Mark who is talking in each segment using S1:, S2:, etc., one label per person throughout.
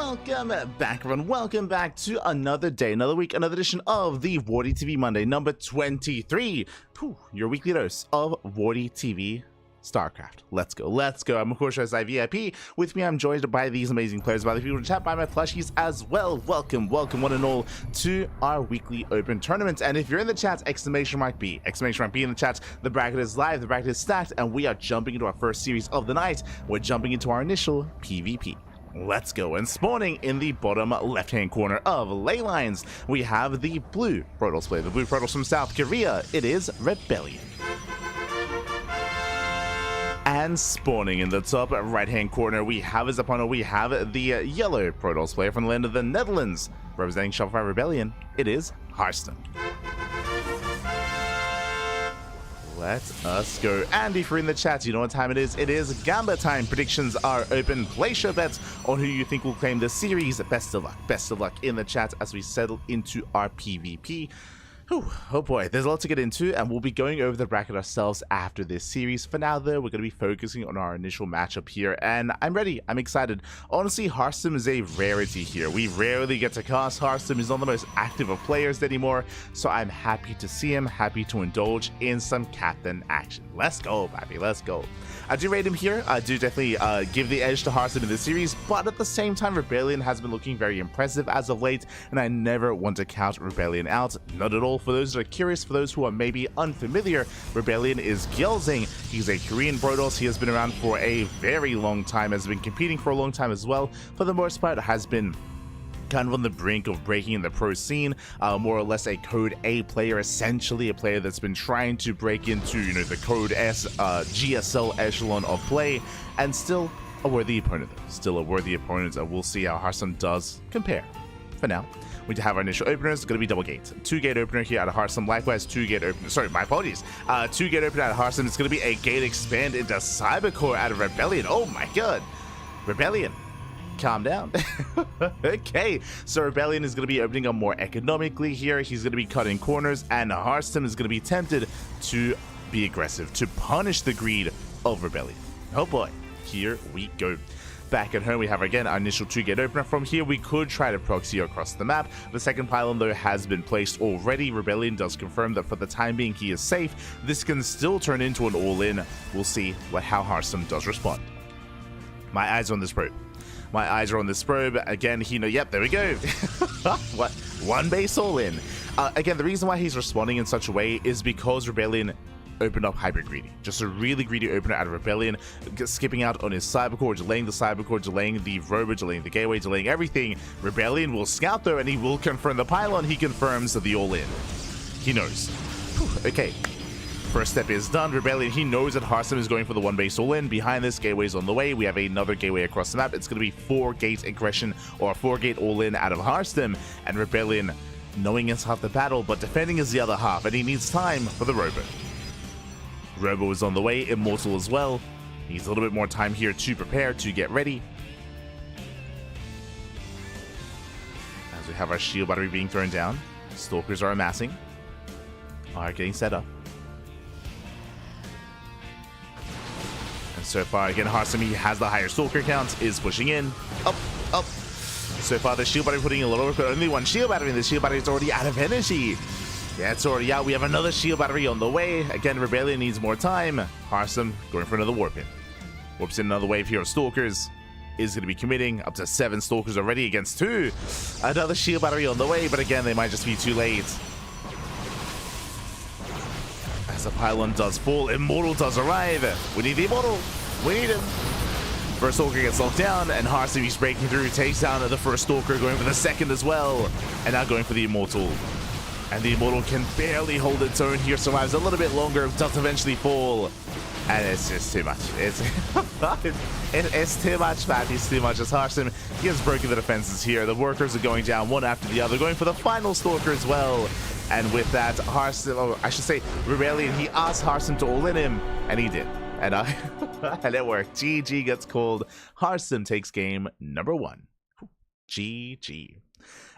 S1: welcome back, everyone. Welcome back to another day, another week, another edition of the WardiTV Monday, number 23. Your weekly dose of WardiTV StarCraft. Let's go, let's go. I'm of course VIP. With me, I'm joined by these amazing players, by the people in chat, by my plushies as well. Welcome, one and all to our weekly open tournament. And if you're in the chat, exclamation mark B in the chat. The bracket is live, the bracket is stacked, and we are jumping into our first series of the night. We're jumping into our initial PvP. Let's go. And spawning in the bottom left-hand corner of Leylines, we have the blue Protoss player, the blue Protoss from South Korea. It is Rebellion. And spawning in the top right-hand corner, we have his opponent. We have the yellow Protoss player from the land of the Netherlands, representing Shopify Rebellion. It is herO. Let us go. And if you're in the chat, you know what time it is. It is Gamba time. Predictions are open. Place your bets on who you think will claim the series. Best of luck. Best of luck in the chat as we settle into our PvP. Oh boy, there's a lot to get into, and we'll be going over the bracket ourselves after this series. For now, though, we're going to be focusing on our initial matchup here, and I'm ready. I'm excited. Honestly, herO is a rarity here. We rarely get to cast herO. He's not the most active of players anymore, so I'm happy to see him, happy to indulge in some captain action. Let's go, baby, let's go. I do rate him here. I do definitely give the edge to herO in this series, but at the same time, Rebellion has been looking very impressive as of late, and I never want to count Rebellion out. Not at all. For those that are curious, for those who are maybe unfamiliar, Rebellion is Gyelzing. He's a Korean Protoss. He has been around for a very long time, has been competing for a long time as well. For the most part, has been kind of on the brink of breaking in the pro scene, more or less a Code A player, essentially a player that's been trying to break into, you know, the Code S GSL echelon of play, and still a worthy opponent. Still a worthy opponent, and we'll see how herO does compare. For now, we have our initial openers. It's going to be double gate. 2-gate opener here out of herO. Likewise, 2-gate opener. Sorry, my apologies. 2-gate opener out of herO. It's going to be a gate expand into Cybercore out of Rebellion. Oh my god. Rebellion, calm down. Okay, so Rebellion is going to be opening up more economically here. He's going to be cutting corners, and herO is going to be tempted to be aggressive, to punish the greed of Rebellion. Oh boy, here we go. Back at home, we have again our initial 2-gate opener. From here, we could try to proxy across the map. The second pylon, though, has been placed already. Rebellion does confirm that for the time being, he is safe. This can still turn into an all-in. We'll see how herO does respond. My eyes are on this probe. My eyes are on this probe. Again, yep, there we go. What? One base all-in. Again, the reason why he's responding in such a way is because Rebellion opened up hyper greedy. Just a really greedy opener out of Rebellion, skipping out on his Cybercore, delaying the Cybercore, delaying the Robo, delaying the Gateway, delaying everything. Rebellion will scout though, and he will confirm the pylon. He confirms the all-in. He knows. Okay. First step is done. Rebellion, he knows that herO is going for the one base all-in. Behind this, Gateway's on the way. We have another Gateway across the map. It's going to be 4-gate aggression or 4-gate all-in out of herO. And Rebellion, knowing it's half the battle, but defending is the other half, and he needs time for the Robo. Robo is on the way, Immortal as well. He needs a little bit more time here to prepare, to get ready. As we have our shield battery being thrown down, Stalkers are amassing, are getting set up. And so far, again, herO, he has the higher Stalker count, is pushing in, up. So far, the shield battery putting a lot of work, but only one shield battery, and the shield battery is already out of energy. Yeah, it's already out. We have another shield battery on the way. Again, Rebellion needs more time. herO going for another warp in. Warps in another wave here of Stalkers. Is going to be committing up to 7 Stalkers already against 2. Another shield battery on the way, but again, they might just be too late. As the pylon does fall, Immortal does arrive. We need the Immortal. We need him. First Stalker gets locked down, and herO is breaking through, takes down the first Stalker, going for the second as well. And now going for the Immortal. And the Immortal can barely hold its own here, survives a little bit longer, does eventually fall. And it's just too much. It's too much, man. It's too much. As herO, he has broken the defenses here. The workers are going down one after the other, going for the final Stalker as well. And with that, herO, I should say, Rebellion, he asked herO to all-in him, and he did. And, and it worked. GG gets called. herO takes game number 1. GG.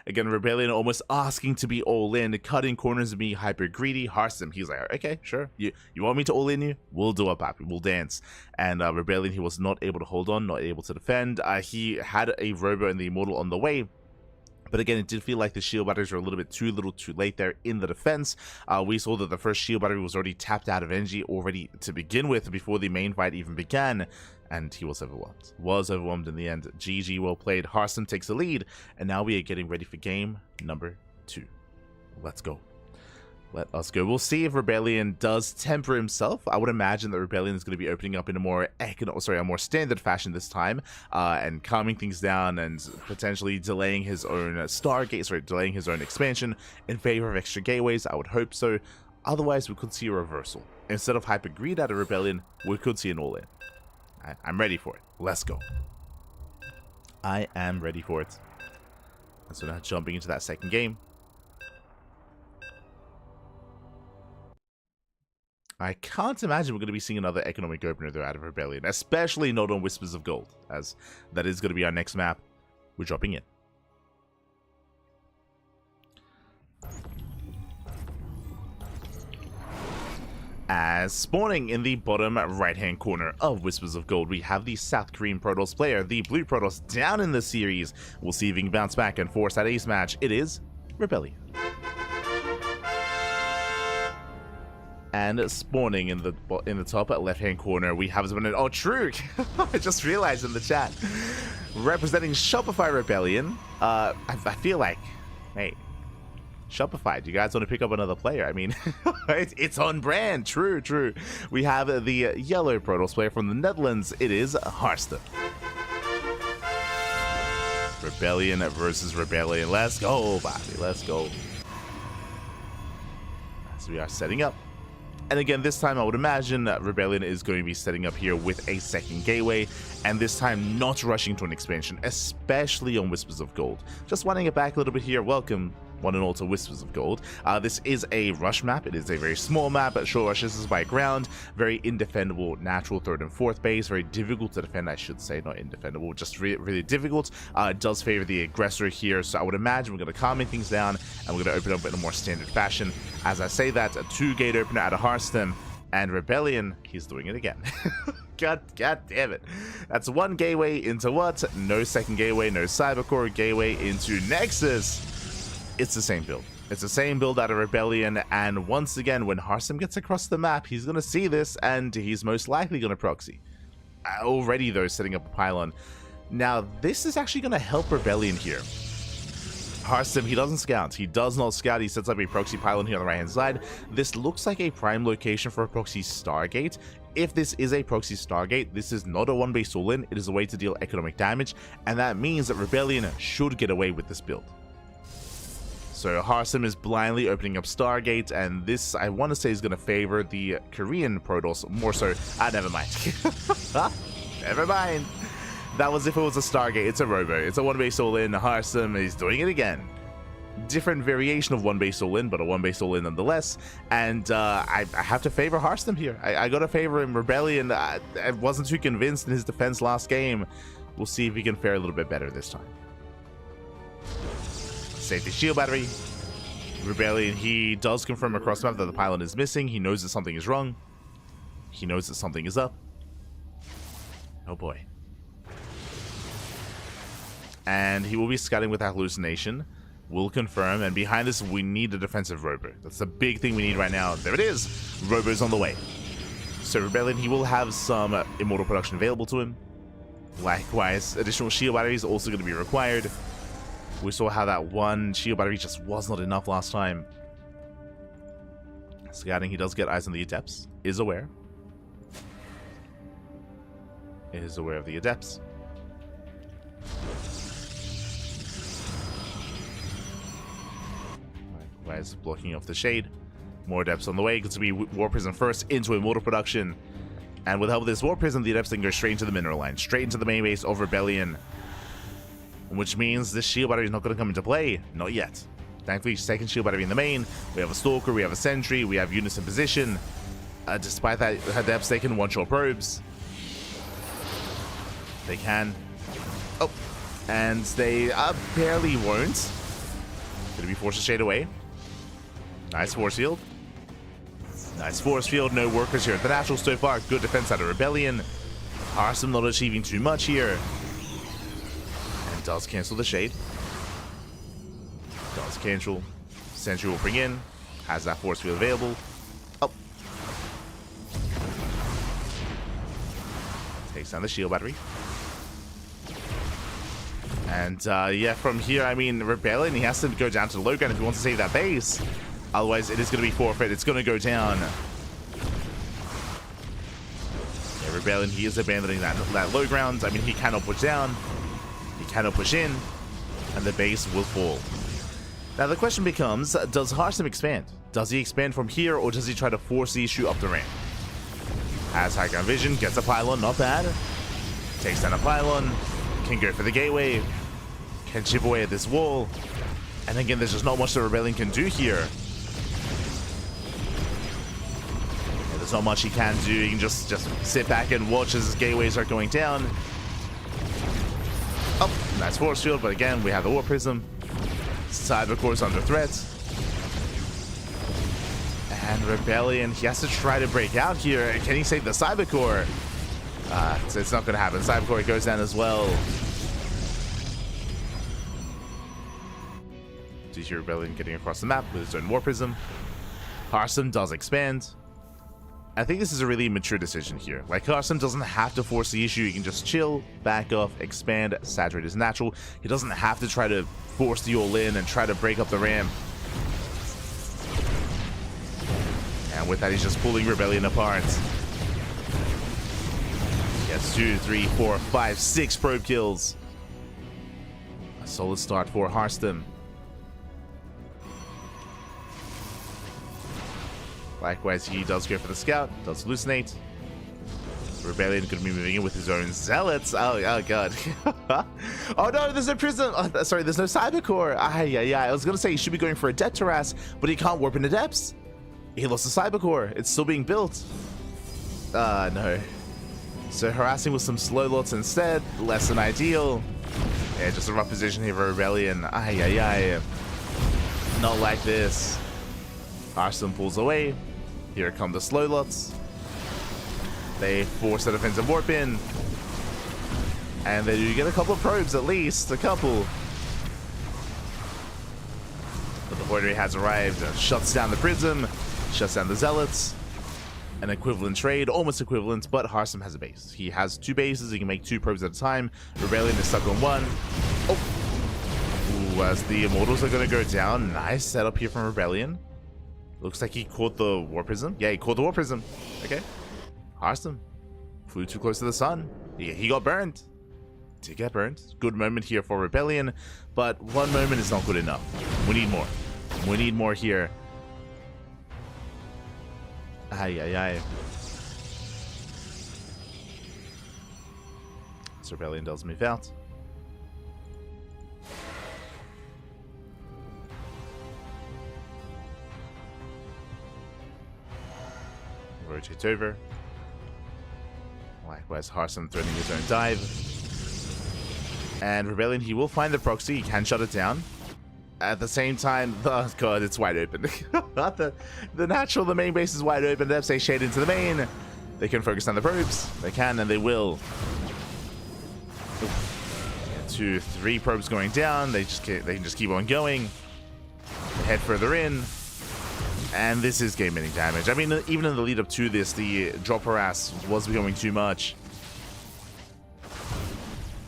S1: Again, Rebellion almost asking to be all in, cutting corners and being hyper greedy. Hearthstone, he's like, okay, sure. You want me to all in you? We'll do it, papi. We'll dance. And Rebellion, he was not able to hold on, not able to defend. He had a Robo and the Immortal on the way. But again, it did feel like the shield batteries were a little bit too late there in the defense. We saw that the first shield battery was already tapped out of energy already to begin with before the main fight even began. And he was overwhelmed. Was overwhelmed in the end. GG, well played. Hearthstone takes the lead. And now we are getting ready for game number 2. Let's go. Let us go. We'll see if Rebellion does temper himself. I would imagine that Rebellion is going to be opening up in a more a more standard fashion this time, and calming things down and potentially delaying his own delaying his own expansion in favor of extra gateways. I would hope so. Otherwise, we could see a reversal. Instead of hyper greed out of Rebellion, we could see an all-in. I'm ready for it. Let's go. I am ready for it. And so now jumping into that second game. I can't imagine we're going to be seeing another economic opener though out of Rebellion, especially not on Whispers of Gold, as that is going to be our next map. We're dropping in. As spawning in the bottom right-hand corner of Whispers of Gold, we have the South Korean Protoss player, the Blue Protoss, down in the series. We'll see if he can bounce back and force that ace match. It is Rebellion. And spawning in the top left-hand corner, we have someone. Oh, true! I just realized in the chat, representing Shopify Rebellion. I feel like, hey, Shopify, do you guys want to pick up another player? I mean, it's on brand. True, true. We have the yellow Protoss player from the Netherlands. It is Hearthstone. Rebellion versus Rebellion. Let's go, Bobby. Let's go. So we are setting up. And again, this time I would imagine Rebellion is going to be setting up here with a second gateway, and this time not rushing to an expansion, especially on Whispers of Gold. Just winding it back a little bit here. Welcome, one and all, to Whispers of Gold. This is a rush map. It is a very small map. Short rushes is by ground. Very indefendable natural third and fourth base. Very difficult to defend, I should say. Not indefendable, just really, really difficult. It does favor the aggressor here, so I would imagine we're going to calm things down, and we're going to open up in a more standard fashion. As I say that, a 2-gate opener out of Hearthstone, and Rebellion, he's doing it again. God damn it. That's 1 gateway into what? No second gateway, no Cybercore. Gateway into Nexus. It's the same build. It's the same build out of Rebellion, and once again, when Hearthstone gets across the map, he's going to see this, and he's most likely going to proxy. Already, though, setting up a pylon. Now, this is actually going to help Rebellion here. Hearthstone, he doesn't scout. He does not scout. He sets up a proxy pylon here on the right-hand side. This looks like a prime location for a proxy Stargate. If this is a proxy Stargate, this is not a one-base all-in. It is a way to deal economic damage, and that means that Rebellion should get away with this build. So Hearthstone is blindly opening up Stargate, and this, I want to say, is going to favor the Korean Protoss more so. Never mind. Never mind. That was if it was a Stargate. It's a Robo. It's a one-base all-in. Hearthstone is doing it again. Different variation of one-base all-in, but a one-base all-in nonetheless. And I have to favor Hearthstone here. I got to favor him. Rebellion, I wasn't too convinced in his defense last game. We'll see if he can fare a little bit better this time. Safety shield battery. Rebellion, he does confirm across the map that the pylon is missing. He knows that something is wrong. He knows that something is up. Oh boy. And he will be scouting with that hallucination. We'll confirm, and behind this we need a defensive Robo. That's the big thing we need right now. There it is. Robo's on the way. So Rebellion, he will have some immortal production available to him. Likewise, additional shield battery is also going to be required. We saw how that one shield battery just was not enough last time. Scouting, he does get eyes on the Adepts. Is aware. Is aware of the Adepts. Likewise, blocking off the shade. More Adepts on the way. It's going to be War Prison first into immortal production. And with help of this War Prison, the Adepts can go straight into the mineral line. Straight into the main base of Rebellion. Which means this shield battery is not going to come into play. Not yet. Thankfully, second shield battery in the main. We have a Stalker, we have a Sentry, we have units in position. Despite that, Adepts, they can one-shot probes. They can. Oh. And they barely won't. Gonna be forced to shade away. Nice force field. Nice force field. No workers here at the natural so far. Good defense out of Rebellion. heroSym not achieving too much here. And does cancel the shade. Does cancel. Sentry will bring in. Has that force field available. Oh. Takes down the shield battery. And yeah, from here, I mean, Rebellion, he has to go down to the low ground if he wants to save that base. Otherwise, it is going to be forfeit. It's going to go down. Yeah, Rebellion, he is abandoning that low ground. I mean, he cannot push down. He cannot push in. And the base will fall. Now, the question becomes, does heroSym expand? Does he expand from here, or does he try to force the issue up the ramp? Has high ground vision, gets a pylon, not bad. Takes down a pylon. Can go for the gateway. Can chip away at this wall. And again, there's just not much that Rebellion can do here. Yeah, there's not much he can do. He can just sit back and watch as his gateways are going down. Oh, nice force field, but again, we have the War Prism. Cyber Core is under threat. And Rebellion, he has to try to break out here. Can he save the Cyber Core? So it's not going to happen. Cyber Core goes down as well. Do you hear Rebellion getting across the map with his own War Prism? heroSym does expand. I think this is a really mature decision here. Like, heroSym doesn't have to force the issue. He can just chill, back off, expand, saturate his natural. He doesn't have to try to force the all-in and try to break up the ramp. And with that, he's just pulling Rebellion apart. Gets 2, 3, 4, 5, 6 probe kills. A solid start for heroSym. Likewise, he does go for the scout, does hallucinate. Rebellion could be moving in with his own zealots. Oh god. Oh no, there's no prism. Oh, sorry, there's no cyber core. I was gonna say he should be going for a depth harass, but he can't warp into depths. He lost the cyber core. It's still being built. No. So harassing with some slow lots instead, less than ideal. Yeah, just a rough position here for Rebellion. Not like this. heroSym pulls away. Here come the slow lots. They force the defensive warp in. And they do get a couple of probes at least. A couple. But the Voidray has arrived. Shuts down the Prism. Shuts down the Zealots. An equivalent trade. Almost equivalent. But heroSym has a base. He has 2 bases. He can make 2 probes at a time. Rebellion is stuck on 1. Oh. Ooh, as the Immortals are going to go down. Nice setup here from Rebellion. Looks like he caught the War Prism. Yeah, he caught the War Prism. Okay. heroSym flew too close to the sun. He got burned. Did get burned. Good moment here for Rebellion, but one moment is not good enough. We need more. We need more here. So Rebellion does move out. Rotate over. Likewise, heroSym threatening his own dive. And Rebellion, he will find the proxy. He can shut it down. At the same time, oh god, it's wide open. the natural, the main base is wide open. They have to say shade into the main. They can focus on the probes. They can and they will. 2, 3 probes going down. They can just keep on going. They head further in. And this is game-ending damage. I mean, even in the lead up to this, the drop harass was becoming too much.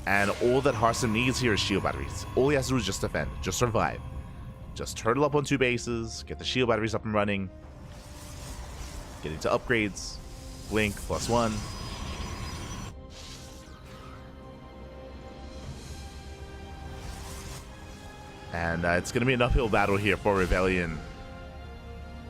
S1: And all that heroSym needs here is shield batteries. All he has to do is just defend, just survive. Just turtle up on 2 bases, get the shield batteries up and running. Get into upgrades. Blink, +1. And it's going to be an uphill battle here for Rebellion.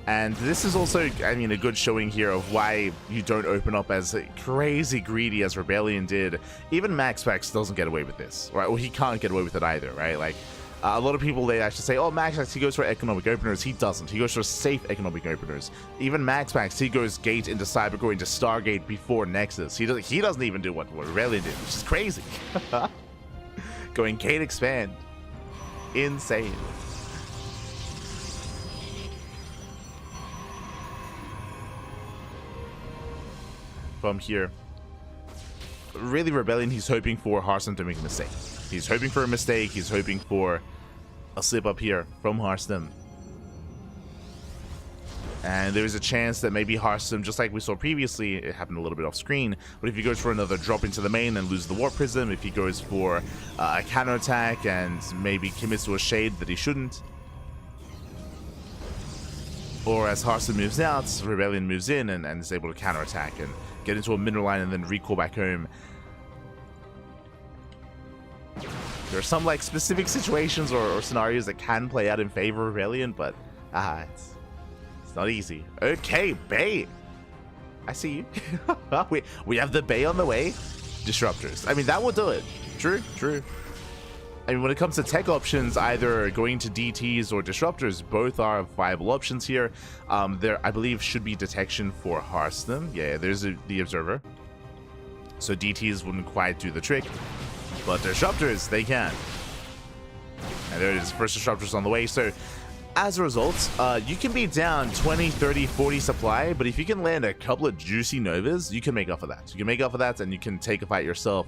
S1: And this is also, I mean, a good showing here of why you don't open up as crazy greedy as Rebellion did. Even MaxPax doesn't get away with this, right? Well, he can't get away with it either, right? Like, a lot of people, they actually say, oh, MaxPax, he goes for economic openers. He doesn't. He goes for safe economic openers. Even MaxPax, he goes gate into Cybercore into Stargate before Nexus. He doesn't even do what Rebellion did, which is crazy. Going gate expand. Insane. from here. Really, Rebellion, he's hoping for Hearthstone to make a mistake. He's hoping for a mistake. He's hoping for a slip up here from Hearthstone. And there's a chance that maybe Hearthstone, just like we saw previously, it happened a little bit off screen, but if he goes for another drop into the main and loses the Warp Prism, if he goes for a counterattack and maybe commits to a shade that he shouldn't, or as Hearthstone moves out, Rebellion moves in and is able to counterattack and get into a mineral line and then recall back home. There are some like specific situations or scenarios that can play out in favor of Rebellion, but it's not easy. Okay, Bay. I see you. we have the Bay on the way. Disruptors. I mean, that will do it. True, true. I mean, when it comes to tech options, either going to DTs or Disruptors, both are viable options here. There, I believe, should be detection for Hearthstone. Yeah, there's the Observer. So DTs wouldn't quite do the trick, but Disruptors, they can. And there it is, first Disruptors on the way. So as a result, you can be down 20, 30, 40 supply, but if you can land a couple of juicy Novas, you can make up for that. You can make up for that, and you can take a fight yourself,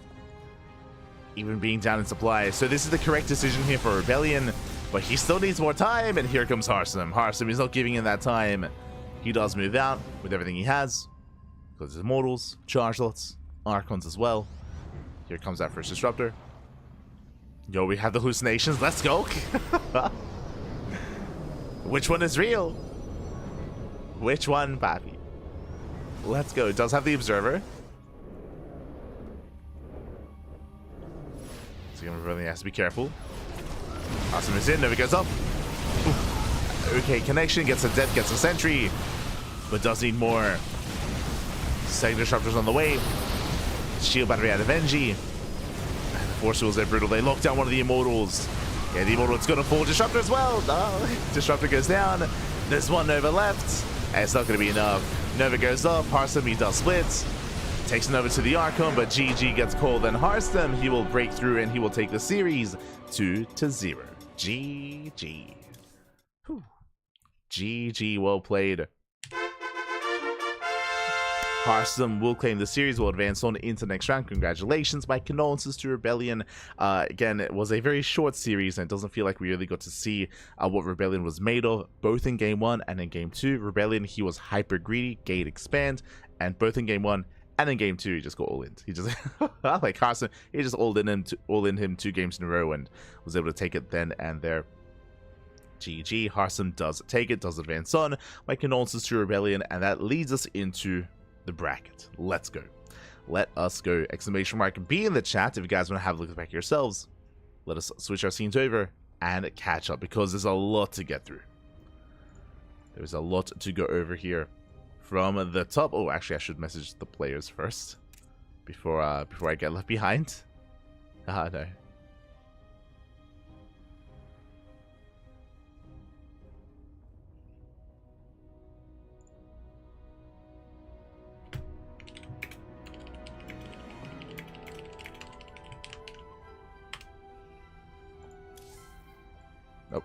S1: even being down in supply. So this is the correct decision here for Rebellion, but he still needs more time, and here comes Hearthstone. Hearthstone is not giving him that time. He does move out with everything he has. Because his Immortals, Charge Lots, Archons as well. Here comes that first Disruptor. Yo, we have the hallucinations. Let's go. Which one is real? Which one, Papi? Let's go. It does have the Observer. So really has to be careful. Awesome is in. Never goes up. Ooh. Okay, connection. Gets a death. Gets a sentry. But does need more. Second Disruptors on the way. Shield battery out of Engie. And the Force Wheels are brutal. They lock down one of the Immortals. Yeah, the Immortal's gonna fall. Disruptor as well. No. Disruptor goes down. There's one Nova left. And it's not gonna be enough. Nova goes up. Hearthstone, he does split. Takes it over to the Archon, but GG gets called. Then Hearthstone, he will break through and he will take the series 2-0. GG. Whew. GG, well played. Hearthstone will claim the series, will advance on into the next round. Congratulations, my condolences to Rebellion. Again, it was a very short series, and it doesn't feel like we really got to see what Rebellion was made of, both in Game 1 and in Game 2. Rebellion, he was hyper greedy, gate expand, and both in Game 1 and in Game 2, he just got all in. He just, like Hearthstone, he just all in him 2 games in a row and was able to take it then and there. GG, Hearthstone does take it, does advance on. My condolences to Rebellion, and that leads us into the bracket. Let's go. Let us go. Exclamation mark B in the chat if you guys want to have a look back yourselves. Let us switch our scenes over and catch up, because there's a lot to get through. There's a lot to go over here. From the top, oh, actually, I should message the players first before I get left behind. No. Nope.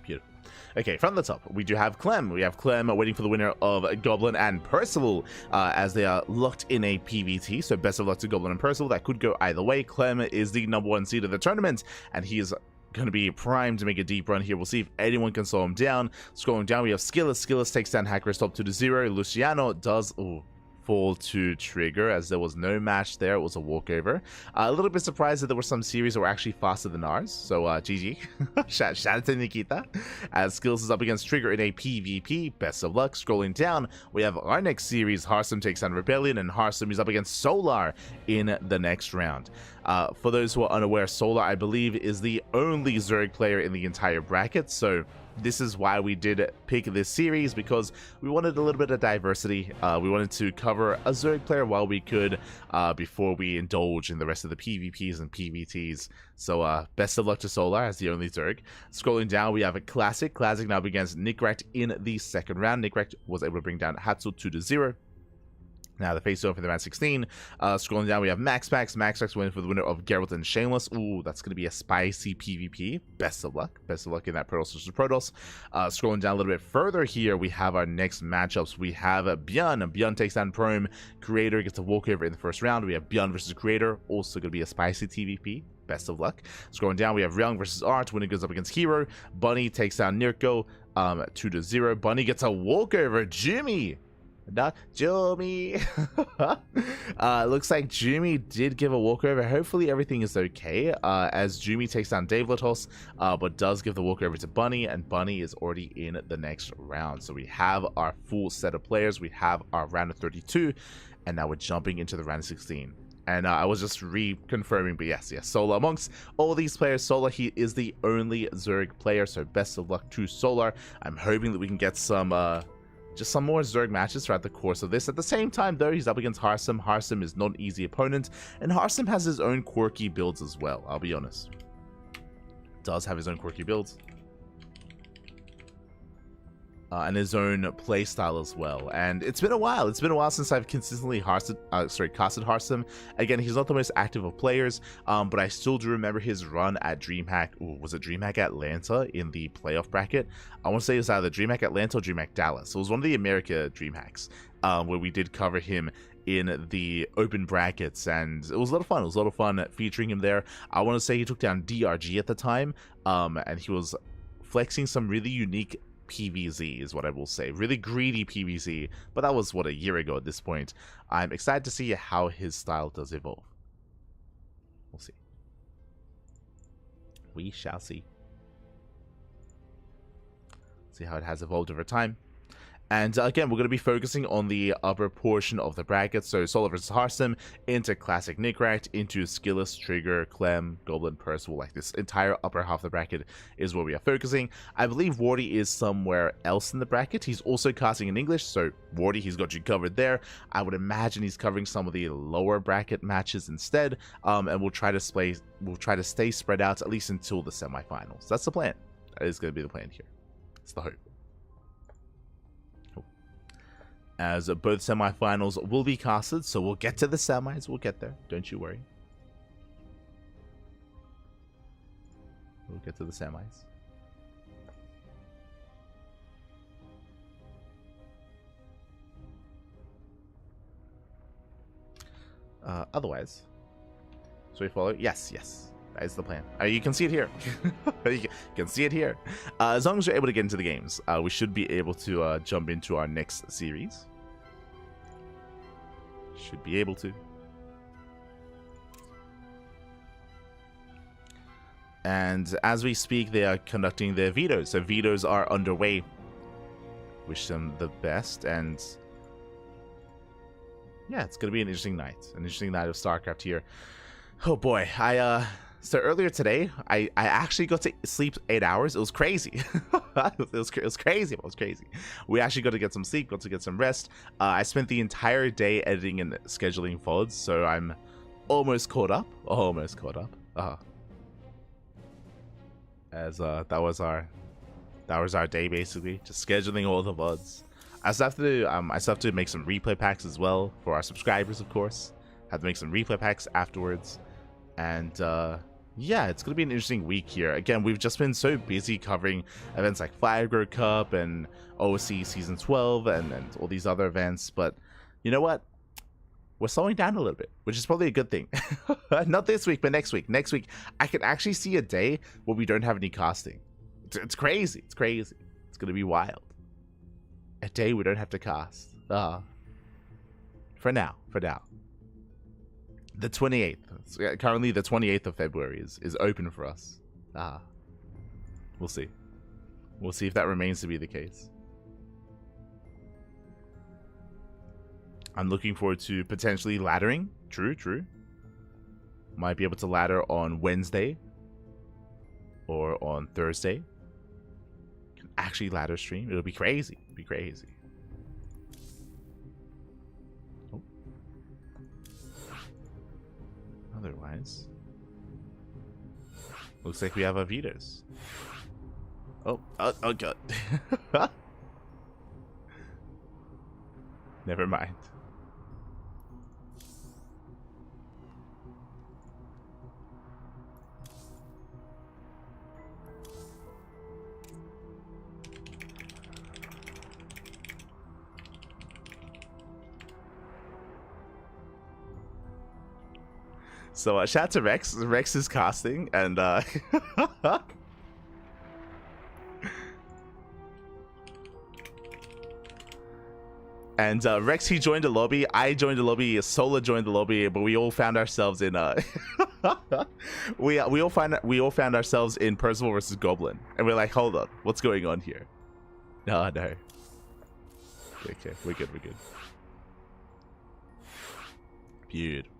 S1: Beautiful. Okay, from the top, we do have Clem. We have Clem waiting for the winner of Goblin and Percival, as they are locked in a PvT. So best of luck to Goblin and Percival. That could go either way. Clem is the #1 seed of the tournament, and he is going to be primed to make a deep run here. We'll see if anyone can slow him down. Scrolling down, we have Skillus. Skillus takes down Hacker's top 2-0. Luciano does... Ooh, fall to Trigger, as there was no match there. It was a walkover. A little bit surprised that there were some series that were actually faster than ours, so GG. Shout out to Nikita. As Skills is up against Trigger in a PvP. Best of luck. Scrolling down, we have our next series. Hearthstone takes on Rebellion, and Hearthstone is up against Solar in the next round. For those who are unaware, Solar, I believe, is the only Zerg player in the entire bracket, so this is why we did pick this series, because we wanted a little bit of diversity. We wanted to cover a Zerg player while we could, before we indulge in the rest of the PvPs and PvTs. So best of luck to Solar as the only Zerg. Scrolling down, we have a Classic. Classic now begins Nickrat in the second round. Nickrat was able to bring down Hatsu 2-0. Now, the face zone for the round 16. Scrolling down, we have MaxPax. MaxPax winning for the winner of Geralt and Shameless. Ooh, that's going to be a spicy PvP. Best of luck. Best of luck in that Protoss versus Protoss. Scrolling down a little bit further here, we have our next matchups. We have ByuN. ByuN takes down Prome. Creator gets a walkover in the first round. We have ByuN versus Creator. Also going to be a spicy TVP. Best of luck. Scrolling down, we have herO versus Art. Winner goes up against herO. Bunny takes down nirko 2-0. Bunny gets a walkover. Jimmy. Not Jimmy. Looks like Jimmy did give a walkover. Hopefully everything is okay, as Jimmy takes down Dave Latos, but does give the walkover to Bunny, and Bunny is already in the next round. So we have our full set of players. We have our round of 32, and now we're jumping into the round of 16. And I was just reconfirming, but yes, Solar. Amongst all these players, Solar, he is the only Zerg player, so best of luck to Solar. I'm hoping that we can get some just some more Zerg matches throughout the course of this. At the same time, though, he's up against herSim. herSim is not an easy opponent, and herSim has his own quirky builds as well, I'll be honest. Does have his own quirky builds. And his own playstyle as well. And it's been a while. It's been a while since I've consistently casted herSim. Again, he's not the most active of players, but I still do remember his run at DreamHack. Ooh, was it DreamHack Atlanta in the playoff bracket? I want to say it was either DreamHack Atlanta or DreamHack Dallas. So it was one of the America DreamHacks, where we did cover him in the open brackets, and it was a lot of fun. It was a lot of fun featuring him there. I want to say he took down DRG at the time, and he was flexing some really unique PvZ is what I will say. Really greedy PvZ, but that was, what, a year ago at this point. I'm excited to see how his style does evolve. We'll see. We shall see. See how it has evolved over time. And again, we're going to be focusing on the upper portion of the bracket. So Solar versus herSim, into Classic Nickrat, into Skilless, Trigger, Clem, Goblin, Percival. Like, this entire upper half of the bracket is where we are focusing. I believe Wardy is somewhere else in the bracket. He's also casting in English, so Wardy, he's got you covered there. I would imagine he's covering some of the lower bracket matches instead, and we'll try to stay spread out at least until the semifinals. That's the plan. That is going to be the plan here. It's the hope. As both semifinals will be casted, so we'll get to the semis. We'll get there. Don't you worry. We'll get to the semis. Otherwise, so we follow. Yes. That is the plan. You can see it here. You can see it here. As long as we're able to get into the games, we should be able to jump into our next series. Should be able to. And as we speak, they are conducting their vetoes. So vetoes are underway. Wish them the best. And yeah, it's going to be an interesting night. An interesting night of StarCraft here. Oh boy. So earlier today, I actually got to sleep 8 hours. It was crazy. it was crazy. It was crazy. We actually got to get some sleep, got to get some rest. I spent the entire day editing and scheduling VODs, so I'm almost caught up. Almost caught up. As that was our day basically, just scheduling all the VODs. I still have to make some replay packs as well for our subscribers, of course. Have to make some replay packs afterwards. And yeah, it's going to be an interesting week here. Again, we've just been so busy covering events like Firegrow Cup and OC Season 12 and all these other events. But you know what? We're slowing down a little bit, which is probably a good thing. Not this week, but next week. Next week, I can actually see a day where we don't have any casting. It's crazy. It's crazy. It's going to be wild. A day we don't have to cast. For now. The 28th. Currently, the 28th of February is open for us. We'll see. We'll see if that remains to be the case. I'm looking forward to potentially laddering. True. Might be able to ladder on Wednesday or on Thursday. Can actually ladder stream. It'll be crazy. Otherwise, looks like we have our vetoes. Oh god. Never mind. So shout out to Rex. Rex is casting, and and Rex, he joined the lobby. I joined the lobby. Sola joined the lobby, but we all found ourselves in we all found ourselves in Percival versus Goblin, and we're like, hold on, what's going on here? No. Okay, we're good. Beautiful.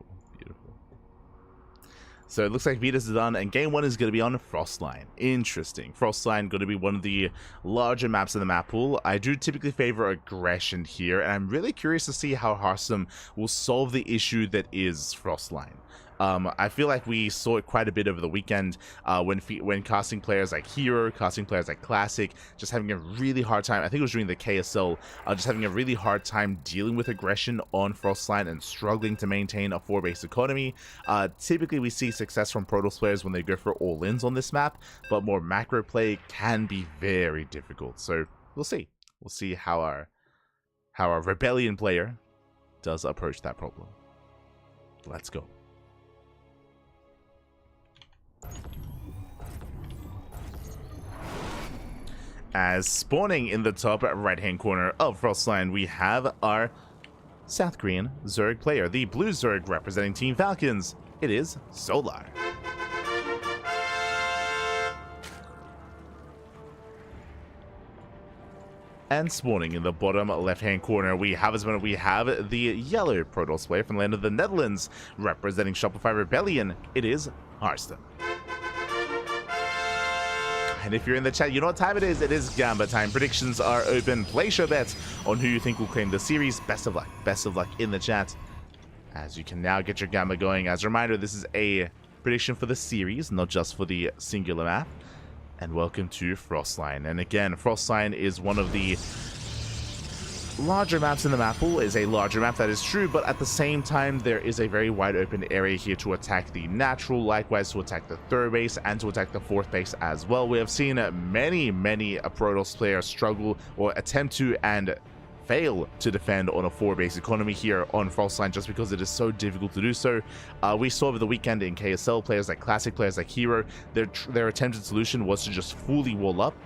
S1: So it looks like Vita's done, and game 1 is going to be on Frostline. Interesting. Frostline going to be one of the larger maps in the map pool. I do typically favor aggression here, and I'm really curious to see how Hearthstone will solve the issue that is Frostline. I feel like we saw it quite a bit over the weekend when casting players like herO, casting players like Classic, just having a really hard time. I think it was during the KSL, just having a really hard time dealing with aggression on Frostline and struggling to maintain a 4-base economy. Typically, we see success from Protoss players when they go for all-ins on this map, but more macro play can be very difficult. So we'll see. We'll see how our Rebellion player does approach that problem. Let's go. As spawning in the top right-hand corner of Frostline, we have our South Korean Zerg player, the blue Zerg representing Team Falcons. It is Solar. And spawning in the bottom left-hand corner, we have the yellow Protoss player from the land of the Netherlands, representing Shopify Rebellion. It is Hearthstone. And if you're in the chat, you know what time it is. It is Gamba time. Predictions are open. Place your bets on who you think will claim the series. Best of luck in the chat, as you can now get your Gamba going. As a reminder, this is a prediction for the series, not just for the singular map. And welcome to Frostline. And again, Frostline is one of the larger maps in the map pool. Is a larger map, that is true, but at the same time there is a very wide open area here to attack the natural, likewise to attack the 3rd base and to attack the 4th base as well. We have seen many Protoss players struggle or attempt to and fail to defend on a 4-base economy here on Frostline, just because it is so difficult to do so. We saw over the weekend in KSL, players like Classic, players like herO, their attempted solution was to just fully wall up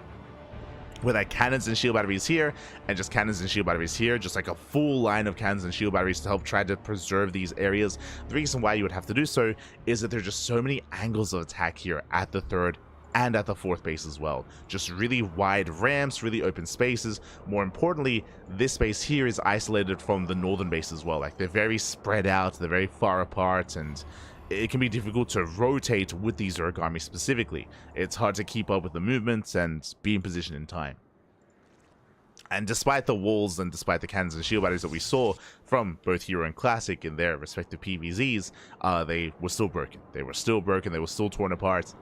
S1: with like cannons and shield batteries here, and just cannons and shield batteries here, just like a full line of cannons and shield batteries to help try to preserve these areas. The reason why you would have to do so is that there's just so many angles of attack here at the 3rd and at the 4th base as well. Just really wide ramps, really open spaces. More importantly, this base here is isolated from the northern base as well. Like, they're very spread out, they're very far apart, and it can be difficult to rotate with these Zerg armies specifically. It's hard to keep up with the movements and be in position in time. And despite the walls and despite the cannons and shield batteries that we saw from both herO and Classic in their respective PVZs, they were still broken. They were still torn apart.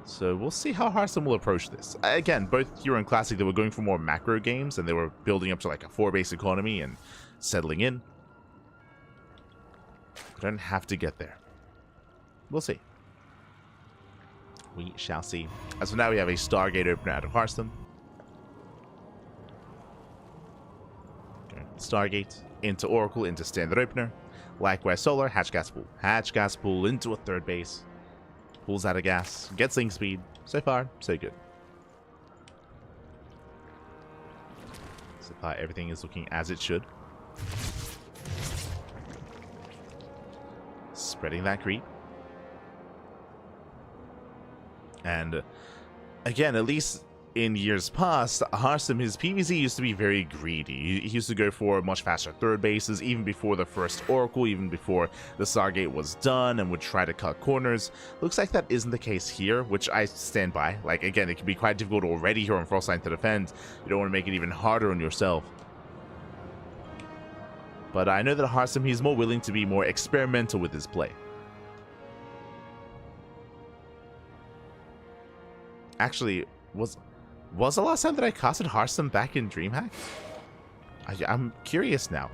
S1: So we'll see how Hearthstone will approach this. Again, both herO and Classic, they were going for more macro games, and they were building up to like a 4-base economy and settling in. We don't have to get there. We'll see. We shall see. As of now, we have a Stargate opener out of Hearthstone. Okay. Stargate into Oracle into standard opener. Likewise, Solar, hatch gas pool. Hatch gas pool into a 3rd base. Pulls out of gas. Gets link speed. So far, so good. So far, everything is looking as it should. Spreading that creep. And again, at least in years past, Hearthstone, his PvZ used to be very greedy. He used to go for much faster 3rd bases, even before the first Oracle, even before the Stargate was done, and would try to cut corners. Looks like that isn't the case here, which I stand by. Like, again, it can be quite difficult already here on Frostline to defend. You don't want to make it even harder on yourself. But I know that Hearthstone, he's more willing to be more experimental with his play. Actually, was the last time that I casted Hearthstone back in DreamHack? I'm curious now.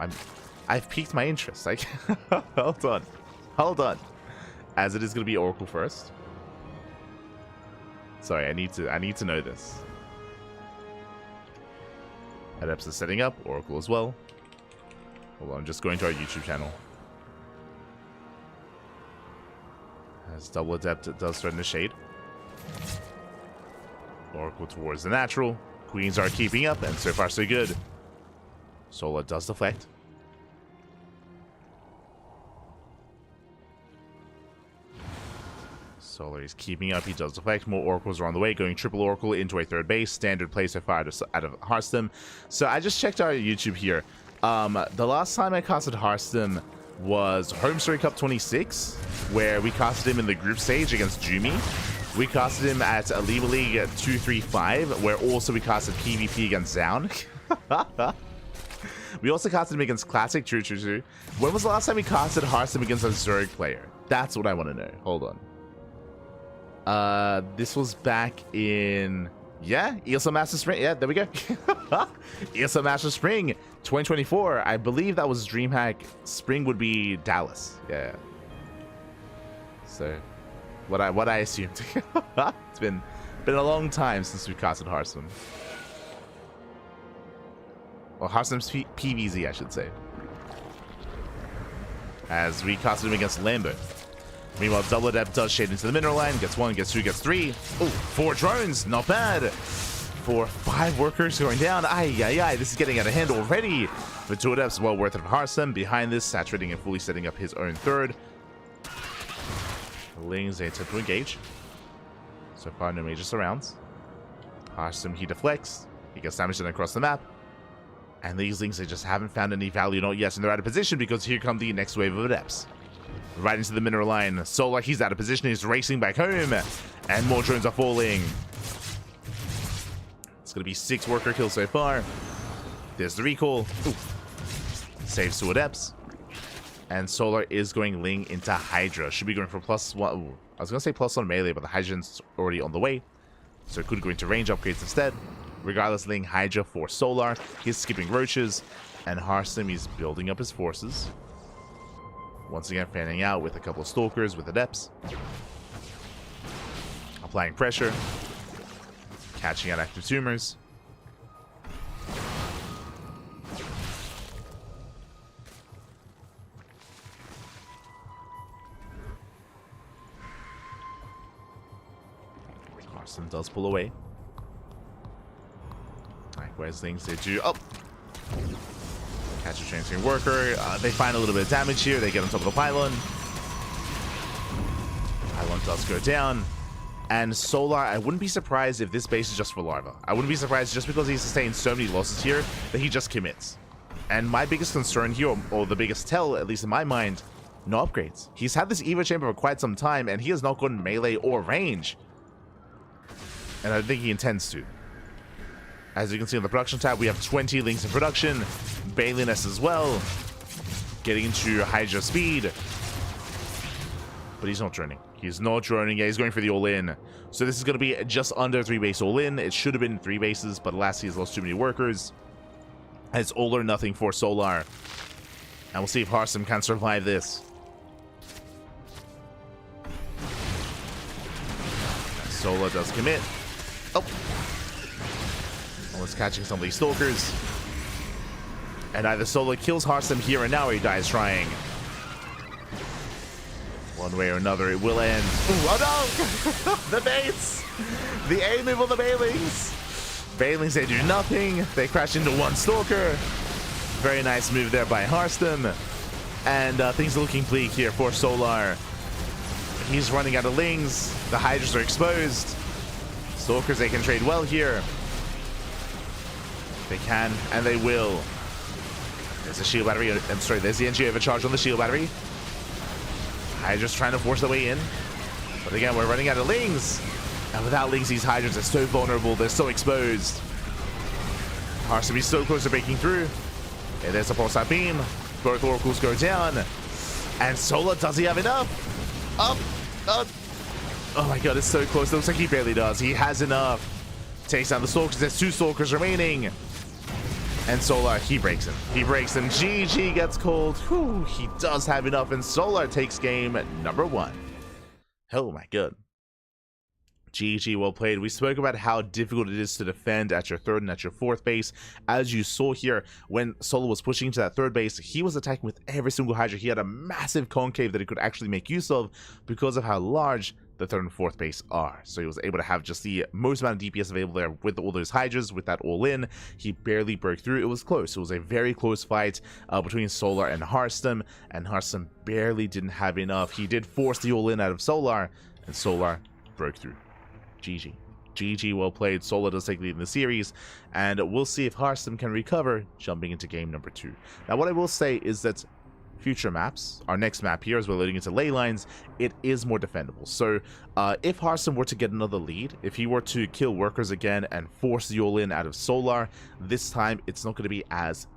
S1: I've piqued my interest. Like, hold on, as it is going to be Oracle first. Sorry, I need to know this. Adepts is setting up Oracle as well. Hold on, I'm just going to our YouTube channel. As Double Adept does threaten the shade. Oracle towards the natural. Queens are keeping up, and so far so good. Solar does deflect. Solar is keeping up. He does deflect. More Oracles are on the way. Going triple Oracle into a third base. Standard play so far out of Hearthstone. So I just checked our YouTube here. The last time I casted Hearthstone was Home Story Cup 26, where we casted him in the group stage against Jumi. We casted him at Alima League 235, where also we casted PvP against Zaun. We also casted him against Classic. True. When was the last time we casted Hearthstone against a Zerg player? That's what I want to know. Hold on. This was back in, yeah, ESL Master Spring. Yeah, there we go. ESL Master Spring 2024. I believe that was DreamHack. Spring would be Dallas. Yeah. So, what I assumed. It's been a long time since we casted Hearthstone. Well, Hearthstone's PVZ, I should say. As we casted him against Lambert. Meanwhile, Double Adept does shade into the mineral line. Gets 1, gets 2, gets 3. Oh, 4 drones. Not bad. 5 workers going down. Ay. This is getting out of hand already. But 2 Adepts, well worth it for Hearthstone. Behind this, saturating and fully setting up his own third. Lings, they attempt to engage. So far, no major surrounds. Hearthstone, he deflects. He gets damage done across the map. And these Lings, they just haven't found any value, not yet, and they're out of position because here come the next wave of Adepts. Right into the mineral line. Solar, he's out of position. He's racing back home. And more drones are falling. It's going to be 6 worker kills so far. There's the recall. Ooh. Saves 2 Adepts. And Solar is going Ling into Hydra. Should be going for +1. Ooh. I was going to say +1 melee, but the Hydra's already on the way. So it could go into range upgrades instead. Regardless, Ling Hydra for Solar. He's skipping Roaches. And Hearthstone, he's building up his forces. Once again, fanning out with a couple of Stalkers with Adepts. Applying pressure. Catching out active tumors. Hearthstone does pull away. Likewise, things they do. Oh! Catch a transferring worker. They find a little bit of damage here. They get on top of the pylon. Pylon does go down. And Solar, I wouldn't be surprised if this base is just for Larva. I wouldn't be surprised just because he sustained so many losses here that he just commits. And my biggest concern here, or the biggest tell, at least in my mind, no upgrades. He's had this Evo Chamber for quite some time, and he has not gotten melee or range. And I think he intends to. As you can see on the production tab, we have 20 Lings in production. Bailiness as well. Getting into Hydra speed. But he's not droning. He's not droning. Yeah, he's going for the all-in. So this is going to be just under 3 base all-in. It should have been 3 bases, but alas, he's lost too many workers. It's all or nothing for Solar. And we'll see if Hearthstone can survive this. Solar does commit. Oh! Almost catching some of these Stalkers. And either Solar kills Hearthstone here and now, or he dies trying. One way or another, it will end. Ooh, oh no! The baits! The A move on the Bailings! Bailings, they do nothing. They crash into 1 Stalker. Very nice move there by Hearthstone. And things are looking bleak here for Solar. He's running out of Lings. The Hydras are exposed. Stalkers, they can trade well here. They can, and they will. There's a shield battery. I'm sorry, there's the NG overcharge on the shield battery. Hydra's trying to force their way in. But again, we're running out of Lings. And without Lings, these Hydras are so vulnerable. They're so exposed. Hearthstone is so close to breaking through. Okay, there's a pulsar beam. Both Oracles go down. And Solar, does he have enough? Up, up. Oh my god, it's so close. It looks like he barely does. He has enough. Takes down the Stalkers. There's 2 Stalkers remaining. And Solar, he breaks him. He breaks him. GG gets called. Whew, he does have enough. And Solar takes game number 1. Oh my god. GG, well played. We spoke about how difficult it is to defend at your third and at your fourth base. As you saw here, when Solo was pushing into that third base, he was attacking with every single Hydra. He had a massive concave that he could actually make use of because of how large the third and fourth base are. So he was able to have just the most amount of DPS available there with all those Hydras, with that all in. He barely broke through. It was close. It was a very close fight between Solar and Hearthstone barely didn't have enough. He did force the all in out of Solar, and Solar broke through. GG. GG, well played. Solar does take the lead in the series, and we'll see if Hearthstone can recover jumping into game number 2. Now, what I will say is that future maps, our next map here as we're loading into ley lines, it is more defendable. So if Hearthstone were to get another lead, if he were to kill workers again and force the all-in out of Solar, this time it's not going to be as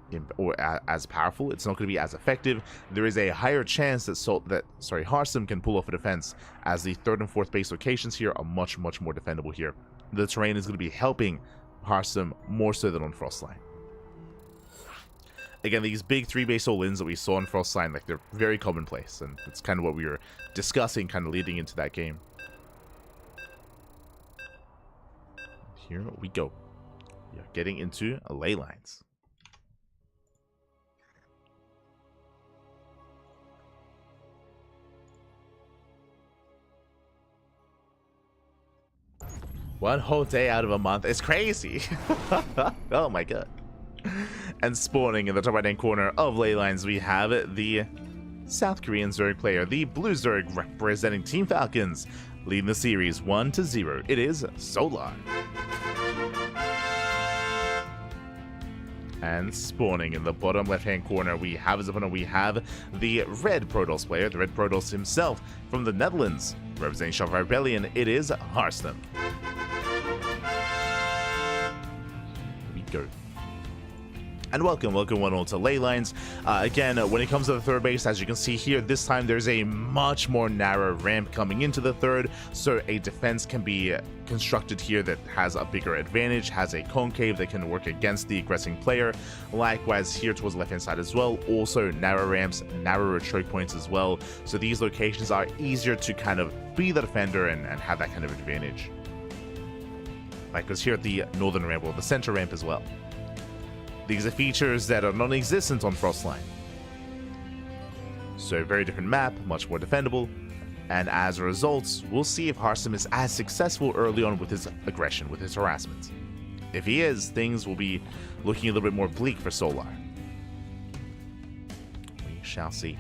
S1: powerful. It's not going to be as effective. There is a higher chance that Hearthstone can pull off a defense, as the third and fourth base locations here are much more defendable here. The terrain is going to be helping Hearthstone more so than on Frostline. Again, these big 3-base all-ins that we saw on Frostline, like, they're very commonplace, and it's kind of what we were discussing kind of leading into that game. Here we go. We are getting into ley lines. One whole day out of a month. It's crazy. Oh my god. And spawning in the top right hand corner of ley lines, we have the South Korean Zerg player, the Blue Zerg, representing Team Falcons, leading the series 1-0. It is Solar. And spawning in the bottom left hand corner, we have as opponent, we have the Red Protoss player, the Red Protoss himself from the Netherlands, representing Shop Rebellion. It is Hearthstone. Here we go. And welcome one all to ley lines. Again, when it comes to the third base, as you can see here, this time there's a much more narrow ramp coming into the third, so a defense can be constructed here that has a bigger advantage, has a concave that can work against the aggressing player. Likewise here towards the left hand side as well, also narrow ramps, narrower choke points as well, so these locations are easier to kind of be the defender and have that kind of advantage. Like because here at the northern ramp or the center ramp as well. These are features that are non-existent on Frostline. So very different map, much more defendable, and as a result, we'll see if Hearthstone is as successful early on with his aggression, with his harassment. If he is, things will be looking a little bit more bleak for Solar. We shall see.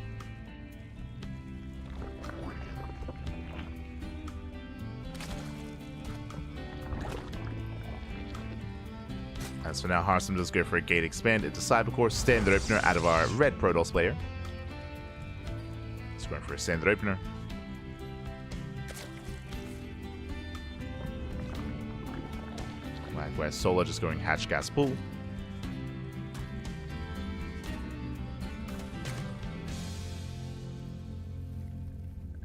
S1: As for now, Hearthstone does go for a gate expand into Cybercore, standard opener out of our Red Protoss player. He's going for a standard opener. Likewise, Solar just going hatch gas pool.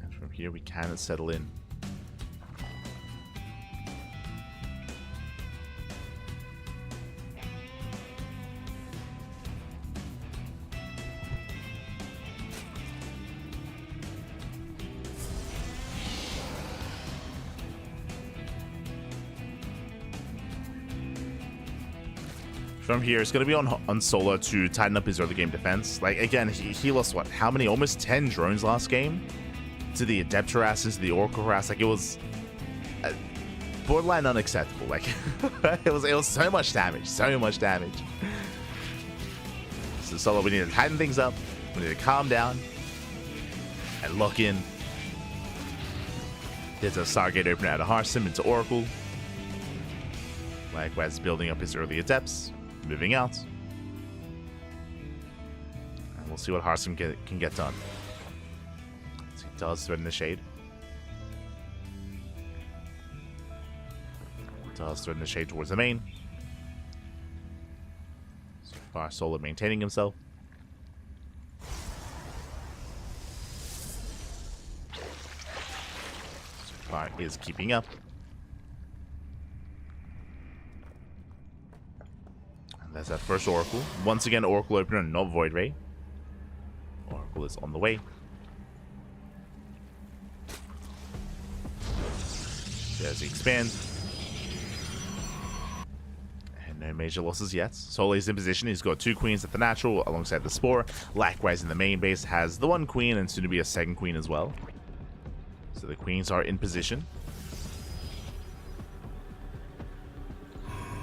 S1: And from here we can settle in. From here, it's going to be on Solar to tighten up his early game defense. Like, again, he lost, what, how many? Almost 10 drones last game? To the Adept harassers, to the Oracle harass. Like, it was borderline unacceptable. Like, it was so much damage. So much damage. So, Solar, we need to tighten things up. We need to calm down. And lock in. There's a Stargate opener out of Hearthstone into Oracle. Likewise, building up his early Adepts. Moving out. And we'll see what Hearthstone can get done. So he does threaten the shade. Does threaten the shade towards the main. So far, Solar maintaining himself. So far is keeping up. There's that first Oracle. Once again, Oracle opener, not Void Ray. Oracle is on the way. There's the expand. And no major losses yet. Solar is in position. He's got 2 queens at the natural alongside the Spore. Likewise in the main base has the 1 queen and soon to be a 2nd queen as well. So the queens are in position.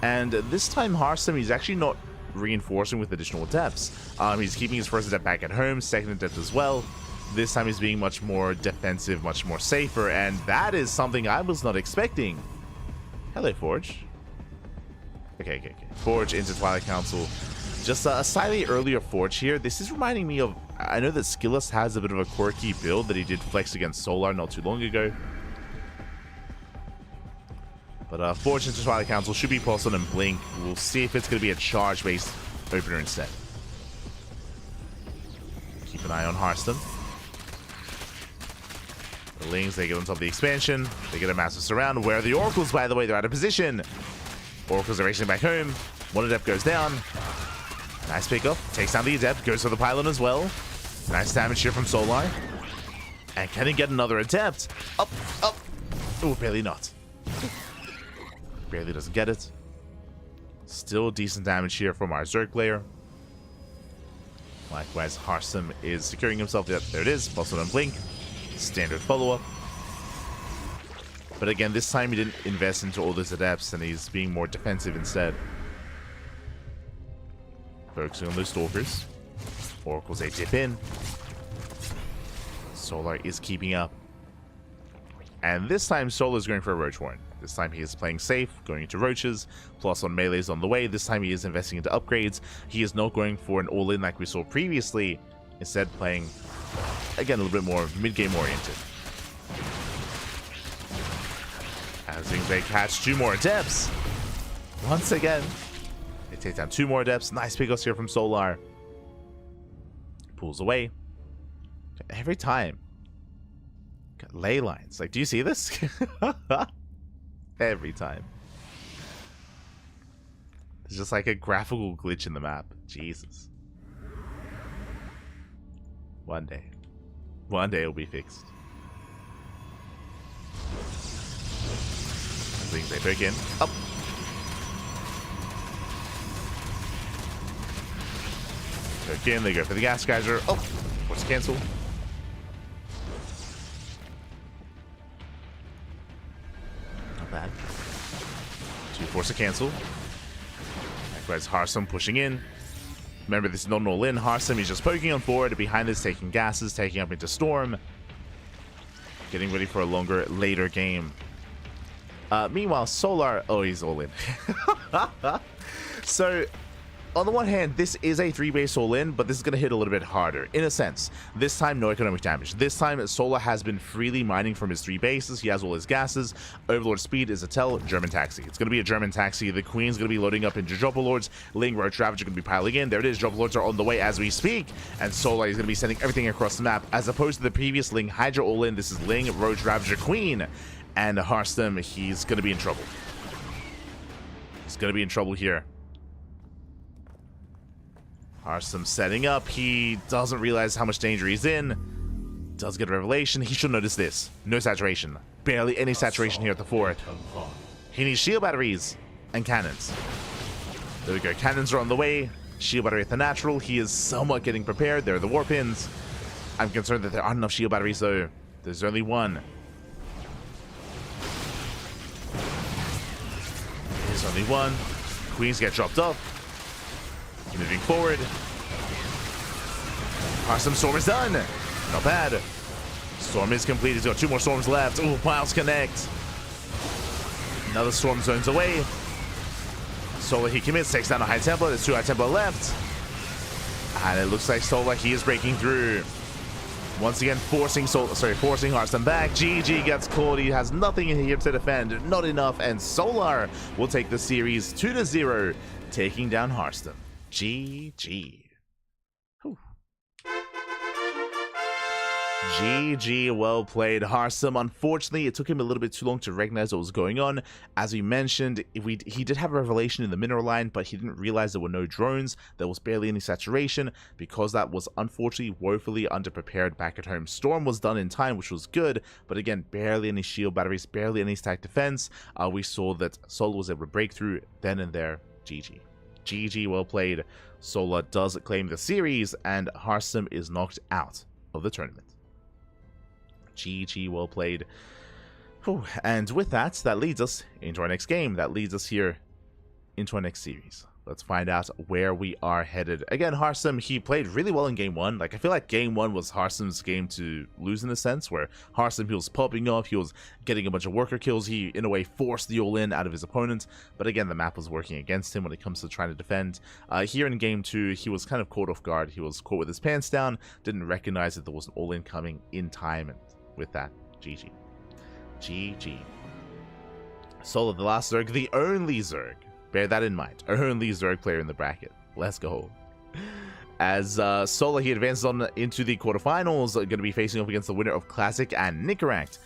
S1: And this time herO, he's actually not reinforcing with additional adepts. He's keeping his first adept back at home, 2nd adept as well. This time he's being much more defensive, much more safer, and that is something I was not expecting. Hello, Forge. Okay. Forge into Twilight Council. Just a slightly earlier Forge here. This is reminding me of... I know that Skillus has a bit of a quirky build that he did flex against Solar not too long ago. But Forge into Twilight Council should be pulsed on and blink. We'll see if it's going to be a charge-based opener instead. Keep an eye on herO. The Lings, they get on top of the expansion. They get a massive surround. Where are the Oracles, by the way? They're out of position. Oracles are racing back home. 1 adept goes down. Nice pickup. Takes down the adept. Goes for the pylon as well. Nice damage here from Solar. And can he get another adept? Up. Oh, barely not. Barely doesn't get it. Still decent damage here from our Zerg player. Likewise, herO is securing himself. Yep, there it is. Plus 1 on blink. Standard follow-up. But again, this time he didn't invest into all those adepts and he's being more defensive instead. Focusing on those stalkers. Oracles, they dip in. Solar is keeping up. And this time Solar is going for a Roach Warren. This time he is playing safe, going into Roaches, plus on melees on the way. This time he is investing into upgrades. He is not going for an all-in like we saw previously. Instead playing, again, a little bit more mid-game oriented. As they catch 2 more adepts. Once again, they take down 2 more adepts. Nice pickups here from Solar. Pulls away. Every time. Got ley lines. Like, do you see this? Every time. There's just like a graphical glitch in the map. Jesus. One day it'll be fixed. Things they poke in. Up. Poke in, they go for the gas geyser. Oh, force cancel. Not bad. 2 force a cancel. Likewise, herO pushing in. Remember, this is not an all-in. herO, he's just poking on forward. Behind this, taking gases, taking up into Storm. Getting ready for a longer, later game. Meanwhile, Solar... Oh, he's all-in. So, on the one hand, this is a 3-base all-in, but this is going to hit a little bit harder, in a sense. This time, no economic damage. This time, Solar has been freely mining from his 3 bases. He has all his gases. Overlord speed is a tell. German taxi. It's going to be a German taxi. The Queen's going to be loading up into Dropper Lords. Ling, Roach Ravager are going to be piling in. There it is. Dropper Lords are on the way as we speak. And Solar is going to be sending everything across the map. As opposed to the previous Ling Hydra all-in, this is Ling, Roach Ravager, Queen. And herO, he's going to be in trouble. He's going to be in trouble here. herO setting up. He doesn't realize how much danger he's in. Does get a revelation. He should notice this. No saturation. Barely any saturation here at the fort. He needs shield batteries and cannons. There we go. Cannons are on the way. Shield battery at the natural. He is somewhat getting prepared. There are the war pins. I'm concerned that there aren't enough shield batteries though. There's only 1. There's only 1. Queens get dropped off. Moving forward. herO Storm is done. Not bad. Storm is complete. He's got 2 more storms left. Oh, Miles connect. Another storm zones away. Solar, he commits. Takes down a High Templar. There's 2 High Templar left. And it looks like Solar, he is breaking through. Once again, forcing herO back. GG gets caught. He has nothing in here to defend. Not enough. And Solar will take the series 2-0, taking down herO. GG. Whew. GG, well played, herO. Unfortunately, it took him a little bit too long to recognize what was going on. As we mentioned, he did have a revelation in the mineral line, but he didn't realize there were no drones. There was barely any saturation, because that was unfortunately woefully underprepared back at home. Storm was done in time, which was good, but again, barely any shield batteries, barely any stack defense. We saw that Solar was able to break through then and there. GG. GG, well played. Solar does claim the series, and herO is knocked out of the tournament. GG, well played. Whew. And with that, that leads us into our next game. That leads us here into our next series. Let's find out where we are headed. Again, herO, he played really well in game one. Like, I feel like game one was herO's game to lose in a sense, where herO, he was popping off, he was getting a bunch of worker kills, he, in a way, forced the all-in out of his opponent, but again, the map was working against him when it comes to trying to defend. Here in game two, he was kind of caught off guard, he was caught with his pants down, didn't recognize that there was an all-in coming in time, and with that, GG. GG. Solar, the last Zerg, the only Zerg. Bear that in mind. Only Zerg player in the bracket. Let's go. As Solar, he advances on into the quarterfinals, going to be facing off against the winner of Classic and Nicaract,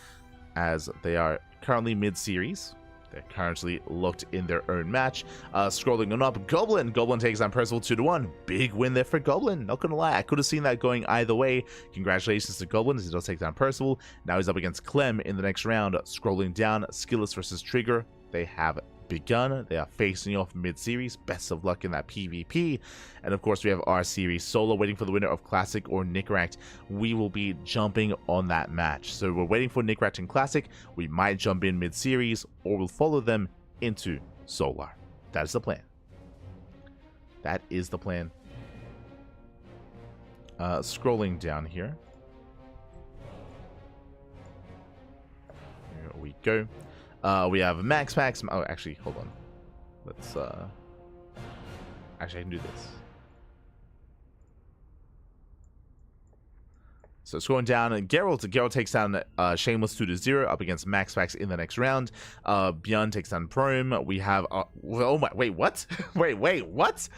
S1: as they are currently mid-series. They're currently locked in their own match. Scrolling on up, Goblin. Goblin takes on Percival 2-1. Big win there for Goblin. Not gonna lie, I could have seen that going either way. Congratulations to Goblin as he does take down Percival. Now he's up against Clem in the next round. Scrolling down, Skilless versus Trigger. They have begun. They are facing off mid-series. Best of luck in that PvP. And of course, we have our series Solo waiting for the winner of Classic or Nicaract. We will be jumping on that match. So we're waiting for Nicaract and Classic. We might jump in mid-series, or we'll follow them into Solar. That is the plan. That is the plan. Scrolling down here. Here we go. We have MaxPax. Oh, actually, hold on. Let's, actually, I can do this. So scrolling down, Geralt takes down Shameless 2-0 up against MaxPax in the next round. ByuN takes down Prome. We have, oh my, wait, what? wait, what?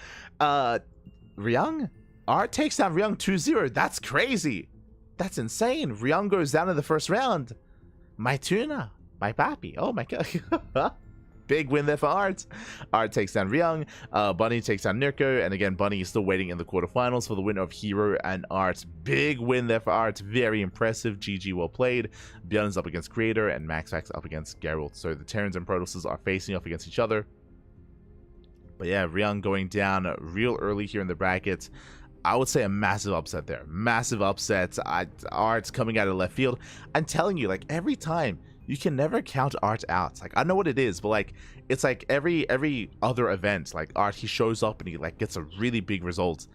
S1: ryung? Art takes down ryung 2-0. That's crazy. That's insane. ryung goes down in the first round. My tuna. My papi. Oh my god. Big win there for Art. Art takes down ryung. Bunny takes down Nirko. And again, Bunny is still waiting in the quarterfinals for the winner of herO and Art. Big win there for Art. Very impressive. GG, well played. ByuN is up against Creator and MaxPax up against Geralt. So the Terrans and Protosses are facing off against each other. But yeah, ryung going down real early here in the brackets. I would say a massive upset there. Massive upset. Art's coming out of left field. I'm telling you, like, every time, you can never count Art out. Like, I know what it is, but like, it's like every other event, like Art, he shows up and he like gets a really big result,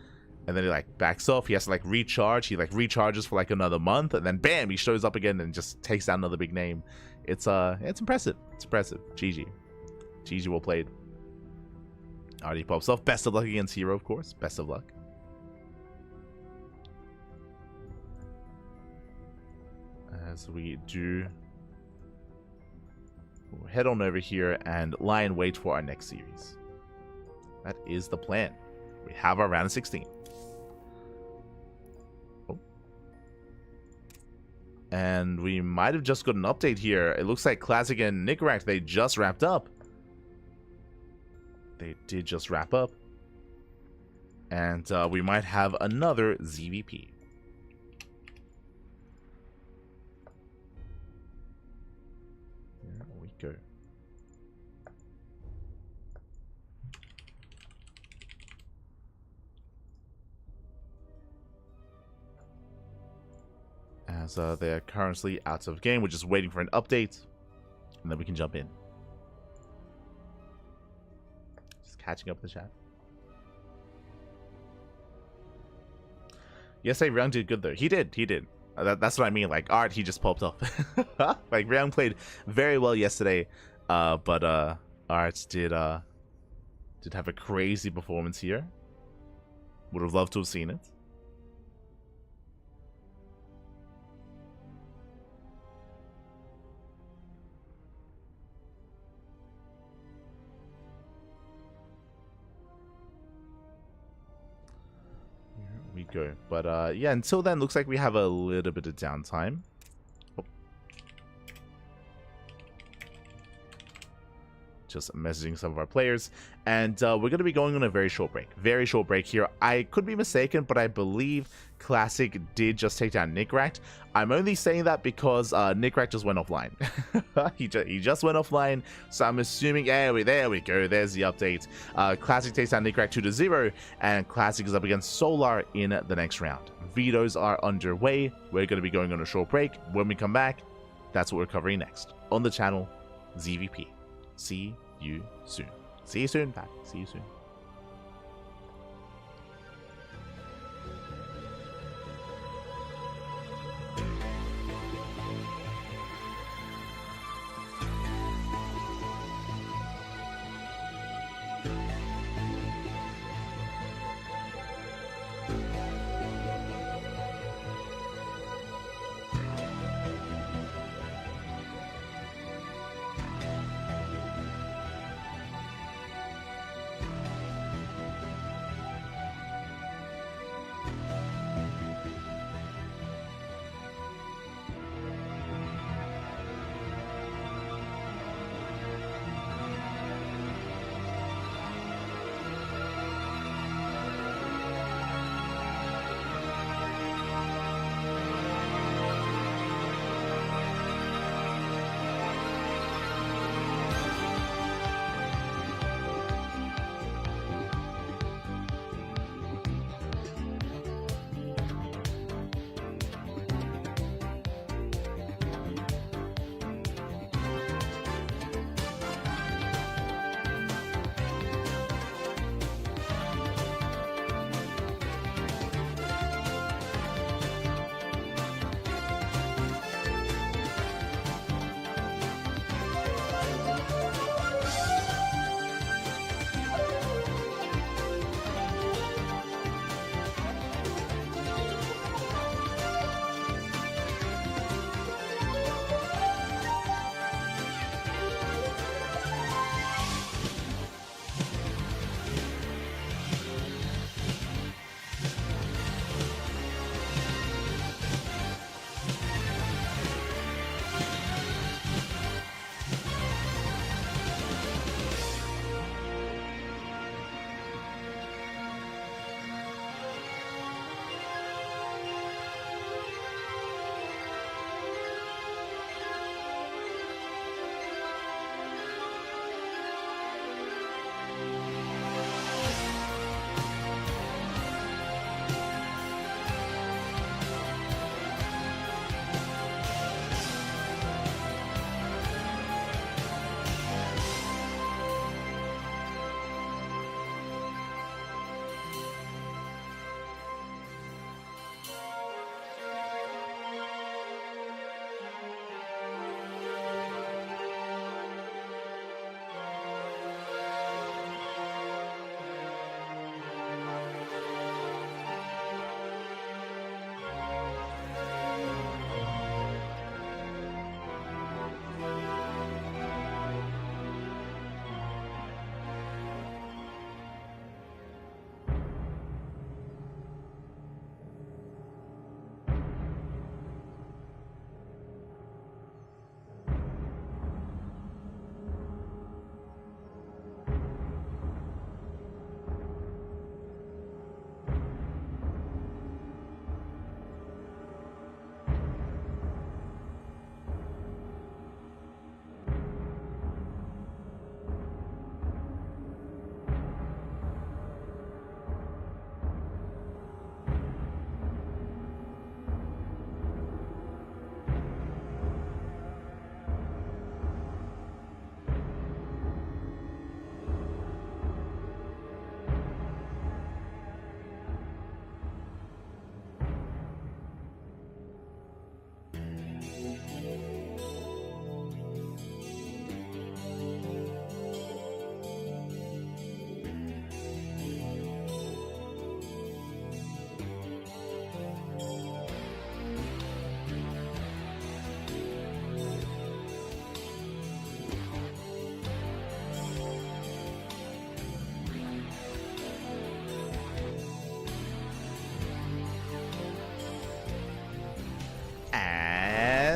S1: and then he like backs off. He has to like recharge. He like recharges for like another month, and then bam, he shows up again and just takes down another big name. It's impressive. It's impressive. GG. GG, well played. Art, he pops off. Best of luck against herO, of course. Best of luck. As we do, we'll head on over here and lie in wait for our next series. That is the plan. We have our round of 16. Oh. And we might have just got an update here. It looks like Classic and Nicaract, they just wrapped up. They did just wrap up. And we might have another ZVP. Go. As they are currently out of game, we're just waiting for an update, and then we can jump in. Just catching up with the chat. Yes, ryung did good though. He did. That's what I mean. Like, Art, he just popped up. Like, ryung played very well yesterday, but Art did have a crazy performance here. Would have loved to have seen it. Here we go. But yeah, until then, looks like we have a little bit of downtime. Oh. Just messaging some of our players, and we're going to be going on a very short break here. I could be mistaken, but I believe Classic did just take down Nickrat. I'm only saying that because Nickrat just went offline. he just went offline, so I'm assuming, there we go, there's the update. Classic takes down Nickrat 2-0, and Classic is up against Solar in the next round. Vetoes are underway. We're going to be going on a short break. When we come back, that's what we're covering next on the channel, ZVP. See you soon. See you soon, Pat. See you soon.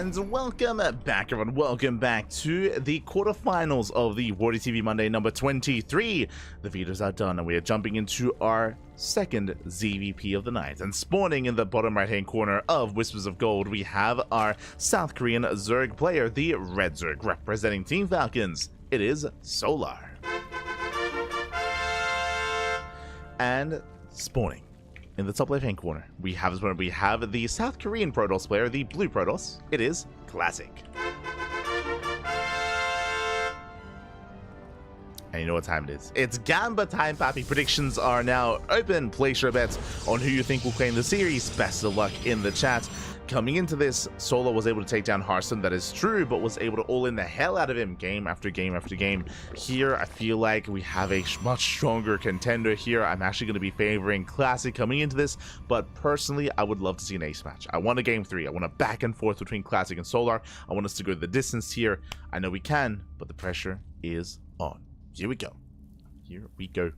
S1: And welcome back, everyone. Welcome back to the quarterfinals of the WardiTV Monday number 23. The videos are done, and we are jumping into our second ZVP of the night. And spawning in the bottom right-hand corner of Whispers of Gold, we have our South Korean Zerg player, the Red Zerg, representing Team Falcons. It is Solar. And spawning in the top left-hand corner, we have the South Korean Protoss player, the Blue Protoss. It is Classic. And you know what time it is. It's Gamba time, papi. Predictions are now open. Place your bets on who you think will claim the series. Best of luck in the chat. Coming into this, Solar was able to take down Hearthstone, that is true, but was able to all-in the hell out of him game after game after game. Here, I feel like we have a much stronger contender here. I'm actually going to be favoring Classic coming into this, but personally, I would love to see an ace match. I want a game 3. I want a back and forth between Classic and Solar. I want us to go the distance here. I know we can, but the pressure is on. Here we go. Here we go.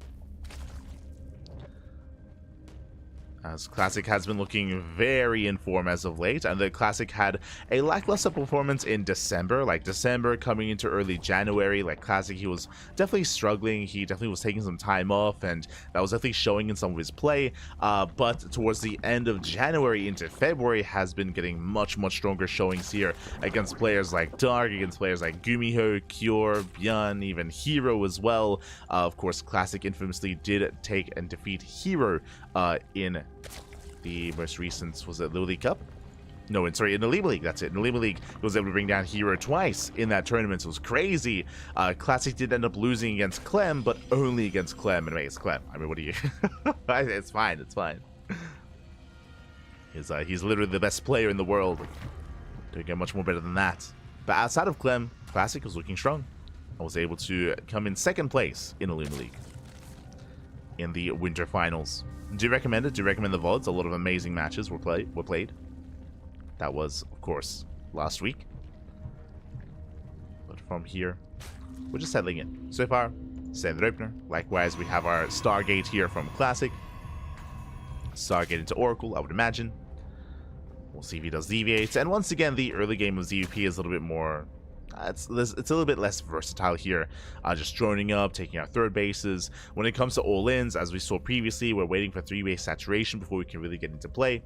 S1: As Classic has been looking very in form as of late, and the Classic had a lackluster performance in December. Like December coming into early January, like Classic, he was definitely struggling. He definitely was taking some time off, and that was definitely showing in some of his play. But towards the end of January into February, has been getting much stronger showings here against players like Dark, against players like Gumiho, Cure, ByuN, even herO as well. Of course, Classic infamously did take and defeat herO in the most recent, was it the League Cup? No, in the Lima League, that's it. In the Lima League, he was able to bring down herO twice in that tournament. So it was crazy. Classic did end up losing against Clem, but only against Clem. And it's Clem. I mean, what do you... It's fine, it's fine. He's literally the best player in the world. Don't get much more better than that. But outside of Clem, Classic was looking strong. I was able to come in second place in the Lima League in the winter finals. Do you recommend it? Do you recommend the VODs? A lot of amazing matches were played. That was, of course, last week. But from here, we're just settling in. So far, standard opener. Likewise, we have our Stargate here from Classic. Stargate into Oracle, I would imagine. We'll see if he does deviate. And once again, the early game of ZVP is a little bit more... It's a little bit less versatile here, just droning up, taking out third bases. When it comes to all-ins, as we saw previously, we're waiting for 3-base saturation before we can really get into play.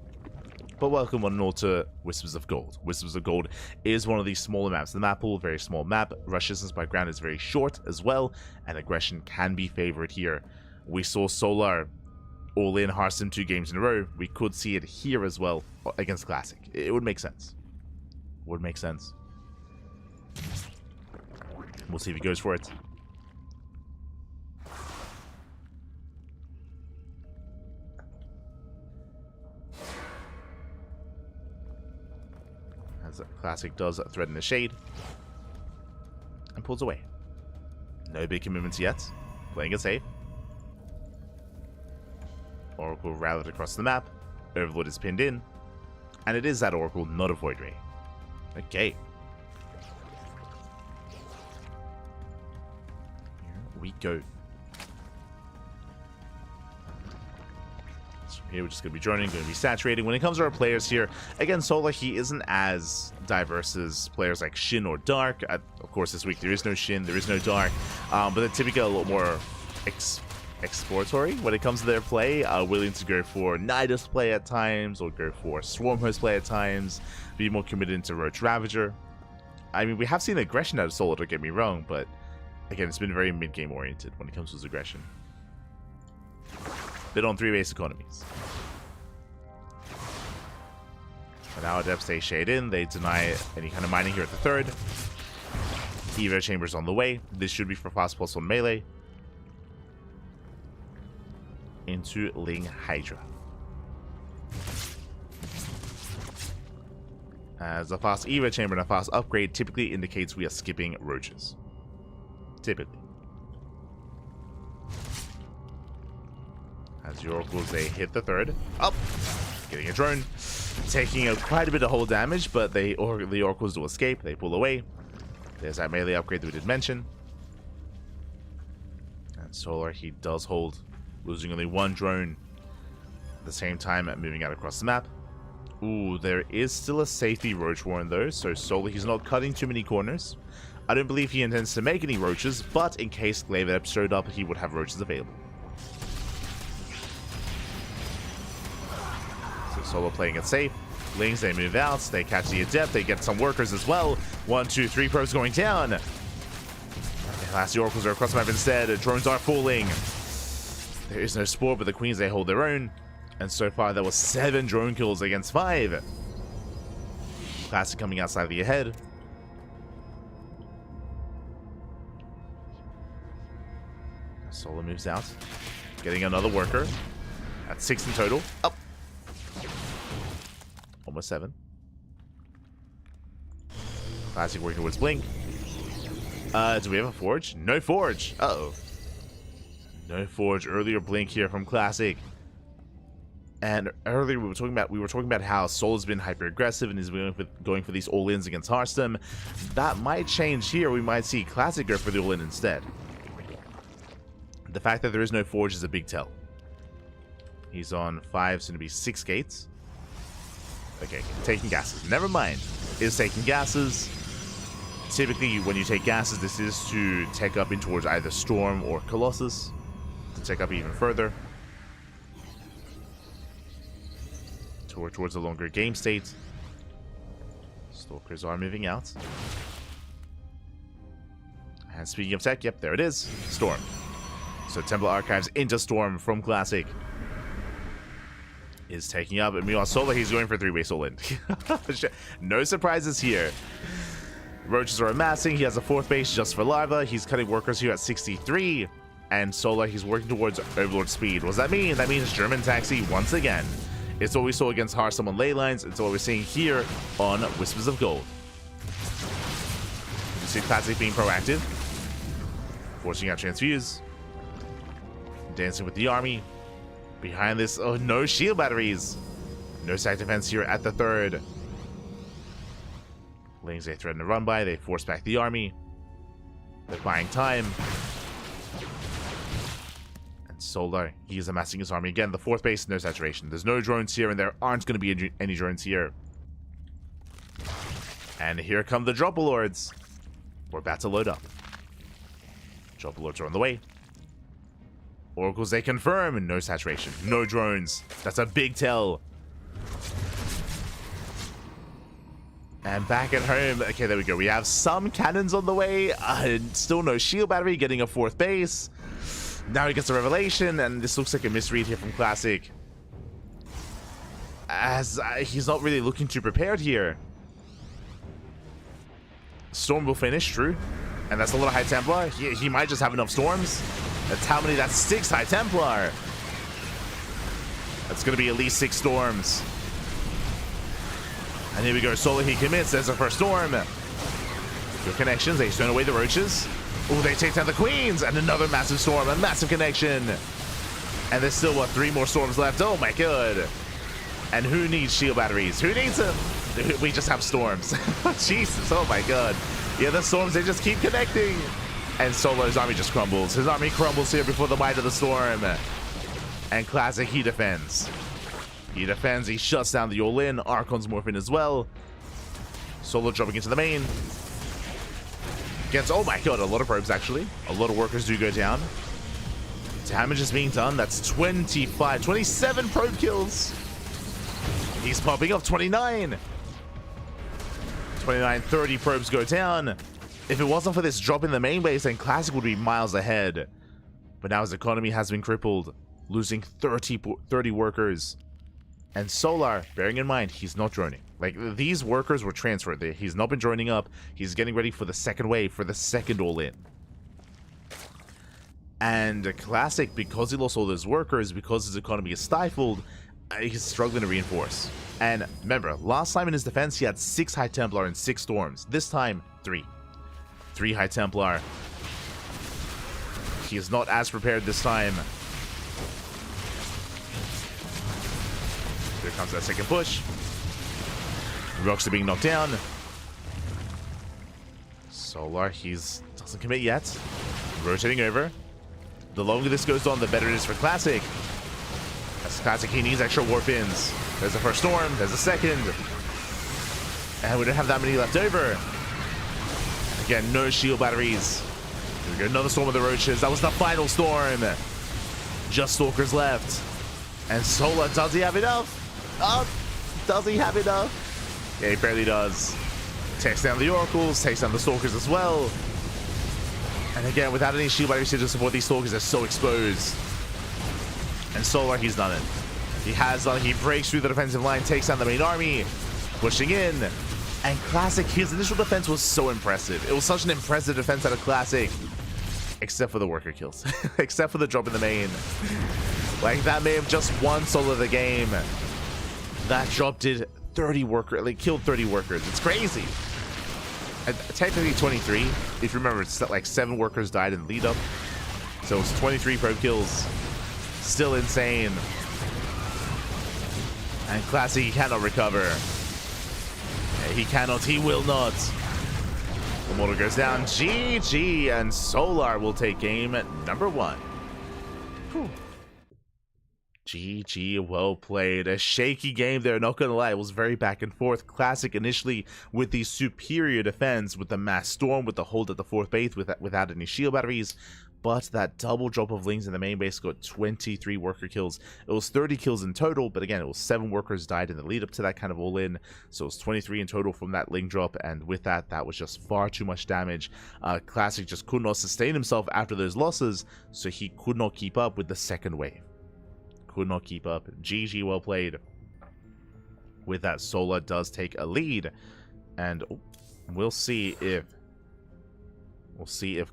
S1: But welcome one and all to Whispers of Gold. Whispers of Gold is one of these smaller maps. The map pool, very small map. Rush distance by ground is very short as well, and aggression can be favored here. We saw Solar all-in Hearthstone 2 games in a row. We could see it here as well against Classic. It would make sense. Would make sense. We'll see if he goes for it. As Classic does threaten the shade. And pulls away. No big commitments yet. Playing it safe. Oracle routed across the map. Overlord is pinned in. And it is that Oracle, not a Void Ray. Okay. We go. So here we're just going to be joining, going to be saturating. When it comes to our players here, again, Solar, he isn't as diverse as players like Shin or Dark. Of course, this week there is no Shin, there is no Dark, but they're typically a lot more exploratory when it comes to their play, willing to go for Nidus play at times, or go for Swarm Host play at times, be more committed into Roach Ravager. I mean, we have seen aggression out of Solar, don't get me wrong, but again, it's been very mid-game oriented when it comes to his aggression. Bit on 3 base economies. But now Adepts stay shade in. They deny any kind of mining here at the third. Evo Chamber's on the way. This should be for fast plus on melee. Into Ling Hydra. As a fast Evo Chamber and a fast upgrade typically indicates we are skipping roaches. Typically. As the Oracles, they hit the third. Up! Getting a drone. Taking quite a bit of hull damage, but the Oracles do escape. They pull away. There's that melee upgrade that we did mention. And Solar, he does hold. Losing only one drone. At the same time, moving out across the map. Ooh, there is still a safety roach warren though, so Solar, he's not cutting too many corners. I don't believe he intends to make any roaches, but in case Glaive showed up, he would have roaches available. So Solar playing it safe. Lings, they move out, they catch the Adept, they get some workers as well. 1, 2, 3 probes going down. Last the Oracles are across the map instead. Drones are falling. There is no Spore, but the Queens, they hold their own. And so far, there was 7 drone kills against 5. Classic coming out slightly ahead. Solar moves out. Getting another worker. At 6 in total. Up. Almost 7. Classic working towards Blink. Do we have a Forge? No Forge. Uh-oh. No Forge. Earlier Blink here from Classic. And earlier we were talking about how Solar's been hyper aggressive and is going for these all-ins against Hearthstone. That might change here. We might see Classic go for the all-in instead. The fact that there is no Forge is a big tell. He's on 5, soon to be 6 gates. Okay, taking gases. Never mind. Is taking gases. Typically, when you take gases, this is to take up in towards either Storm or Colossus. To take up even further. Towards a longer game state. Stalkers are moving out. And speaking of tech, yep, there it is. Storm. So Temple Archives into Storm from Classic. Is taking up. And meanwhile, Solar, he's going for 3-way all-in. No surprises here. Roaches are amassing. He has a 4th base just for Larva. He's cutting workers here at 63. And Solar, he's working towards Overlord speed. What does that mean? That means German Taxi once again. It's what we saw against Hearthstone on ley lines. It's what we're seeing here on Whispers of Gold. You see Classic being proactive. Forcing out Transfuse. Dancing with the army. Behind this, oh, no shield batteries. No sack defense here at the 3rd. Lings, they threaten to run by. They force back the army. They're buying time. And Solar, he is amassing his army. Again, the 4th base, no saturation. There's no drones here, and there aren't going to be any drones here. And here come the Dropper Lords. We're about to load up. Dropper Lords are on the way. Oracles, they confirm. No saturation. No drones. That's a big tell. And back at home. Okay, there we go. We have some cannons on the way. Still no shield battery. Getting a 4th base. Now he gets a revelation. And this looks like a misread here from Classic. As he's not really looking too prepared here. Storm will finish, true. And that's a little High Templar. He might just have enough Storms. That's how many? That's 6 High Templar. That's going to be at least 6 Storms. And here we go. Solar, he commits. There's a first Storm. Good connections. They stone away the Roaches. Oh, they take down the Queens. And another massive Storm. A massive connection. And there's still, what, 3 more Storms left? Oh, my God. And who needs shield batteries? Who needs them? We just have Storms. Jesus. Oh, my God. Yeah, the Storms, they just keep connecting. And Solar's army just crumbles. His army crumbles here before the might of the Storm. And Classic, he defends. He defends. He shuts down the all-in. Archon's morphing as well. Solar dropping into the main. Gets, oh my God, a lot of probes actually. A lot of workers do go down. Damage is being done. That's 27 probe kills. He's popping up 29. 30 probes go down. If it wasn't for this drop in the main base, then Classic would be miles ahead. But now his economy has been crippled, losing 30 workers. And Solar, bearing in mind, he's not droning. Like, these workers were transferred. He's not been droning up. He's getting ready for the second wave, for the second all-in. And Classic, because he lost all those workers, because his economy is stifled, he's struggling to reinforce. And remember, last time in his defense, he had 6 High Templar and 6 Storms. This time, 3. 3 High Templar. He is not as prepared this time. Here comes that second push. Rocks are being knocked down. Solar, doesn't commit yet. Rotating over. The longer this goes on, the better it is for Classic. As Classic, he needs extra warp ins. There's the first storm, there's a second. And we don't have that many left over. Again, no shield batteries. Here we go, another storm of the roaches. That was the final storm. Just stalkers left. And Solar, does he have enough? Oh, does he have enough? Yeah, he barely does. Takes down the oracles, takes down the stalkers as well. And again, without any shield batteries to support these stalkers, they're so exposed. And Solar, he's done it. He has done it. He breaks through the defensive line, takes down the main army, pushing in. And Classic, his initial defense was so impressive. It was such an impressive defense out of Classic. Except for the worker kills. Except for the drop in the main. Like, that may have just won Solar the game. That drop did 30 workers, like, killed 30 workers. It's crazy. And technically 23. If you remember, it's like 7 workers died in the lead up. So it's 23 pro kills. Still insane. And Classic, he cannot recover. He cannot, he will not. The motor goes down. GG, and Solar will take game number 1. Whew. GG, well played. A shaky game there, not gonna lie. It was very back and forth. Classic initially with the superior defense, with the mass storm, with the hold at the 4th base, without any shield batteries. But that double drop of Lings in the main base got 23 worker kills. It was 30 kills in total, but again, it was 7 workers died in the lead up to that kind of all-in. So it was 23 in total from that Ling drop, and with that, that was just far too much damage. Classic just could not sustain himself after those losses, so he could not keep up with the second wave. Could not keep up. GG, well played. With that, Solar does take a lead, and we'll see if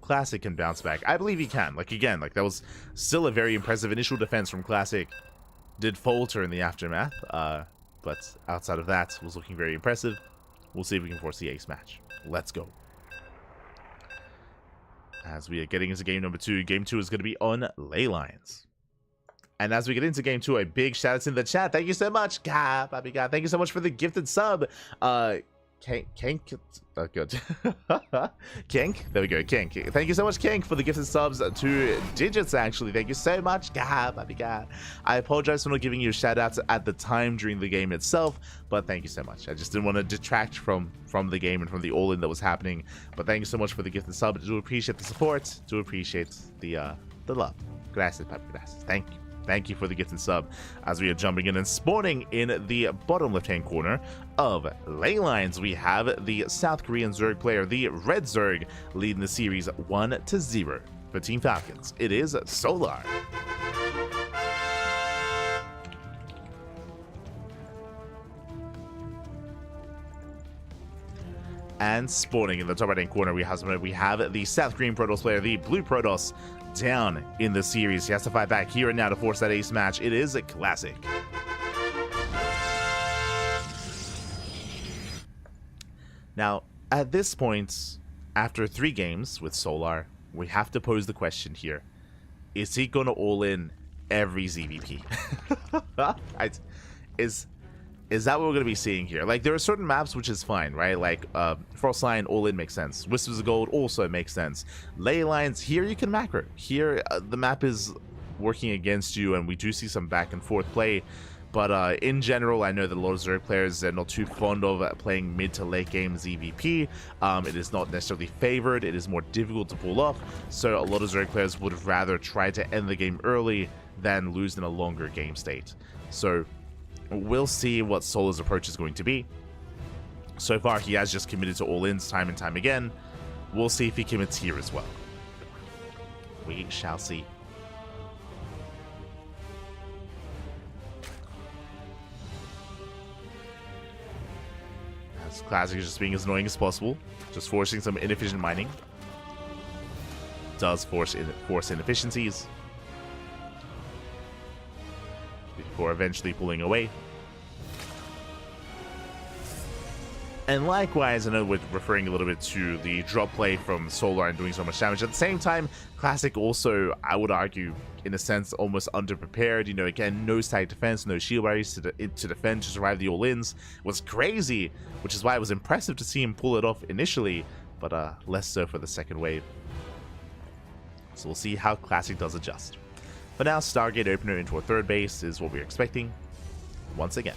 S1: Classic can bounce back. I believe he can. Like, again, like, that was still a very impressive initial defense from Classic. Did falter in the aftermath, but outside of that, was looking very impressive. We'll see if we can force the ace match. Let's go. As we are getting into game number 2, game 2 is going to be on ley lines. And as we get into game 2, a big shout out in the chat. Thank you so much, Baby God. Thank you so much for the gifted sub. Kenk, oh, good. Kenk, there we go, Kenk. Thank you so much, Kenk, for the gifted subs, 2 digits, actually. Thank you so much, Baby God. I apologize for not giving you a shout out at the time during the game itself, but thank you so much. I just didn't want to detract from the game and from the all-in that was happening. But thank you so much for the gifted sub. I do appreciate the support. Do appreciate the love. Gracias, Papi, gracias. Thank you. Thank you for the gifted sub, as we are jumping in and spawning in the bottom left-hand corner of ley lines. We have the South Korean Zerg player, the Red Zerg, leading the series 1-0 for Team Falcons. It is Solar. And spawning in the top right-hand corner, we have the South Korean Protoss player, the Blue Protoss, down in the series. He has to fight back here and now to force that ace match. It is a Classic. Now, at this point, after 3 games with Solar, we have to pose the question here. Is he going to all-in every ZVP? Is that what we're going to be seeing here? Like, there are certain maps which is fine, right? Like, Frostline, all-in makes sense. Whispers of Gold also makes sense. Ley lines, here you can macro. Here, the map is working against you, and we do see some back and forth play. But in general, I know that a lot of Zerg players are not too fond of playing mid to late game ZVP. It is not necessarily favored. It is more difficult to pull off. So a lot of Zerg players would rather try to end the game early than lose in a longer game state. So we'll see what Solar's approach is going to be. So far, he has just committed to all-ins time and time again. We'll see if he commits here as well. We shall see. As Classic is just being as annoying as possible. Just forcing some inefficient mining. Does force inefficiencies. Before eventually pulling away. And likewise, I know we're referring a little bit to the drop play from Solar and doing so much damage. At the same time, Classic also, I would argue, in a sense, almost underprepared. You know, again, no static defense, no shield barriers to defend, to survive the all-ins. Was crazy, which is why it was impressive to see him pull it off initially, but less so for the second wave. So we'll see how Classic does adjust. For now, Stargate opener into a third base is what we're expecting once again.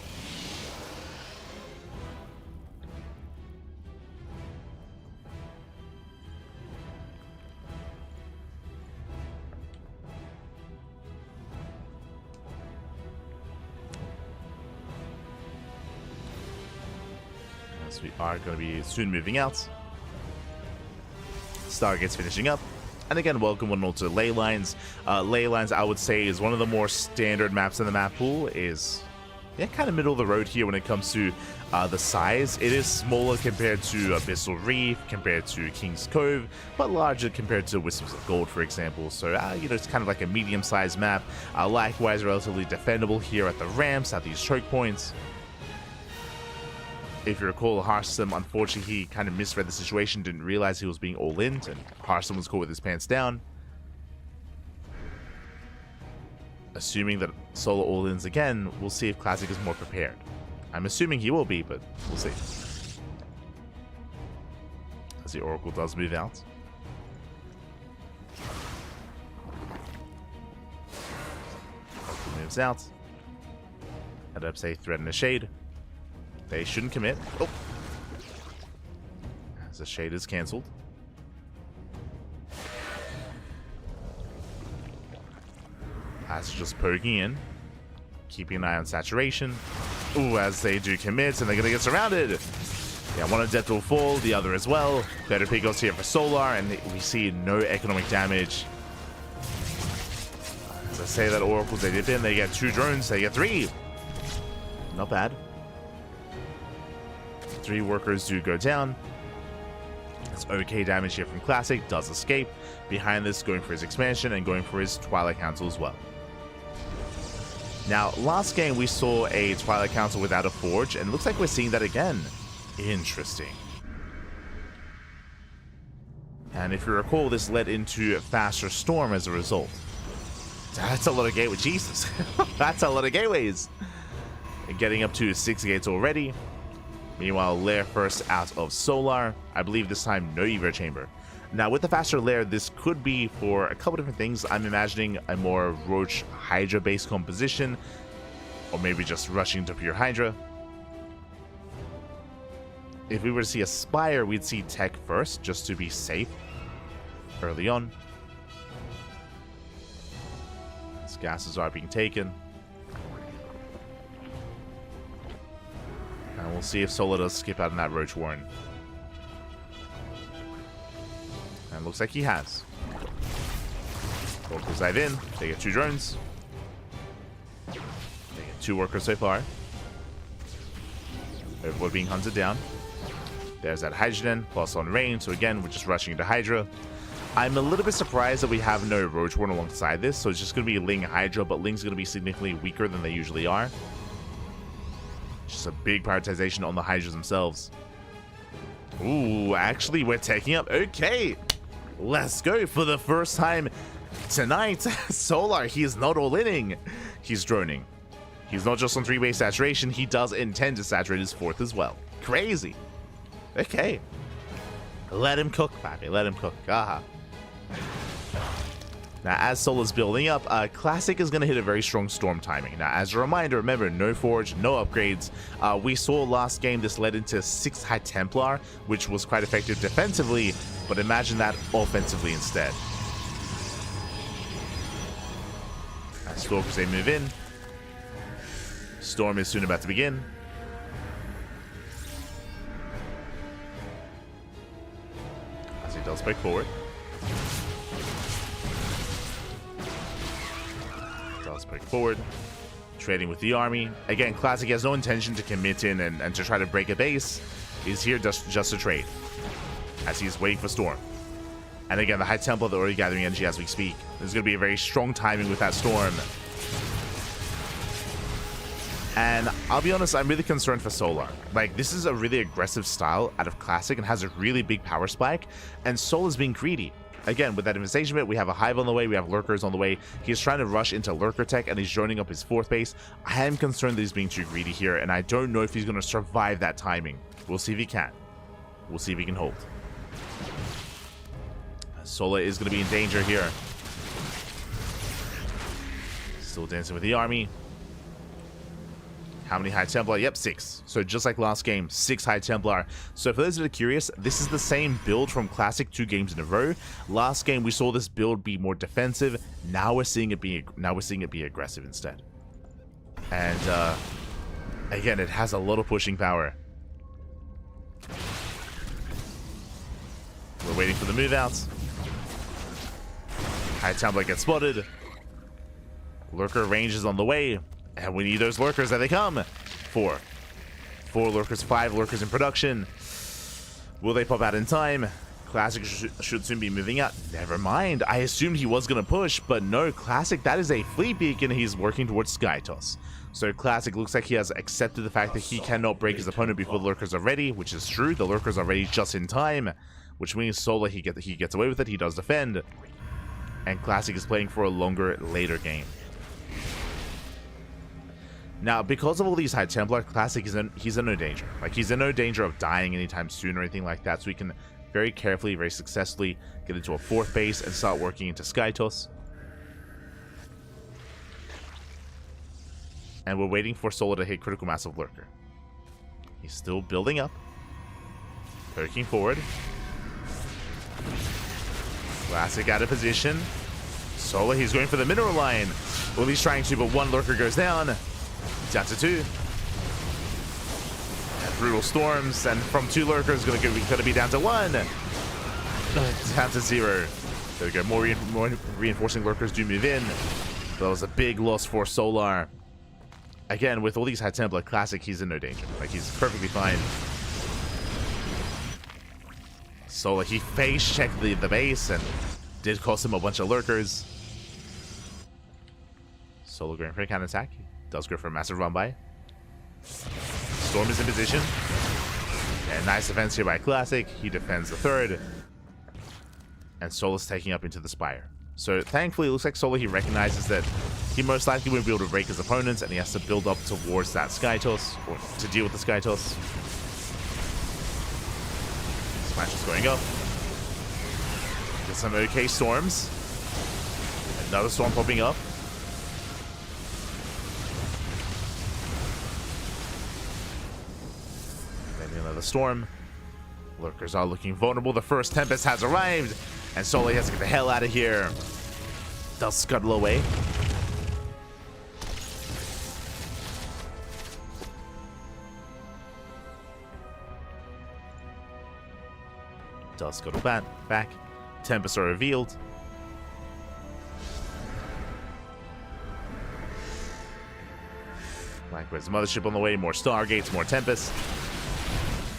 S1: As we are going to be soon moving out. Stargate's finishing up. And again, welcome one and all to Ley Lines. Ley Lines, I would say, is one of the more standard maps in the map pool. Is, yeah, kind of middle of the road here when it comes to the size. It is smaller compared to Abyssal Reef, compared to King's Cove, but larger compared to Wisps of Gold, for example. So, you know, it's kind of like a medium-sized map. Likewise, relatively defendable here at the ramps, at these choke points. If you recall, Hearthstone, unfortunately, he kind of misread the situation, didn't realize he was being all-in, and Hearthstone was caught with his pants down. Assuming that Solo all-ins again, we'll see if Classic is more prepared. I'm assuming he will be, but we'll see. As the Oracle does move out. Oracle moves out. I'd up say Thread in the Shade. They shouldn't commit. Oh. As the Shade is cancelled. As just poking in. Keeping an eye on saturation. Ooh, as they do commit, and they're going to get surrounded. Yeah, one of Death will fall, the other as well. Better pick goes here for Solar, and we see no economic damage. As I say that Oracles, they dip in, they get 2 drones, they get 3. Not bad. 3 workers do go down. It's okay damage here from Classic, does escape. Behind this, going for his expansion and going for his Twilight Council as well. Now, last game we saw a Twilight Council without a Forge, and it looks like we're seeing that again. Interesting. And if you recall, this led into faster Storm as a result. That's a lot of gateways. Jesus. That's a lot of gateways. And getting up to 6 gates already. Meanwhile, Lair first out of Solar. I believe this time no Evo Chamber. Now, with the faster Lair, this could be for a couple different things. I'm imagining a more Roach Hydra-based composition, or maybe just rushing to pure Hydra. If we were to see a Spire, we'd see Tech first, just to be safe early on. As gases are being taken. And we'll see if Solar does skip out on that Roach Warren. And looks like he has. Oracles dive in. They get 2 drones. They get 2 workers so far. Overlord being hunted down. There's that Hydrogen, plus on rain. So again, we're just rushing into Hydra. I'm a little bit surprised that we have no Roach Warren alongside this. So it's just going to be Ling Hydra, but Ling's going to be significantly weaker than they usually are. Just a big prioritization on the Hydras themselves. Ooh, actually, we're taking up. Okay, let's go. For the first time tonight, Solar, he is not all-inning. He's droning. He's not just on 3-way saturation. He does intend to saturate his 4th as well. Crazy. Okay. Let him cook, Pappy. Let him cook. Aha. Now, as Solar's building up, Classic is going to hit a very strong Storm timing. Now, as a reminder, remember, no Forge, no upgrades. We saw last game this led into 6 High Templar, which was quite effective defensively, but imagine that offensively instead. As Stalkers, they move in. Storm is soon about to begin. As he does break forward. Break forward, trading with the army. Again, Classic has no intention to commit in and to try to break a base. He's here just to trade, as he's waiting for Storm. And again, the High Temple, they're already gathering energy as we speak. There's going to be a very strong timing with that Storm. And I'll be honest, I'm really concerned for Solar. Like, this is a really aggressive style out of Classic and has a really big power spike, and Solar's being greedy. Again, with that infestation bit, we have a Hive on the way, we have Lurkers on the way. He's trying to rush into Lurker Tech, and he's joining up his 4th base. I am concerned that he's being too greedy here, and I don't know if he's going to survive that timing. We'll see if he can. We'll see if he can hold. Solar is going to be in danger here. Still dancing with the army. How many High Templar? Yep, 6. So just like last game, 6 High Templar. So for those that are curious, this is the same build from Classic 2 games in a row. Last game we saw this build be more defensive. Now we're seeing it be aggressive instead. And again, it has a lot of pushing power. We're waiting for the move outs. High Templar gets spotted. Lurker range is on the way. And we need those lurkers. There they come. 4 lurkers, 5 lurkers in production. Will they pop out in time? Classic should soon be moving out. Never mind. I assumed he was going to push, but no. Classic, that is a fleet beacon. He's working towards Sky Toss. So Classic looks like he has accepted the fact that he cannot break his opponent before the lurkers are ready, which is true. The lurkers are ready just in time, which means Solar, he gets away with it. He does defend. And Classic is playing for a longer, later game. Now, because of all these High Templar, Classic he's in no danger. Like, he's in no danger of dying anytime soon or anything like that. So he can very carefully, very successfully get into a 4th base and start working into Sky Toss. And we're waiting for Solar to hit critical mass of Lurker. He's still building up. Poking forward. Classic out of position. Solar, he's going for the mineral line. Well, he's trying to, but 1 Lurker goes down. Down to 2. And brutal storms, and from 2 lurkers, gonna be down to 1. Down to 0. There we go. More reinforcing lurkers do move in. That was a big loss for Solar. Again, with all these High Templar, Classic, he's in no danger. Like, he's perfectly fine. Solar, he face checked the base and did cost him a bunch of lurkers. Solar going for a counterattack. Does go for a massive run by. Storm is in position. And nice defense here by Classic. He defends the 3rd. And Solar's taking up into the Spire. So thankfully, it looks like Solar, he recognizes that he most likely won't be able to break his opponents, and he has to build up towards that Sky Toss, or to deal with the Sky Toss. Smash is going up. Get some okay storms. Another storm popping up. Another storm. Lurkers are looking vulnerable. The first Tempest has arrived, and Solar has to get the hell out of here. Does scuttle away. Does scuttle back. Tempests are revealed. Likewise, Mothership on the way. More Stargates, more Tempests.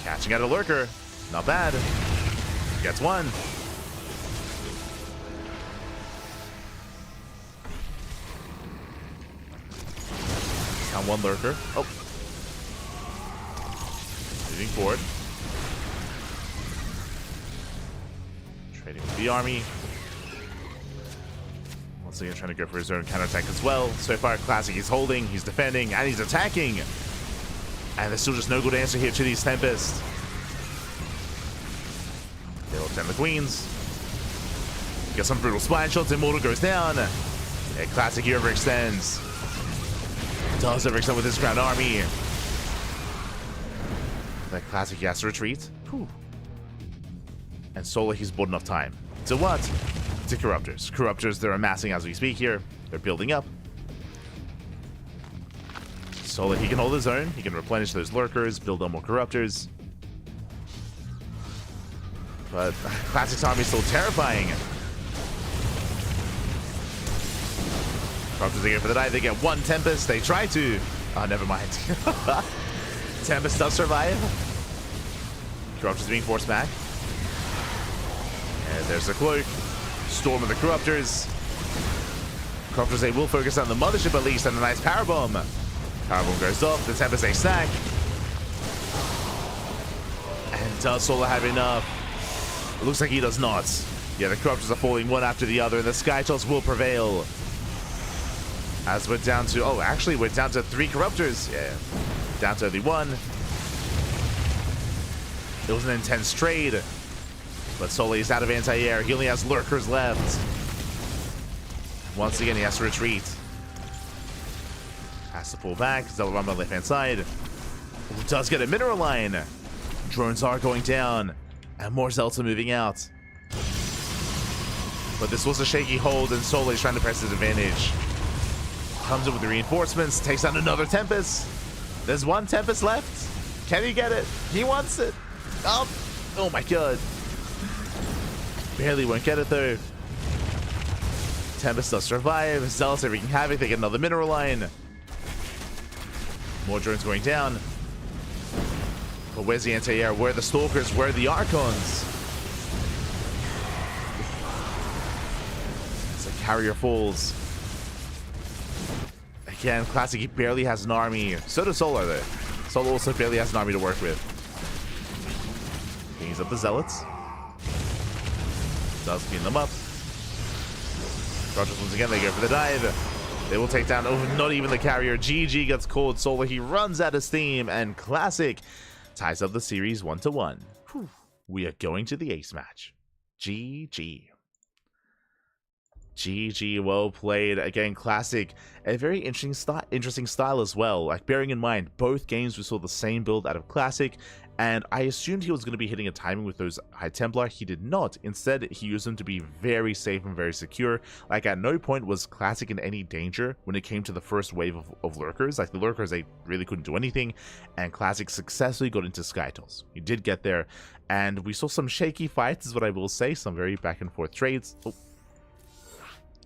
S1: Catching out a lurker. Not bad. Gets 1. Down 1 lurker. Oh. Moving forward. Trading with the army. Once again, trying to go for his own counterattack as well. So far, Classic, he's holding, he's defending, and he's attacking. And there's still just no good answer here to these Tempests. They'll send the Queens. Get some brutal spine shots. Immortal goes down. And Classic here overextends. Does overextend with his ground army. That Classic, he has to retreat. Whew. And Solar, he's bought enough time. To what? To Corruptors. Corruptors, they're amassing as we speak here. They're building up. Solar, he can hold his own. He can replenish those lurkers, build up more Corruptors. But Classic's army is still terrifying. Corruptors, they go for the dive. They get 1 Tempest. They try to. Oh, never mind. Tempest does survive. Corruptors being forced back. And there's the cloak. Storm of the Corruptors. Corruptors, they will focus on the Mothership at least, and a nice Powerbomb. Powerbomb goes off. The Tempest, they stack. And does Solar have enough? It looks like he does not. Yeah, the Corruptors are falling one after the other, and the Sky Toss will prevail. As we're down to... Oh, actually, we're down to 3 Corruptors. Yeah, down to only 1. It was an intense trade. But Solar is out of anti-air. He only has lurkers left. Once again, he has to retreat. Has to pull back. Zella run by the left-hand side. Does get a mineral line. Drones are going down. And more Zelta moving out. But this was a shaky hold, and Solo is trying to press his advantage. Comes in with the reinforcements. Takes out another Tempest. There's one Tempest left. Can he get it? He wants it. Oh my god. Barely won't get it though. Tempest does survive. Zelta wreaking havoc. They get another mineral line. More drones going down. But where's the anti-air? Where are the Stalkers? Where are the Archons? As the carrier falls. Again, Classic, he barely has an army. So does Solar though. Solar also barely has an army to work with. Brings up the Zealots. Does clean them up. Rogers once again, they go for the dive. They will take down, not even the carrier. GG gets called. Solar, he runs out of steam, and Classic ties up the series 1-1. We are going to the ace match. GG. GG, well played. Again, Classic, a very interesting style as well. Like, bearing in mind, both games we saw the same build out of Classic, and I assumed he was going to be hitting a timing with those High Templar. He did not. Instead, he used them to be very safe and very secure. Like, at no point was Classic in any danger when it came to the first wave of Lurkers. Like, the Lurkers, they really couldn't do anything, and Classic successfully got into Skytals. He did get there, and we saw some shaky fights, is what I will say. Some very back and forth trades.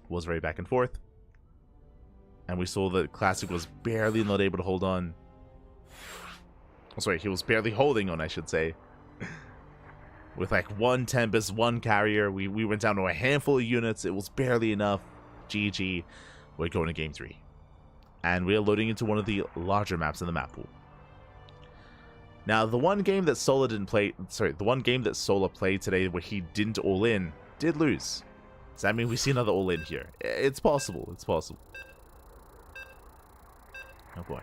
S1: Was very back and forth. And we saw that Classic was barely not able to hold on. Oh, sorry, he was barely holding on, I should say. With like one Tempest, one carrier. We went down to a handful of units. It was barely enough. GG. We're going to game 3. And we are loading into one of the larger maps in the map pool. Now, the one game that Solar played today where he didn't all in, did lose. Does that mean we see another all in here? It's possible. It's possible. Oh boy.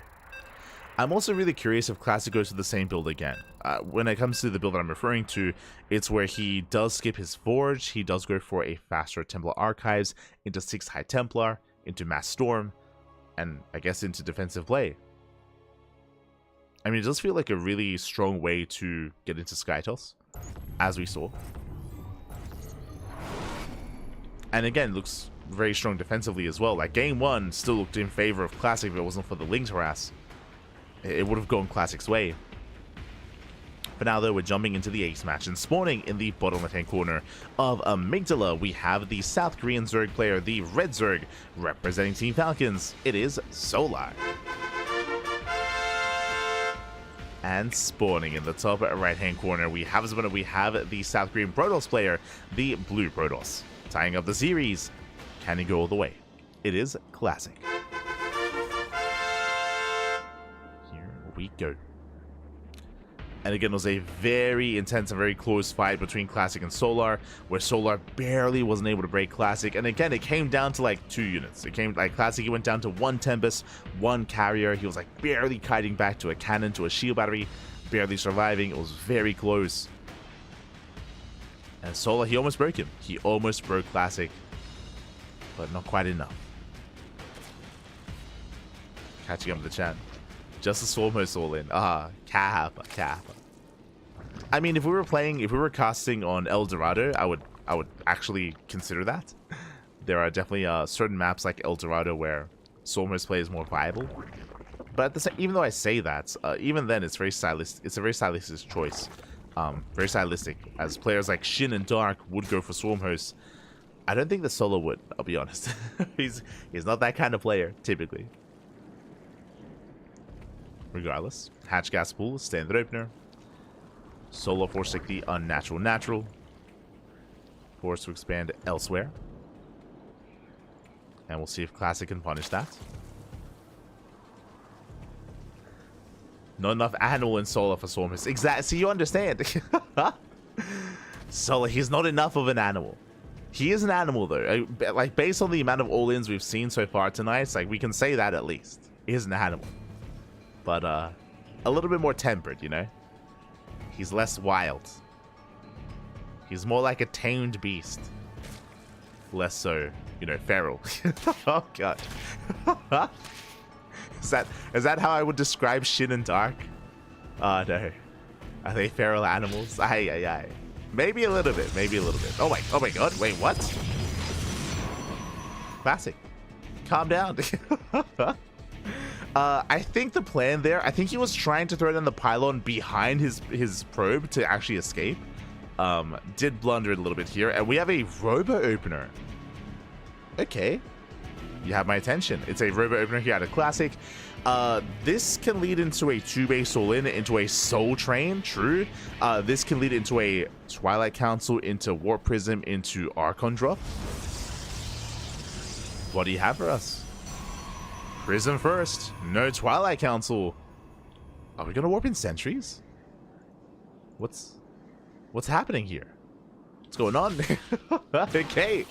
S1: I'm also really curious if Classic goes to the same build again. When it comes to the build that I'm referring to, it's where he does skip his Forge, he does go for a faster Templar Archives, into 6 High Templar, into Mass Storm, and I guess into defensive play. I mean, it does feel like a really strong way to get into Skytals, as we saw. And again, looks very strong defensively as well. Like, game 1 still looked in favor of Classic if it wasn't for the Lings harass. It would have gone Classic's way. For now, though, we're jumping into the ace match, and spawning in the bottom left-hand corner of Amygdala, we have the South Korean Zerg player, the Red Zerg, representing Team Falcons. It is Solar. And spawning in the top right-hand corner, we have the South Korean Protoss player, the Blue Protoss. Tying up the series. Can he go all the way? It is Classic. Here we go. And again, it was a very intense and very close fight between Classic and Solar, where Solar barely wasn't able to break Classic. And again, it came down to like 2 units. It came like Classic, he went down to 1 Tempest, 1 carrier. He was like barely kiting back to a cannon, to a shield battery, barely surviving. It was very close. And Solar, he almost broke him. He almost broke Classic, but not quite enough. Catching up in the chat. Just a Swarmhost all in. Kappa. I mean, if we were casting on El Dorado, I would actually consider that. There are definitely certain maps like El Dorado where Swarmhost play is more viable. But at the same, even though I say that, even then it's very stylistic. It's a very stylistic choice. Very stylistic, as players like Shin and Dark would go for Swarmhost. I don't think that Solar would, I'll be honest. he's not that kind of player, typically. Regardless, Hatch Gas Pool, Standard Opener. Solar forced the Unnatural Natural. Forced to expand elsewhere. And we'll see if Classic can punish that. Not enough animal in Solar for Swarmhost. Exactly. See, you understand. Solar, he's not enough of an animal. He is an animal, though. Like, based on the amount of all-ins we've seen so far tonight, it's like, we can say that at least. He is an animal. But, a little bit more tempered, you know? He's less wild. He's more like a tamed beast. Less so, you know, feral. Oh, God. Is that how I would describe Shin and Dark? No. Are they feral animals? Aye. Maybe a little bit. Oh my god. Wait, what? Classic. Calm down. I think the plan there, I think he was trying to throw down the pylon behind his probe to actually escape. Did blunder it a little bit here. And we have a robo opener. Okay. You have my attention. It's a robo opener here at a classic. This can lead into a 2-base all-in, into a Soul Train, true. This can lead into a Twilight Council, into Warp Prism, into Archon drop. What do you have for us? Prism first. No Twilight Council. Are we gonna warp in sentries? What's happening here? What's going on? Okay.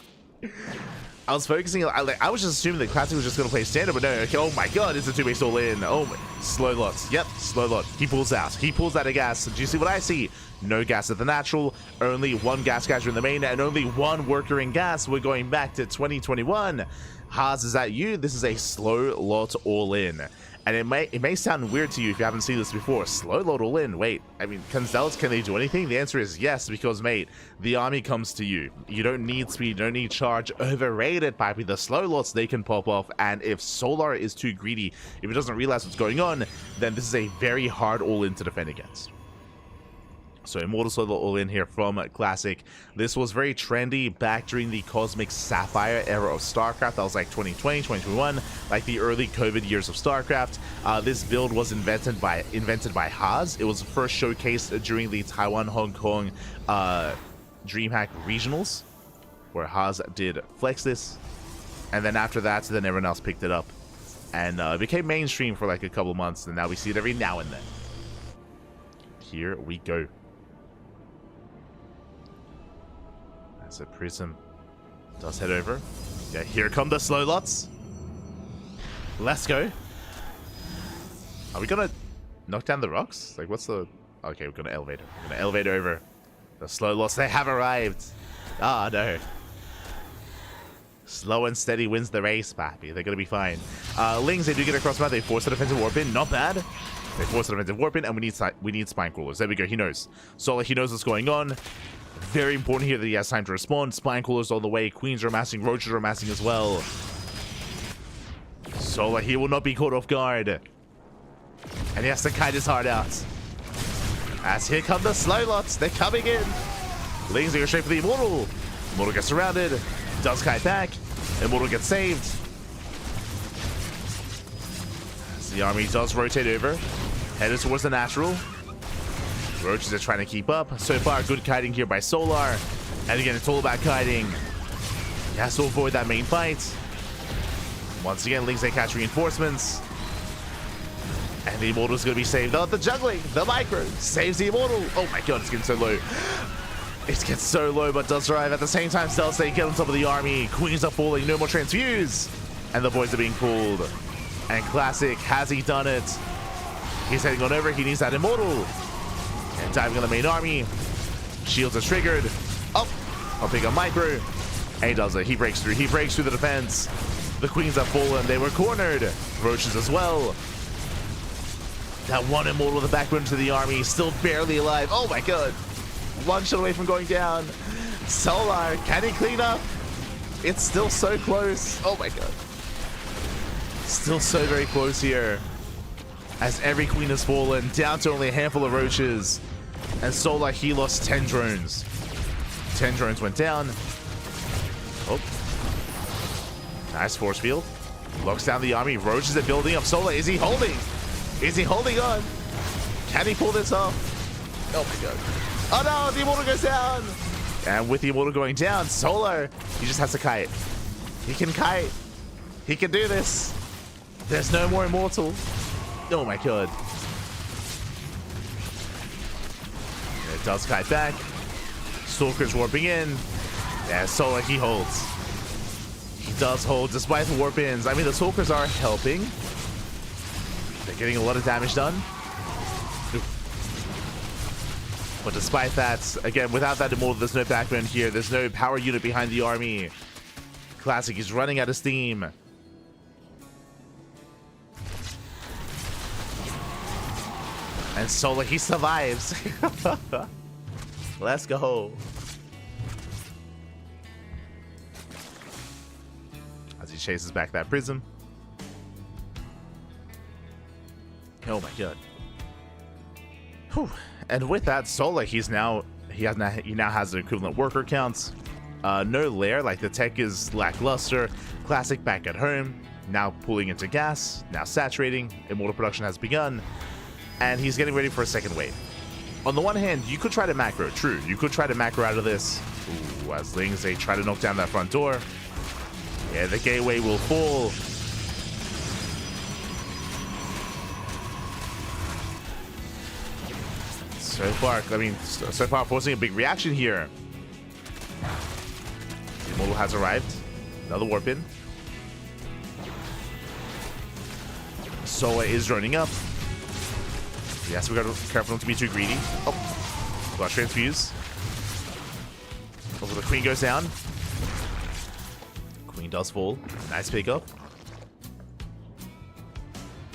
S1: I was focusing. I was just assuming that Classic was just going to play standard, but no. Okay, oh my god, it's a 2-base all-in. Oh my. Slow lots. Yep, slow lot. He pulls out. He pulls out a gas. Do you see what I see? No gas at the natural. Only one gas catcher in the main, and only one worker in gas. We're going back to 2021. Haas, is that you? This is a slow lot all-in. And it may sound weird to you if you haven't seen this before. Slow load all in. Wait, I mean, can they do anything? The answer is yes, because mate, the army comes to you. You don't need speed, you don't need charge. Overrated, Pipey. The slow lots, they can pop off. And if Solar is too greedy, if it doesn't realize what's going on, then this is a very hard all in to defend against. So Immortal Solar all in here from Classic. This was very trendy back during the Cosmic Sapphire era of StarCraft. That was like 2020, 2021, like the early COVID years of StarCraft. This build was invented by Haas. It was first showcased during the Taiwan Hong Kong DreamHack regionals, where Haas did flex this, and then after that, then everyone else picked it up, and it became mainstream for like a couple months, and now we see it every now and then. Here we go. So Prism does head over. Yeah, here come the slow lots. Let's go. Are we gonna knock down the rocks? Like, what's the... Okay, we're gonna elevator. We're gonna elevate over. The slow lots, they have arrived. Ah, no. Slow and steady wins the race, Pappy. They're gonna be fine. Lings, they do get across map. They force the defensive warp in. Not bad. They force the defensive warp in, and we need spine crawlers. There we go. He knows. Solar, he knows what's going on. Very important here that he has time to respond. Spine crawlers on the way. Queens are amassing. Roaches are amassing as well. Solar, he will not be caught off guard. And he has to kite his heart out. As here come the slow lots. They're coming in. Lings go straight for the Immortal. Immortal gets surrounded. Does kite back. Immortal gets saved. As the army does rotate over. Headed towards the natural. Roaches are trying to keep up. So far, good kiting here by Solar. And again, it's all about kiting. He has to avoid that main fight. Once again, Lings, they catch reinforcements. And the Immortal's going to be saved. Oh, the juggling, the micro, saves the Immortal. Oh my god, it's getting so low. It gets so low, but does survive. At the same time, Stealth State get on top of the army. Queens are falling, no more transfuse. And the boys are being pulled. And Classic, has he done it? He's heading on over, he needs that Immortal. And diving on the main army. Shields are triggered. Oh, I'll pick up micro. And he does it. He breaks through. He breaks through the defense. The Queens have fallen. They were cornered. Roaches as well. That one Immortal with the backbone to the army. Still barely alive. Oh my god. One shot away from going down. Solar, can he clean up? It's still so close. Oh my god. Still so very close here. As every Queen has fallen, down to only a handful of Roaches. And Solar, he lost 10 drones. 10 drones went down. Oh. Nice force field. Locks down the army. Roaches are building up. Solar, is he holding? Is he holding on? Can he pull this off? Oh my god. Oh no, the Immortal goes down. And with the Immortal going down, Solar, he just has to kite. He can kite. He can do this. There's no more Immortal. Oh my god. It does kite back. Stalker's warping in. Yeah, Solar, he holds. He does hold despite the warp ins. I mean, the Stalkers are helping. They're getting a lot of damage done. But despite that, again, without that Immortal, there's no backbone here. There's no power unit behind the army. Classic is running out of steam. And Solar, he survives. Let's go. As he chases back that prism. Oh my god. Whew. And with that, Solar, he now has an equivalent worker counts. No lair, like the tech is lackluster. Classic back at home. Now pulling into gas. Now saturating. Immortal production has begun. And he's getting ready for a second wave. On the one hand, you could try to macro. True, you could try to macro out of this. Ooh, as Lings, they try to knock down that front door. Yeah, the gateway will fall. So far forcing a big reaction here. The Immortal has arrived. Another warp in. Solar is running up. Yes, we gotta be careful not to be too greedy. Oh, got transfuse. Also, the Queen goes down. Queen does fall. Nice pickup.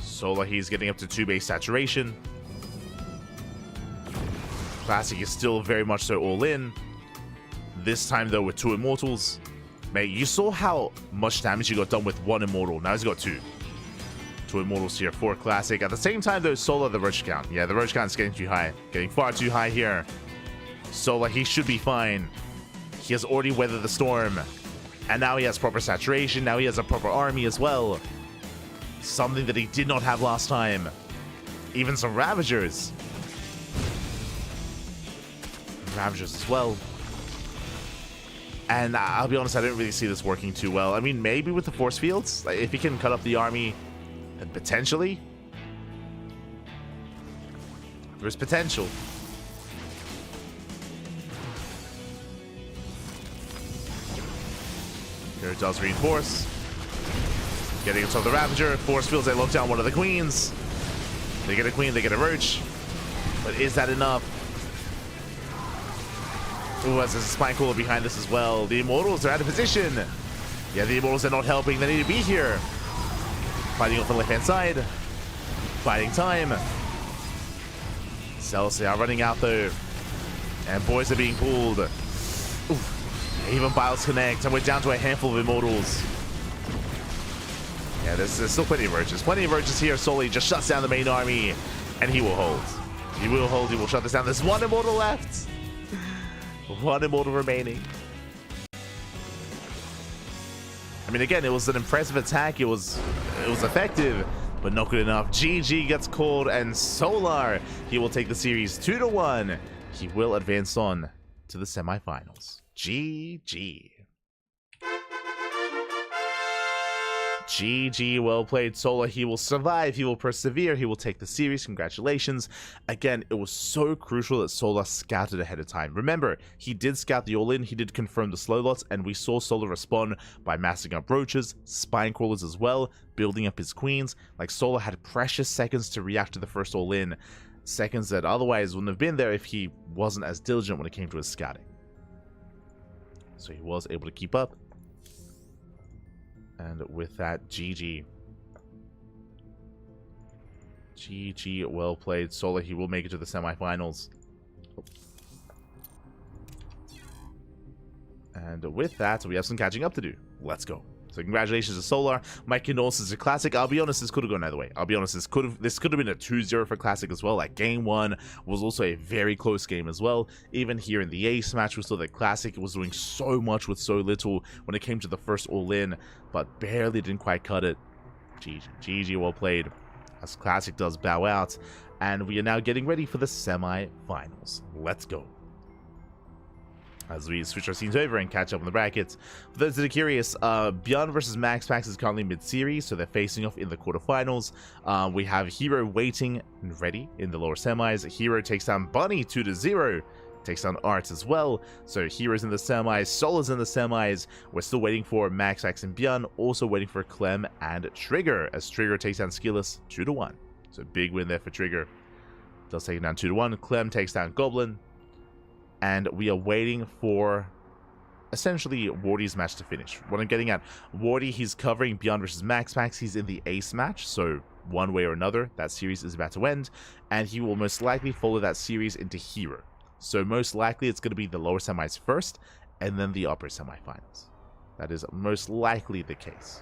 S1: Solar, he's getting up to 2 base saturation. Classic is still very much so all in. This time, though, with 2 Immortals. Mate, you saw how much damage he got done with 1 Immortal. Now he's got 2. 2 Immortals here for Classic. At the same time, though, Solar, the Roach count. Yeah, the Roach count is getting too high. Getting far too high here. Solar, he should be fine. He has already weathered the storm. And now he has proper saturation. Now he has a proper army as well. Something that he did not have last time. Even some Ravagers. Ravagers as well. And I'll be honest, I didn't really see this working too well. I mean, maybe with the force fields, like if he can cut up the army, then potentially there's potential. Here it does reinforce. Getting himself the Ravager. Force fields, they lock down one of the queens. They get a queen, they get a roach. But is that enough? Ooh, as there's a Spine Cooler behind this as well. The Immortals are out of position. Yeah, the Immortals are not helping. They need to be here. Fighting off the left-hand side. Fighting time. Cells are running out though. And boys are being pulled. Ooh. Even Biles connect. And we're down to a handful of Immortals. Yeah, there's still plenty of roaches. Plenty of roaches here. Sully just shuts down the main army. And he will hold. He will hold. He will shut this down. There's 1 Immortal left. 1 Immortal remaining. I mean, again, it was an impressive attack. It was effective, but not good enough. GG gets called, and Solar, he will take the series 2-1. He will advance on to the semifinals. GG. GG, well played, Solar. He will survive, he will persevere, he will take the series. Congratulations. Again, it was so crucial that Solar scouted ahead of time. Remember, he did scout the all-in, he did confirm the slow lots, and we saw Solar respond by massing up roaches, spine crawlers as well, building up his queens. Like, Solar had precious seconds to react to the first all-in, seconds that otherwise wouldn't have been there if he wasn't as diligent when it came to his scouting. So he was able to keep up. And with that, GG. GG, well played. Solar, he will make it to the semifinals. And with that, we have some catching up to do. Let's go. So congratulations to Solar. My condolences to Classic. I'll be honest, this could have gone either way. I'll be honest, this could have been a 2-0 for Classic as well. Like, game 1 was also a very close game as well. Even here in the Ace match, we saw that Classic was doing so much with so little when it came to the first all-in, but barely didn't quite cut it. GG, well played. As Classic does bow out, and we are now getting ready for the semi-finals. Let's go. As we switch our scenes over and catch up on the brackets. For those that are curious, ByuN versus MaxPax is currently mid-series, so they're facing off in the quarterfinals. We have herO waiting and ready in the lower semis. herO takes down Bunny 2-0. Takes down Art as well. So herO's in the semis, Solar's in the semis. We're still waiting for MaxPax and ByuN, also waiting for Clem and Trigger, as Trigger takes down Skilless 2-1. So big win there for Trigger. Does take it down 2-1. Clem takes down Goblin. And we are waiting for essentially Wardy's match to finish. What I'm getting at, Wardy, he's covering ByuN versus MaxPax. He's in the Ace match, so one way or another, that series is about to end, and he will most likely follow that series into herO. So most likely it's going to be the lower semis first, and then the upper semifinals. That is most likely the case.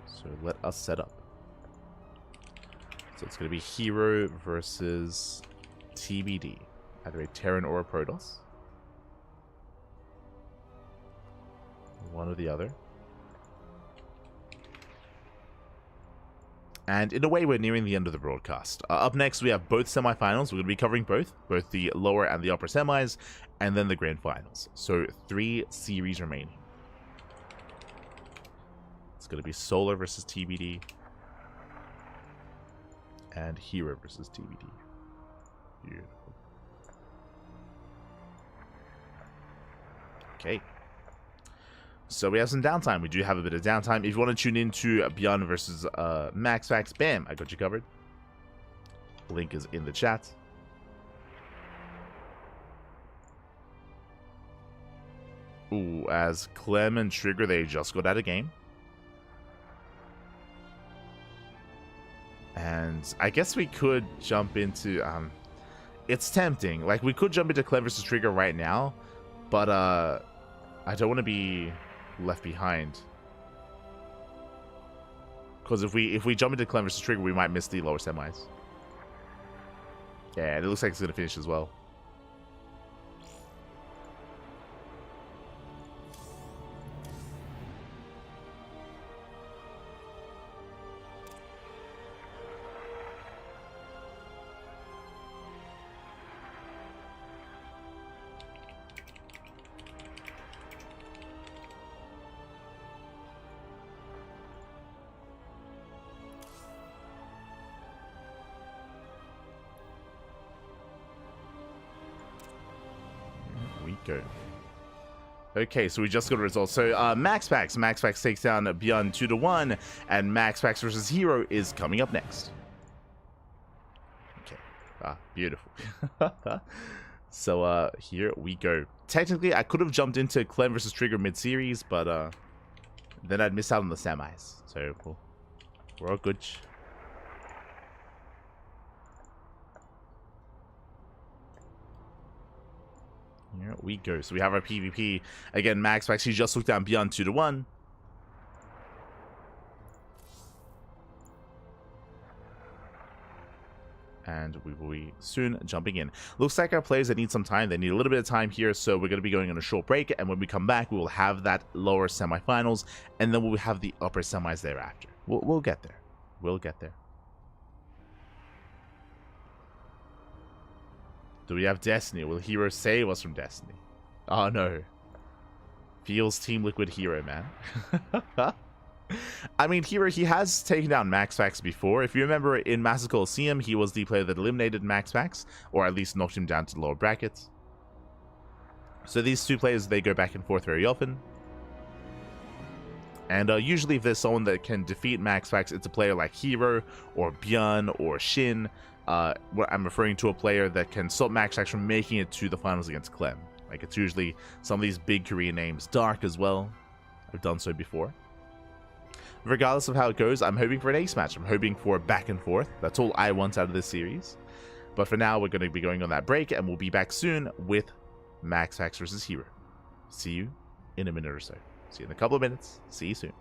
S1: So let us set up. So it's going to be herO versus TBD. Either a Terran or a Protoss. One or the other. And in a way, we're nearing the end of the broadcast. Up next, we have both semifinals. We're going to be covering both the lower and the upper semis, and then the grand finals. So 3 series remaining. It's going to be Solar versus TBD, and herO versus TBD. Beautiful. Okay. So we have some downtime. We do have a bit of downtime. If you want to tune into ByuN versus MaxPax, bam, I got you covered. Link is in the chat. Ooh, as Clem and Trigger, they just got out of game. And I guess we could jump into... it's tempting. Like, we could jump into Clem versus Trigger right now, but I don't want to be left behind. Because if we jump into Clem versus Trigger, we might miss the lower semis. Yeah, it looks like it's going to finish as well. Go. Okay, so we just got a result. So MaxPax takes down ByuN 2-1, and MaxPax versus herO is coming up next. Okay, beautiful. So here we go. Technically, I could have jumped into Clem versus Trigger mid-series, but then I'd miss out on the semis. So we're all good. Here we go. So we have our PvP. Again, MaxPax, he just took down ByuN 2-1. And we will be soon jumping in. Looks like our players that need some time. They need a little bit of time here, so we're going to be going on a short break. And when we come back, we will have that lower semifinals, and then we'll have the upper semis thereafter. We'll get there. We'll get there. Do we have Destiny? Will herO save us from Destiny? Oh no. Feels Team Liquid herO, man. I mean, herO, he has taken down MaxPax before. If you remember, in Master Coliseum, he was the player that eliminated MaxPax, or at least knocked him down to the lower brackets. So these two players, they go back and forth very often. And usually if there's someone that can defeat MaxPax, it's a player like herO, or ByuN, or Shin. I'm referring to a player that can stop MaxPax from making it to the finals against Clem. Like, it's usually some of these big Korean names. Dark as well. I've done so before. Regardless of how it goes, I'm hoping for an ace match. I'm hoping for a back and forth. That's all I want out of this series. But for now, we're going to be going on that break, and we'll be back soon with MaxPax versus herO. See you in a minute or so. See you in a couple of minutes. See you soon.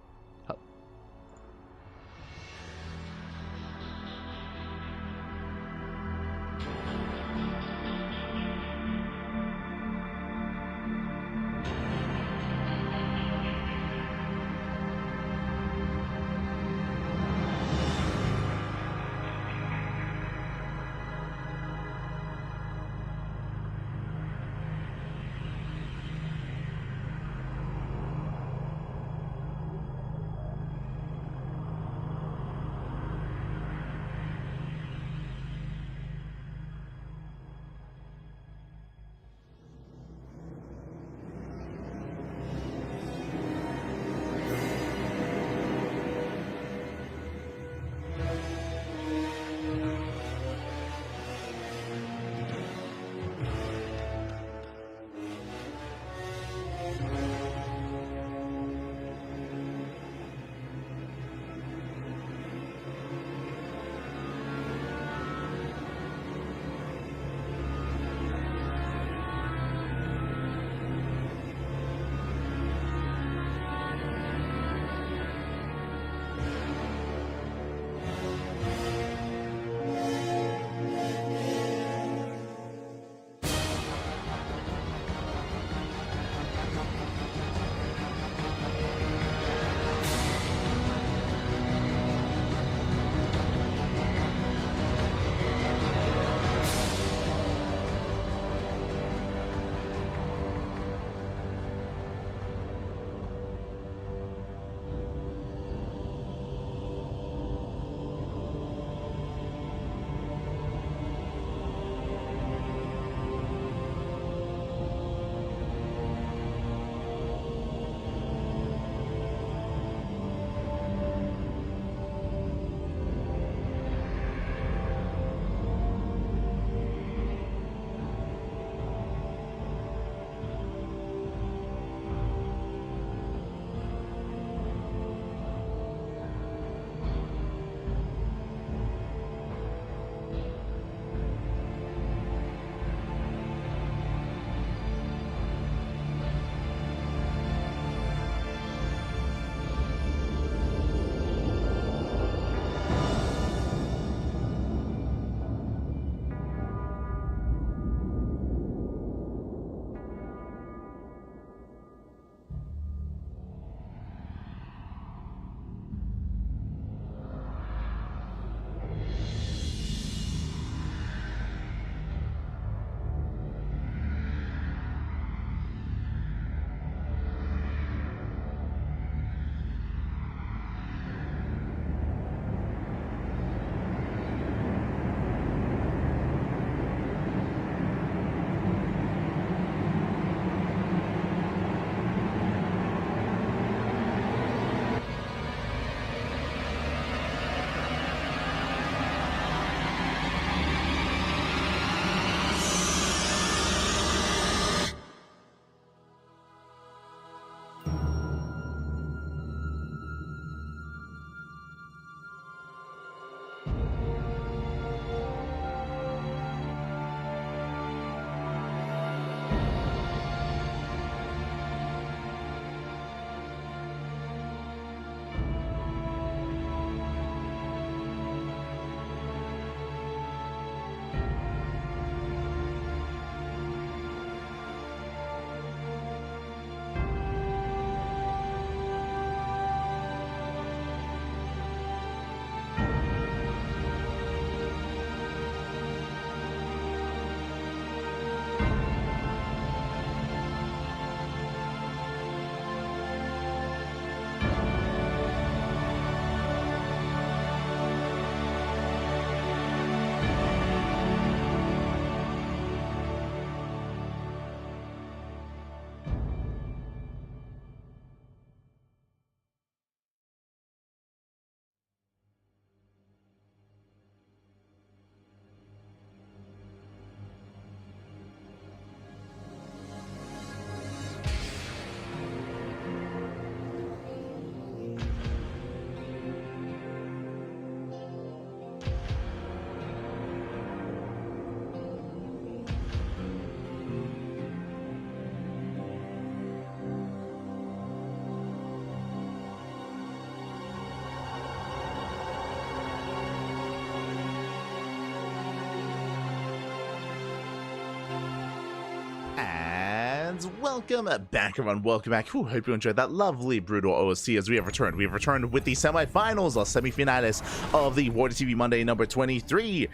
S1: and welcome back, everyone. Welcome back. Whew, hope you enjoyed that lovely brutal OSC as we have returned. We have returned with the semi-finals or semi-finales of the WardiTV Monday number 23.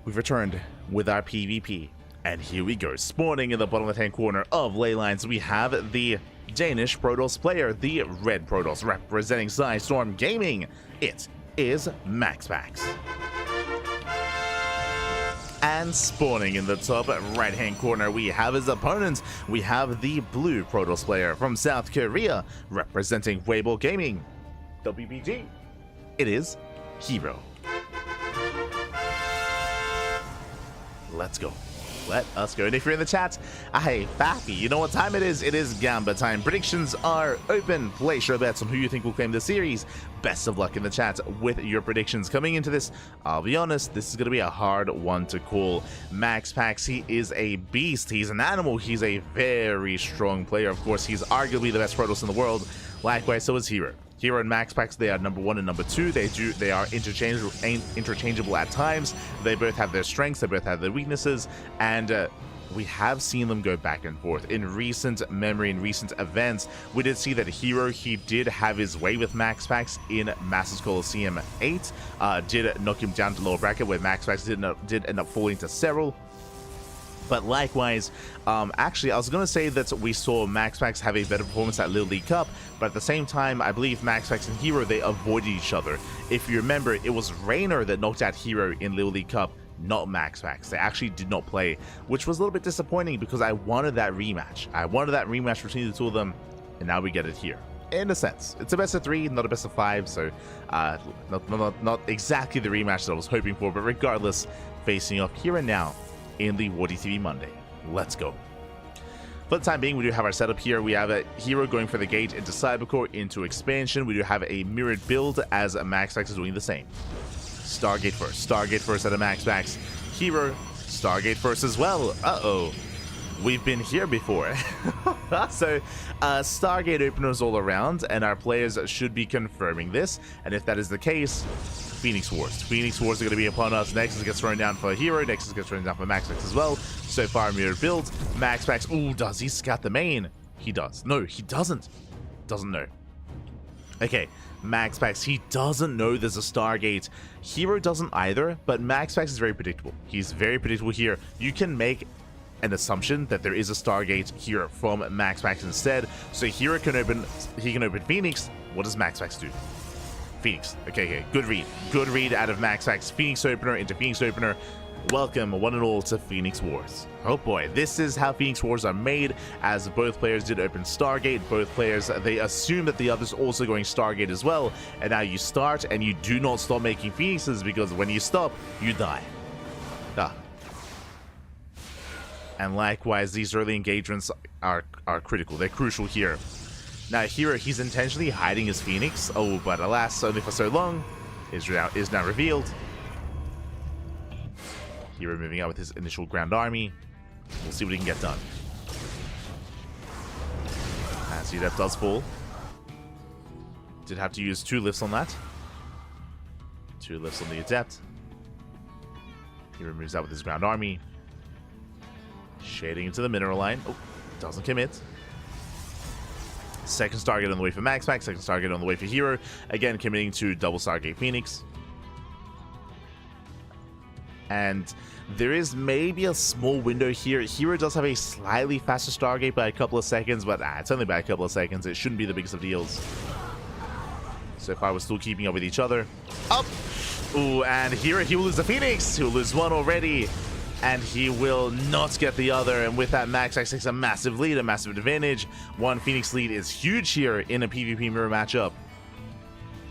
S1: We've returned with our PvP, and here we go. Spawning in the bottom left-hand corner of Leylines, we have the Danish Protoss player, the Red Protoss, representing Storm Gaming. It is MaxPax. And spawning in the top right-hand corner, we have his opponent. We have the Blue Protoss player from South Korea, representing Weibo Gaming. WBG. It is herO. Let's go. Let us go. And if you're in the chat, hey, Fappy, you know what time it is? It is Gamba time. Predictions are open. Place your bets on who you think will claim the series. Best of luck in the chat with your predictions. Coming into this, I'll be honest, this is going to be a hard one to call. MaxPax, he is a beast. He's an animal. He's a very strong player. Of course, he's arguably the best Protoss in the world. Likewise, so is herO. herO and MaxPax, they are number 1 and number 2. They are interchangeable at times. They both have their strengths, they both have their weaknesses, and we have seen them go back and forth. In recent memory, in recent events, we did see that herO, he did have his way with MaxPax in Masters Coliseum 8, did knock him down to lower bracket, where MaxPax did end up falling to Serral. But likewise, actually, I was going to say that we saw MaxPax have a better performance at Little League Cup, but at the same time, I believe MaxPax and herO, they avoided each other. If you remember, it was Raynor that knocked out herO in Little League Cup, not MaxPax. They actually did not play, which was a little bit disappointing because I wanted that rematch. I wanted that rematch between the two of them, and now we get it here. In a sense, it's a best of 3, not a best of 5, so not exactly the rematch that I was hoping for, but regardless, facing off here and now in the WardiTV Monday. Let's go. For the time being, we do have our setup here. We have a herO going for the gate into Cybercore, into expansion. We do have a mirrored build as MaxPax is doing the same. Stargate first out of MaxPax. herO, Stargate first as well. Uh-oh. We've been here before. So, Stargate openers all around, and our players should be confirming this. And if that is the case, Phoenix Wars. Phoenix Wars are going to be upon us. Nexus gets thrown down for herO. Nexus gets thrown down for MaxPax as well. So far, mirror build. MaxPax. Ooh, does he scout the main? He does. No, he doesn't. Doesn't know. Okay, MaxPax. He doesn't know there's a Stargate. herO doesn't either, but MaxPax is very predictable. He's very predictable here. You can make an assumption that there is a Stargate here from MaxPax instead. So herO can open Phoenix. What does MaxPax do? Phoenix. Okay, good read. Good read out of MaxPax. Phoenix opener into Phoenix opener. Welcome, one and all, to Phoenix Wars. Oh boy, this is how Phoenix Wars are made, as both players did open Stargate. Both players, they assume that the other's also going Stargate as well. And now you start, and you do not stop making Phoenixes, because when you stop, you die. And likewise, these early engagements are critical. They're crucial here. Now, herO, he's intentionally hiding his Phoenix. Oh, but alas, only for so long. Is now revealed. herO moving out with his initial ground army. We'll see what he can get done. As Adept does fall. Did have to use 2 lifts on that. 2 lifts on the Adept. herO moves out with his ground army. Shading into the mineral line. Oh, doesn't commit. Second Stargate on the way for MaxPax. Second Stargate on the way for herO. Again, committing to double Stargate Phoenix. And there is maybe a small window here. herO does have a slightly faster Stargate by a couple of seconds, but it's only by a couple of seconds. It shouldn't be the biggest of deals. So far, we're still keeping up with each other. Up! Ooh, and herO, he will lose the Phoenix. He will lose one already. And he will not get the other, and with that, MaxPax takes a massive lead, a massive advantage. 1 Phoenix lead is huge here in a PvP mirror matchup.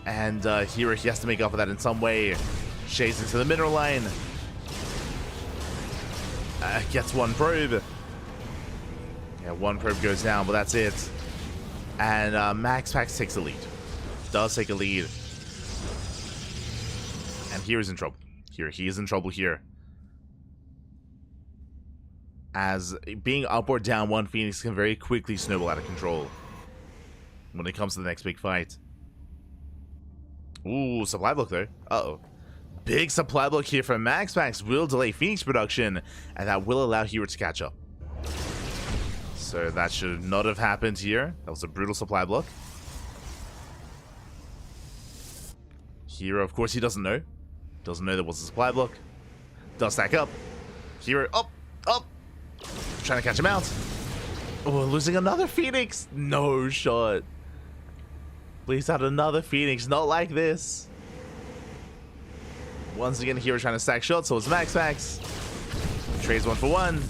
S1: And herO, he has to make up for that in some way. Shades into the mineral line. Gets 1 probe. Yeah, 1 probe goes down, but that's it. And MaxPax takes the lead. Does take a lead. And hero's in trouble. He is in trouble here. As being up or down 1 Phoenix can very quickly snowball out of control when it comes to the next big fight. Ooh, supply block there. Uh-oh. Big supply block here from MaxPax will delay Phoenix production, and that will allow herO to catch up. So that should not have happened here. That was a brutal supply block. herO, of course, he doesn't know. Doesn't know there was a supply block. Does stack up. herO, up, up. Trying to catch him out. Oh, losing another Phoenix. No shot. Please add another Phoenix. Not like this. Once again, herO trying to stack shots, so it's MaxPax. Trades 1 for 1.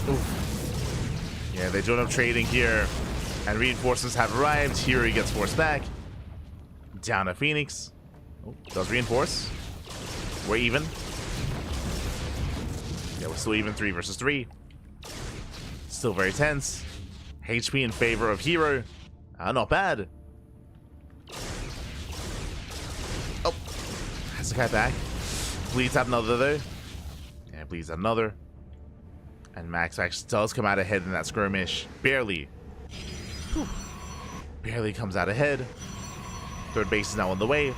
S1: Oof. Yeah, they don't have trading here. And reinforcements have arrived. herO gets forced back. Down a Phoenix. Oh, does reinforce. We're even. Yeah, we're still even 3 versus 3. Still very tense. HP in favor of herO. Not bad. Oh, has the guy back. Bleeds out another though. Yeah, bleeds out another. And MaxPax does come out ahead in that skirmish. Barely. Whew. Barely comes out ahead. Third base is now on the way.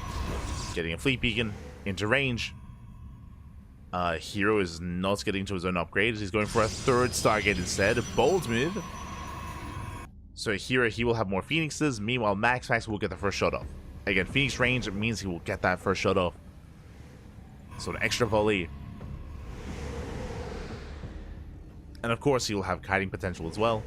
S1: Getting a fleet beacon into range. herO is not getting to his own upgrade. He's going for a third Stargate instead. Bold move. So herO, he will have more Phoenixes. Meanwhile, MaxPax will get the first shot off. Again, Phoenix range means he will get that first shot off. So an extra volley. And of course, he will have kiting potential as well.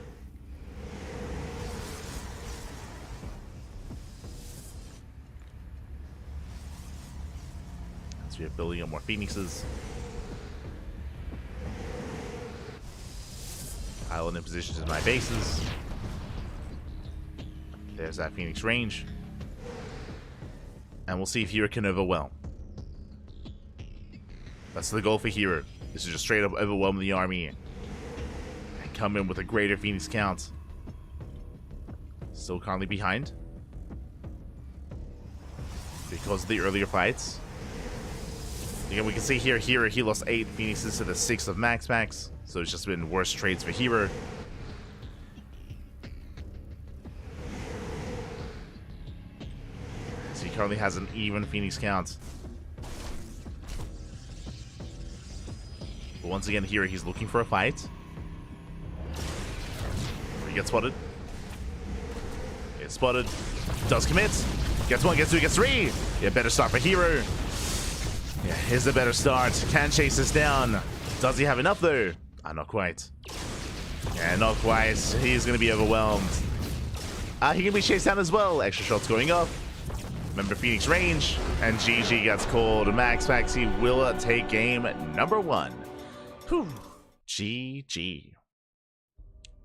S1: As we are building up more Phoenixes. Island in position to my bases. There's that Phoenix range. And we'll see if herO can overwhelm. That's the goal for herO. Is to just straight up overwhelm the army. And come in with a greater Phoenix count. Still currently behind. Because of the earlier fights. Again, we can see here, herO, he lost 8 Phoenixes to the 6 of MaxPax. So it's just been worse trades for herO. So he currently has an even Phoenix count. But once again, here he's looking for a fight. He gets spotted. Gets spotted. Does commit. Gets 1, gets 2, gets 3. Yeah, better start for herO. Yeah, here's a better start. Can chase this down. Does he have enough though? Not quite. Yeah, not quite. He's going to be overwhelmed. He can be chased down as well. Extra shots going up. Remember Phoenix range. And GG gets called. MaxPax, he will take game number 1. Whew. GG.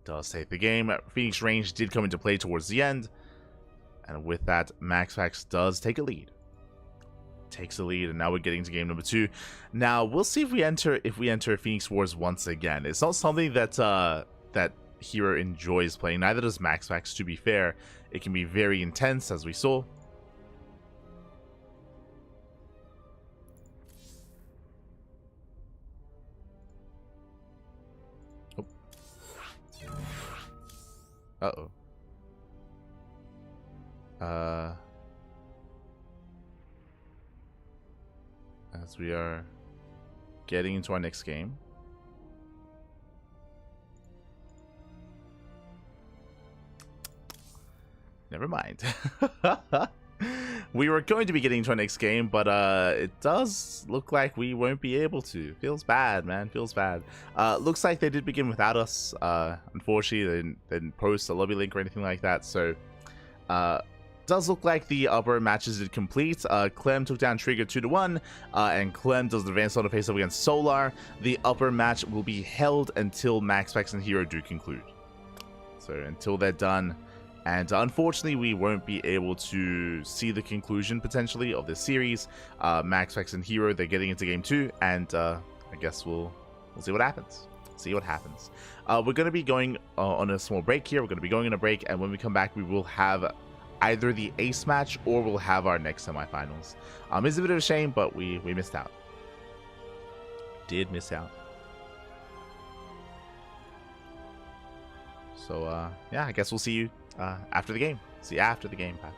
S1: Does take the game. Phoenix range did come into play towards the end. And with that, MaxPax does take a lead. Takes the lead, and now we're getting to game number 2. Now we'll see if we enter Phoenix Wars once again. It's not something that that herO enjoys playing. Neither does MaxPax, to be fair. It can be very intense, as we saw. Oh. Uh-oh. As we are getting into our next game. Never mind. We were going to be getting into our next game, but it does look like we won't be able to. Feels bad, man. Feels bad. Looks like they did begin without us. Unfortunately, they didn't post a lobby link or anything like that, so does look like the upper matches did complete. Clem took down Trigger 2-1, and Clem does the advanced auto face-off against Solar. The upper match will be held until MaxPax and herO do conclude. So until they're done. And unfortunately, we won't be able to see the conclusion, potentially, of this series. MaxPax and herO, they're getting into game 2, and I guess we'll see what happens. See what happens. We're going to be going on a small break here. We're going to be going on a break, and when we come back, we will have either the ace match or we'll have our next semifinals. It's a bit of a shame, but we missed out. Did miss out. So yeah, I guess we'll see you after the game. See you after the game, Pat.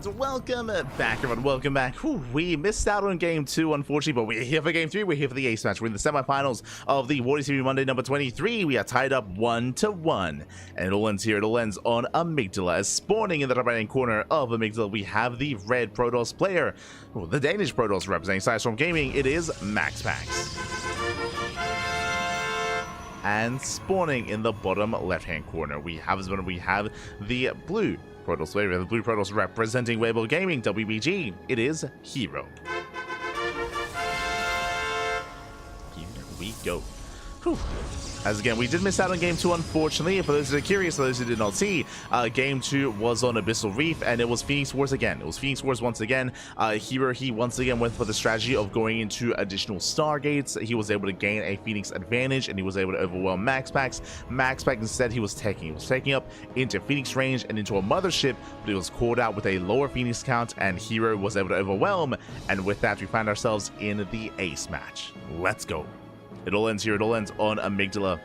S1: And welcome back, everyone. Welcome back. Whew, we missed out on game 2, unfortunately, but we're here for game 3. We're here for the ace match. We're in the semifinals of the WardiTV Monday number 23. We are tied up 1-1, and it all ends here. It all ends on Amygdala. As spawning in the top right-hand corner of Amygdala, we have the red Protoss player, the Danish Protoss representing Sidestorm Gaming. It is MaxPax. And spawning in the bottom left-hand corner, we have the blue Protoss player, the blue Protoss representing Weibo Gaming, WBG. It is herO. Here we go. Whew. As again, we did miss out on game 2, unfortunately. For those that are curious, for those who did not see, game 2 was on Abyssal Reef, and it was Phoenix Wars again. It was Phoenix Wars once again. herO, he once again went for the strategy of going into additional Stargates. He was able to gain a Phoenix advantage, and he was able to overwhelm MaxPax. MaxPax, instead, he was taking up into Phoenix range and into a mothership, but he was called out with a lower Phoenix count, and herO was able to overwhelm. And with that, we find ourselves in the ace match. Let's go. It all ends here. It all ends on Amygdala.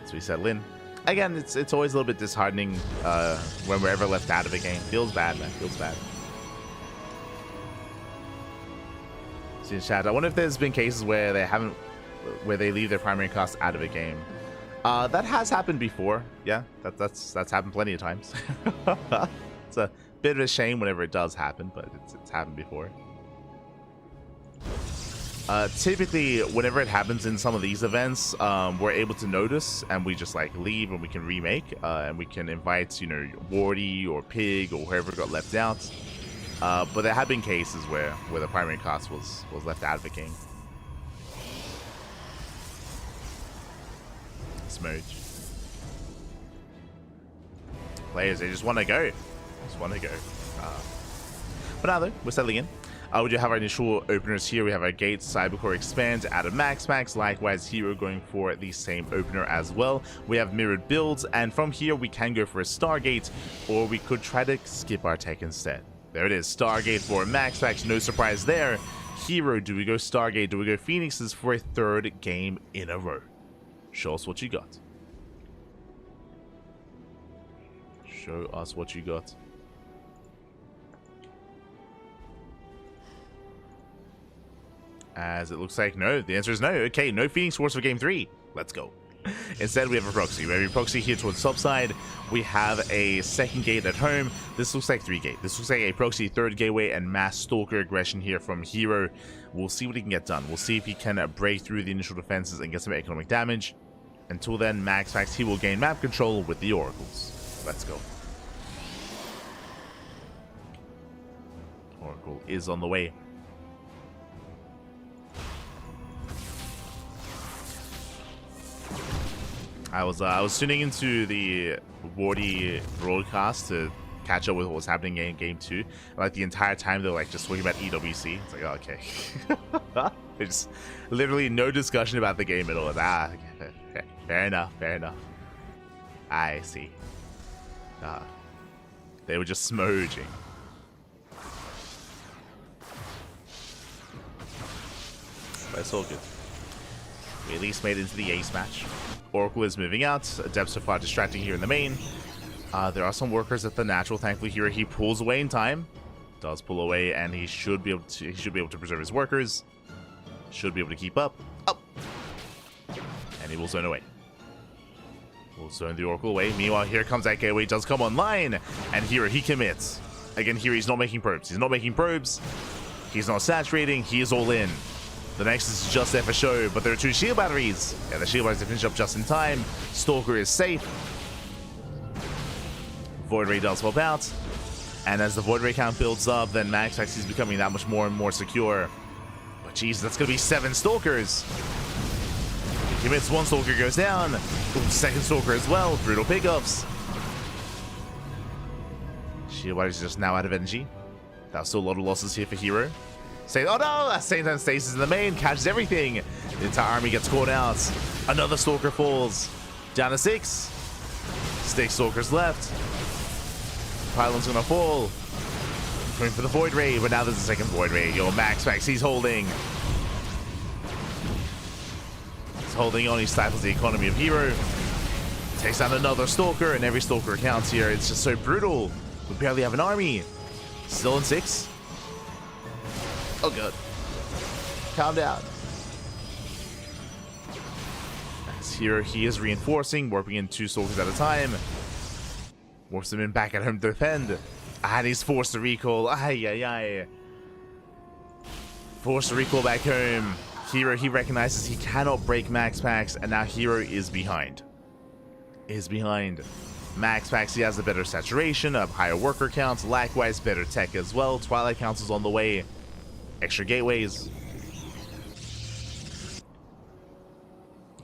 S1: So we settle in. Again, it's always a little bit disheartening when we're ever left out of a game. Feels bad, man. Feels bad. See in chat, I wonder if there's been cases where they leave their primary cast out of a game. That has happened before. Yeah, that's happened plenty of times. It's a bit of a shame whenever it does happen, but it's happened before. Typically, whenever it happens in some of these events, we're able to notice, and we just like leave, and we can remake, and we can invite, you know, Wardy or Pig or whoever got left out. But there have been cases where the primary cast was left out of the game. Smooch. Players, they just want to go. But now though, we're settling in. We do have our initial openers here. We have our Gate, Cybercore Expand out of MaxPax. Likewise, herO going for the same opener as well. We have mirrored builds, and from here we can go for a Stargate, or we could try to skip our tech instead. There it is, Stargate for MaxPax. No surprise there. herO, do we go Stargate? Do we go Phoenixes for a third game in a row? Show us what you got. Show us what you got. As it looks like no. The answer is no. Okay, no Phoenix Wars for game 3. Let's go. Instead, we have a proxy. We have a proxy here towards the top side. We have a second gate at home. This looks like 3 gate. This looks like a proxy third gateway and mass stalker aggression here from herO. We'll see what he can get done. We'll see if he can break through the initial defenses and get some economic damage. Until then, MaxPax, he will gain map control with the oracles. Let's go. Oracle is on the way. I was tuning into the Wardy broadcast to catch up with what was happening in game 2. Like the entire time they were like just talking about EWC. It's like, oh, okay. There's literally no discussion about the game at all. Okay, fair enough. I see. They were just smoging. But it's all good. We at least made it into the ace match. Oracle is moving out. Adepts so far distracting here in the main. There are some workers at the natural. Thankfully, here he pulls away in time. Does pull away, and he should be able to preserve his workers. Should be able to keep up. And he will zone away. Will zone the Oracle away. Meanwhile, here comes that gateway. Does come online, and here he commits. Again, here he's not making probes. He's not saturating. He is all in. The Nexus is just there for show, but there are 2 shield batteries. Yeah, the shield batteries to finish up just in time. Stalker is safe. Void Ray does help out. And as the Void Ray count builds up, then MaxPax is becoming that much more and more secure. But jeez, that's going to be 7 Stalkers. He commits, 1 Stalker goes down. Ooh, second Stalker as well. Brutal pickups. Shield batteries just now out of energy. That's still a lot of losses here for herO. Oh no! At the same time, Stasis in the main catches everything. The entire army gets caught out. Another Stalker falls. Down to 6. 6 Stalkers left. Pylon's gonna fall. Going for the Void Ray, but now there's a second Void Ray. Yo, MaxPax, he's holding. He's holding on. He stifles the economy of herO. Takes down another Stalker, and every Stalker counts here. It's just so brutal. We barely have an army. Still in 6. Oh god. Calm down. As here he is reinforcing, warping in 2 soldiers at a time. Warps them in back at home to defend. And he's forced to recall. Ay, ay, ay. Forced to recall back home. herO, he recognizes he cannot break MaxPax, and now herO is behind. MaxPax, he has a better saturation, a higher worker count, likewise better tech as well. Twilight Council's on the way. Extra gateways.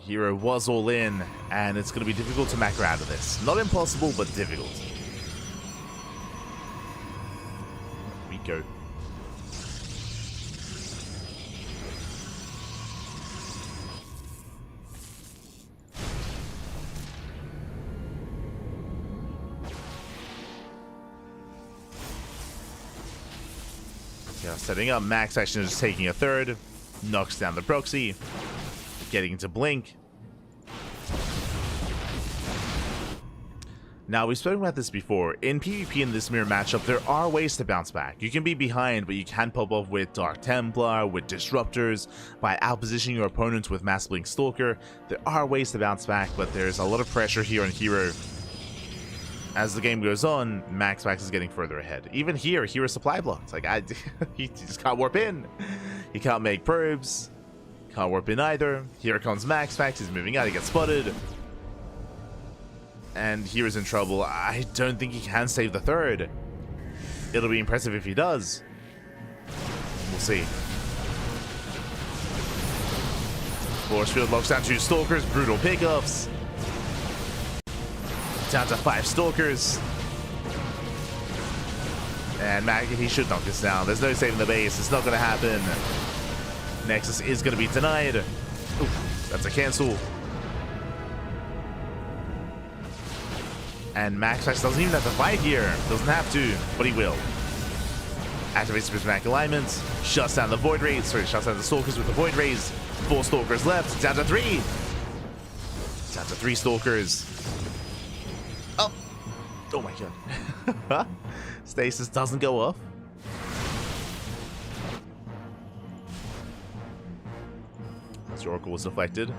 S1: herO was all in, and it's going to be difficult to macro out of this. Not impossible, but difficult. Here we go. Yeah, setting up. Max action is taking a third. Knocks down the proxy. Getting into blink. Now, we've spoken about this before. In PvP in this mirror matchup, there are ways to bounce back. You can be behind, but you can pop off with Dark Templar, with Disruptors, by outpositioning your opponents with Mass Blink Stalker. There are ways to bounce back, but there's a lot of pressure here on herO. As the game goes on, MaxPax is getting further ahead. Even here, hero's supply blocked. Like, he just can't warp in. He can't make probes. Can't warp in either. Here comes MaxPax. He's moving out. He gets spotted. And hero's in trouble. I don't think he can save the third. It'll be impressive if he does. We'll see. Force field locks down 2 Stalkers. Brutal pickups. Down to 5 Stalkers. And he should knock this down. There's no saving the base. It's not going to happen. Nexus is going to be denied. Ooh, that's a cancel. And MaxPax doesn't even have to fight here. Doesn't have to, but he will. Activates prismatic alignment. Shuts down the Void Rays. Sorry, shuts down the Stalkers with the Void Rays. 4 Stalkers left. Down to 3. Down to 3 Stalkers. Oh my god. Stasis doesn't go off. As the Oracle was deflected.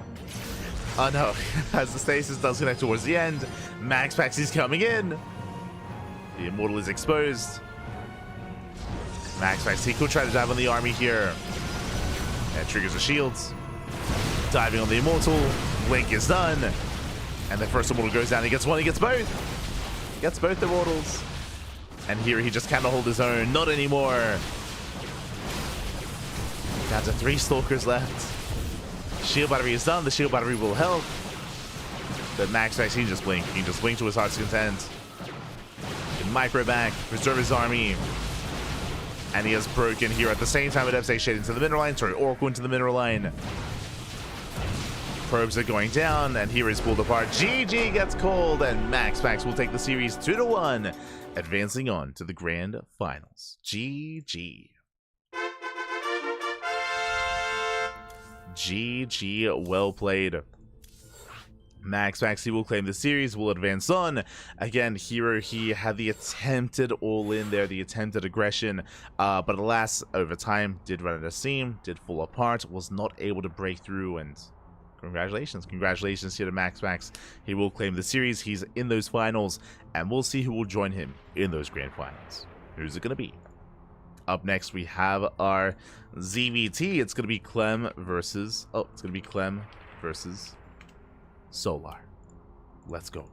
S1: Oh no. As the Stasis does connect towards the end, MaxPax is coming in. The Immortal is exposed. MaxPax, he could try to dive on the army here. And triggers the shields. Diving on the Immortal. Blink is done. And the first Immortal goes down. He gets one, he gets both. Gets both Immortals. And here he just cannot hold his own. Not anymore. Down to 3 Stalkers left. Shield battery is done. The shield battery will help. But MaxPax, he can just blink. He can just blink to his heart's content. He can micro back, preserve his army. And he has broken here at the same time with F6 Shade into the mineral line. Sorry, Oracle into the mineral line. Probes are going down, and here is pulled apart. GG gets called, and MaxPax will take the series 2-1, advancing on to the grand finals. GG. GG, well played. MaxPax, he will claim the series, will advance on. Again, herO, he had the attempted all-in there, the attempted aggression, but alas, over time, did run out of steam, did fall apart, was not able to break through, and congratulations here to MaxPax. He will claim the series. He's in those finals, and we'll see who will join him in those grand finals. Who's it going to be? Up next, we have our ZVT. It's going to be Clem versus... Oh, it's going to be Clem versus Solar. Let's go.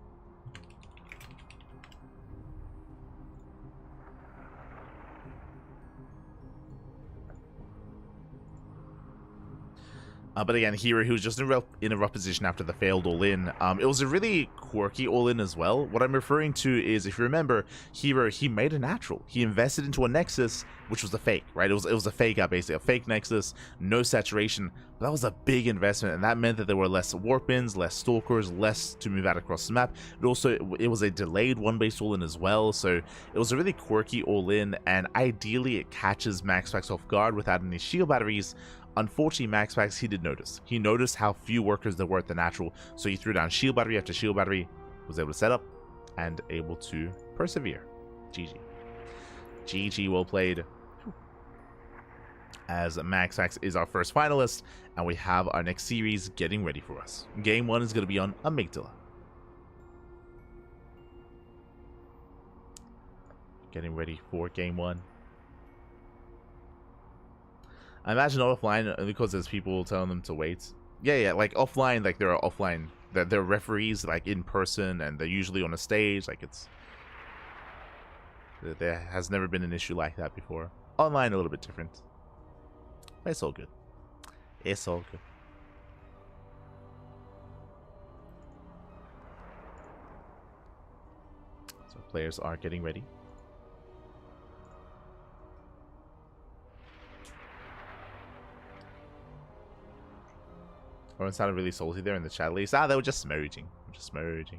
S1: But again, herO, he was just in a rough position after the failed all-in. It was a really quirky all-in as well. What I'm referring to is, if you remember, herO, he made a natural. He invested into a Nexus, which was a fake, right? It was a fake out, basically. A fake Nexus, no saturation. But that was a big investment, and that meant that there were less warp-ins, less Stalkers, less to move out across the map. But also, it was a delayed one-base all-in as well, so it was a really quirky all-in, and ideally it catches MaxPax off guard without any shield batteries. Unfortunately, MaxPax, he did notice. He noticed how few workers there were at the natural, so he threw down shield battery after shield battery, was able to set up, and able to persevere. GG. GG, well played. As MaxPax is our first finalist, and we have our next series getting ready for us. Game 1 is going to be on Amygdala. Getting ready for Game 1. I imagine offline because there's people telling them to wait. Yeah, like offline, like there are offline, there are referees like in person, and they're usually on a stage. Like there has never been an issue like that before. Online a little bit different. It's all good. It's all good. So players are getting ready. Everyone sounded really salty there in the chat at least. They were just smooching. Just smooching.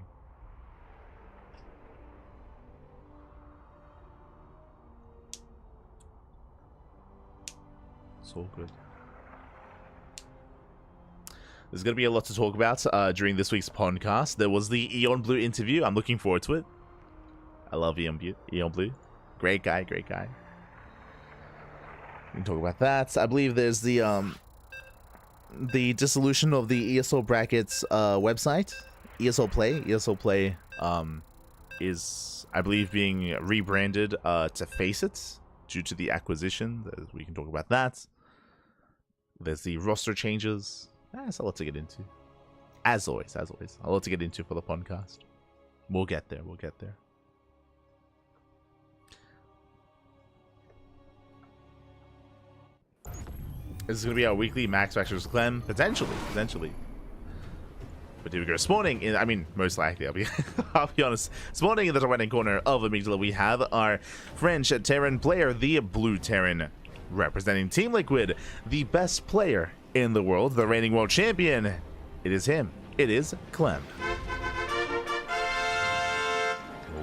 S1: It's all good. There's going to be a lot to talk about during this week's podcast. There was the Eon Blue interview. I'm looking forward to it. I love Eon Blue. Great guy, great guy. We can talk about that. I believe there's the dissolution of the ESL Brackets website. ESL Play is, I believe, being rebranded to Face It due to the acquisition. We can talk about that. There's the roster changes. That's a lot to get into. As always. A lot to get into for the podcast. We'll get there. This is going to be our weekly MaxPax vs Clem. Potentially. But here we go. This morning, most likely, I'll be honest. This morning in the top right-hand corner of Amygdala, we have our French Terran player, the Blue Terran, representing Team Liquid, the best player in the world, the reigning world champion. It is him. It is Clem.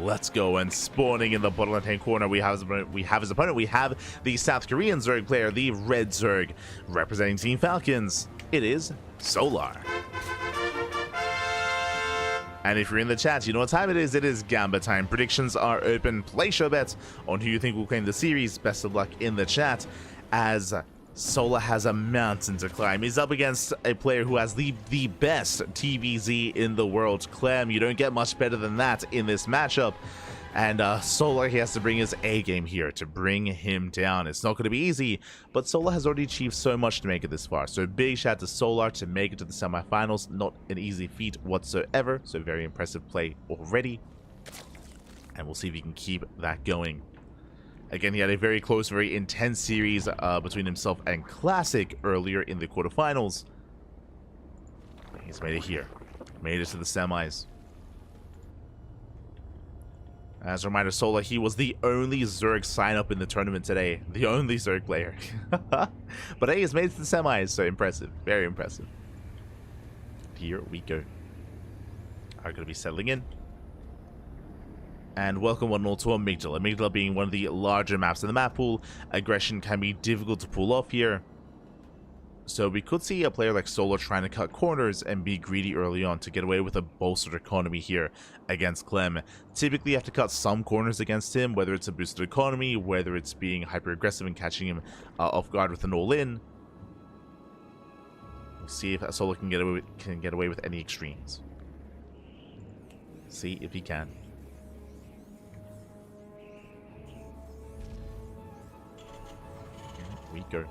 S1: Let's go. And spawning in the bottom left-hand corner, we have his opponent. We have the South Korean Zerg player, the Red Zerg, representing Team Falcons. It is Solar. And if you're in the chat, you know what time it is. It is Gamba time. Predictions are open. Place your bets on who you think will claim the series. Best of luck in the chat, as Solar has a mountain to climb. He's up against a player who has the best TVZ in the world. Clem, you don't get much better than that in this matchup. And Solar, he has to bring his A game here to bring him down. It's not going to be easy, but Solar has already achieved so much to make it this far. So big shout out to Solar to make it to the semifinals. Not an easy feat whatsoever. So very impressive play already. And we'll see if he can keep that going. Again, he had a very close, very intense series between himself and Classic earlier in the quarterfinals. He's made it here. Made it to the semis. As a reminder, Solar, he was the only Zerg sign-up in the tournament today. The only Zerg player. But hey, he's made it to the semis, so impressive. Very impressive. Here we go. Are going to be settling in. And welcome one and all to Amygdala. Amygdala being one of the larger maps in the map pool. Aggression can be difficult to pull off here. So we could see a player like Solar trying to cut corners and be greedy early on to get away with a bolstered economy here against Clem. Typically you have to cut some corners against him, whether it's a boosted economy, whether it's being hyper aggressive and catching him off guard with an all-in. We'll see if Solar can get away with any extremes. See if he can. Here we go.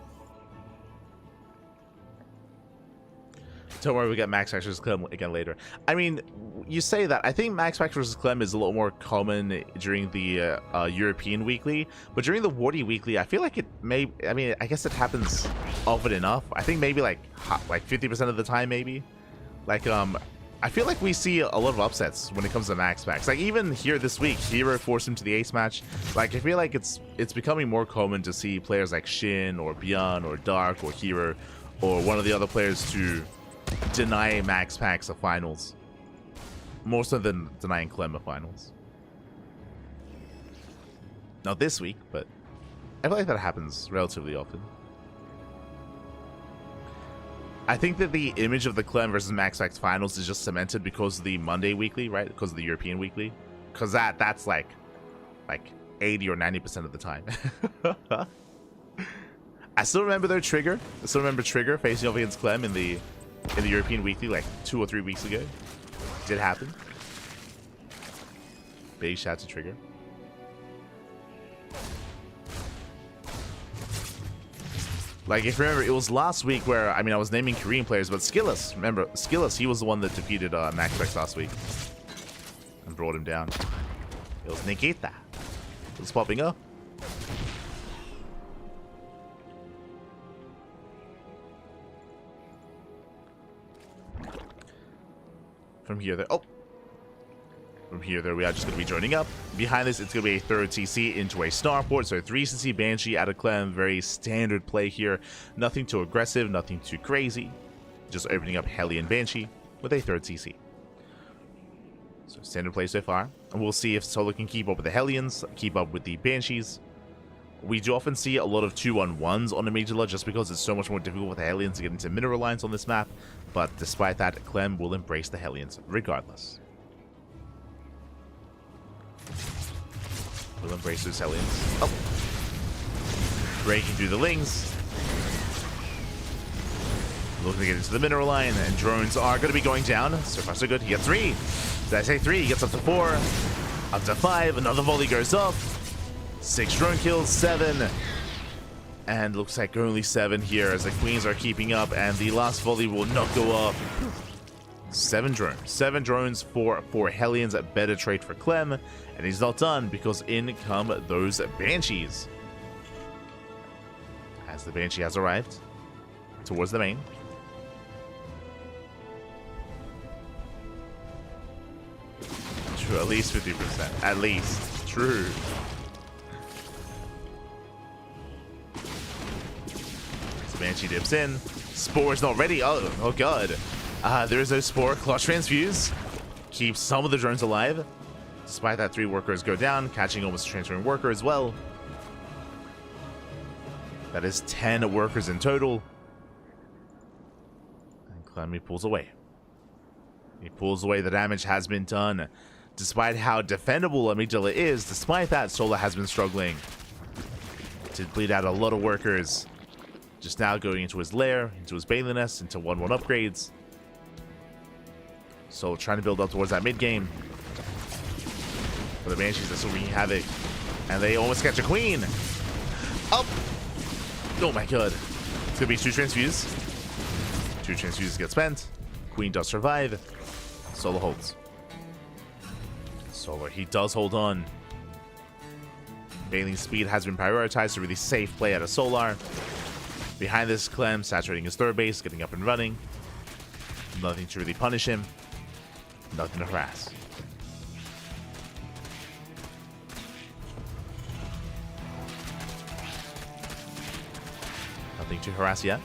S1: Don't worry, we got MaxPax vs Clem again later. I mean, you say that. I think MaxPax vs Clem is a lot more common during the European weekly, but during the Wardy weekly, I feel like it may. I mean, I guess it happens often enough. I think maybe like 50% of the time, maybe. Like I feel like we see a lot of upsets when it comes to MaxPax. Like even here this week, herO forced him to the ace match. Like I feel like it's becoming more common to see players like Shin or ByuN or Dark or herO or one of the other players to deny MaxPax a finals, more so than denying Clem a finals. Not this week, but I feel like that happens relatively often. I think that the image of the Clem versus MaxPax finals is just cemented because of the Monday weekly, right? Because of the European weekly. Because that's like 80 or 90% of the time. I still remember their Trigger. I still remember Trigger facing off against Clem in the European Weekly like 2 or 3 weeks ago. Did happen. Big shout to Trigger. Like, if you remember, it was last week where, I mean, I was naming Korean players, but Skillus, remember, Skillus, he was the one that defeated MaxPax last week and brought him down. It was Nikita. It was popping up. From here, there. Oh! From here, there we are just going to be joining up. Behind this, it's going to be a third TC into a Starport. So 3CC Banshee out of Clem. Very standard play here. Nothing too aggressive, nothing too crazy. Just opening up Hellion Banshee with a third TC. So standard play so far. And we'll see if Solo can keep up with the Hellions, keep up with the Banshees. We do often see a lot of 2-on-1s on the Major Lodge just because it's so much more difficult with the Hellions to get into mineral lines on this map. But despite that, Clem will embrace the Hellions regardless. We'll embrace those Hellions. Oh. Breaking through the Lings. Looking to get into the mineral line, and drones are going to be going down. So far, so good. He gets 3. Did I say 3? He gets up to 4. Up to 5. Another volley goes off. 6 drone kills. 7. And looks like only 7 here as the Queens are keeping up, and the last volley will not go off. 7 drones. 7 drones for 4 Hellions. A better trade for Clem. And he's not done because in come those Banshees. As the Banshee has arrived towards the main. True, at least 50%. At least. True. So Banshee dips in. Spore's not ready. Oh god. There is no Spore. Clutch Transfuse. Keeps some of the drones alive. Despite that, 3 workers go down, catching almost a transferring worker as well. That is 10 workers in total. And Clem pulls away. He pulls away. The damage has been done. Despite how defendable Amygdala is, despite that, Sola has been struggling to bleed out a lot of workers. Just now going into his lair, into his Bailey Nest, into 1-1 upgrades. So trying to build up towards that mid game. For the Banshees are still wreaking havoc. And they almost catch a Queen. Up! Oh my god. It's gonna be 2 transfuse. 2 transfuses get spent. Queen does survive. Solar holds. Solar, he does hold on. Bailing speed has been prioritized to really safe play out of Solar. Behind this, Clem saturating his third base, getting up and running. Nothing to really punish him. Nothing to harass. Nothing to harass yet.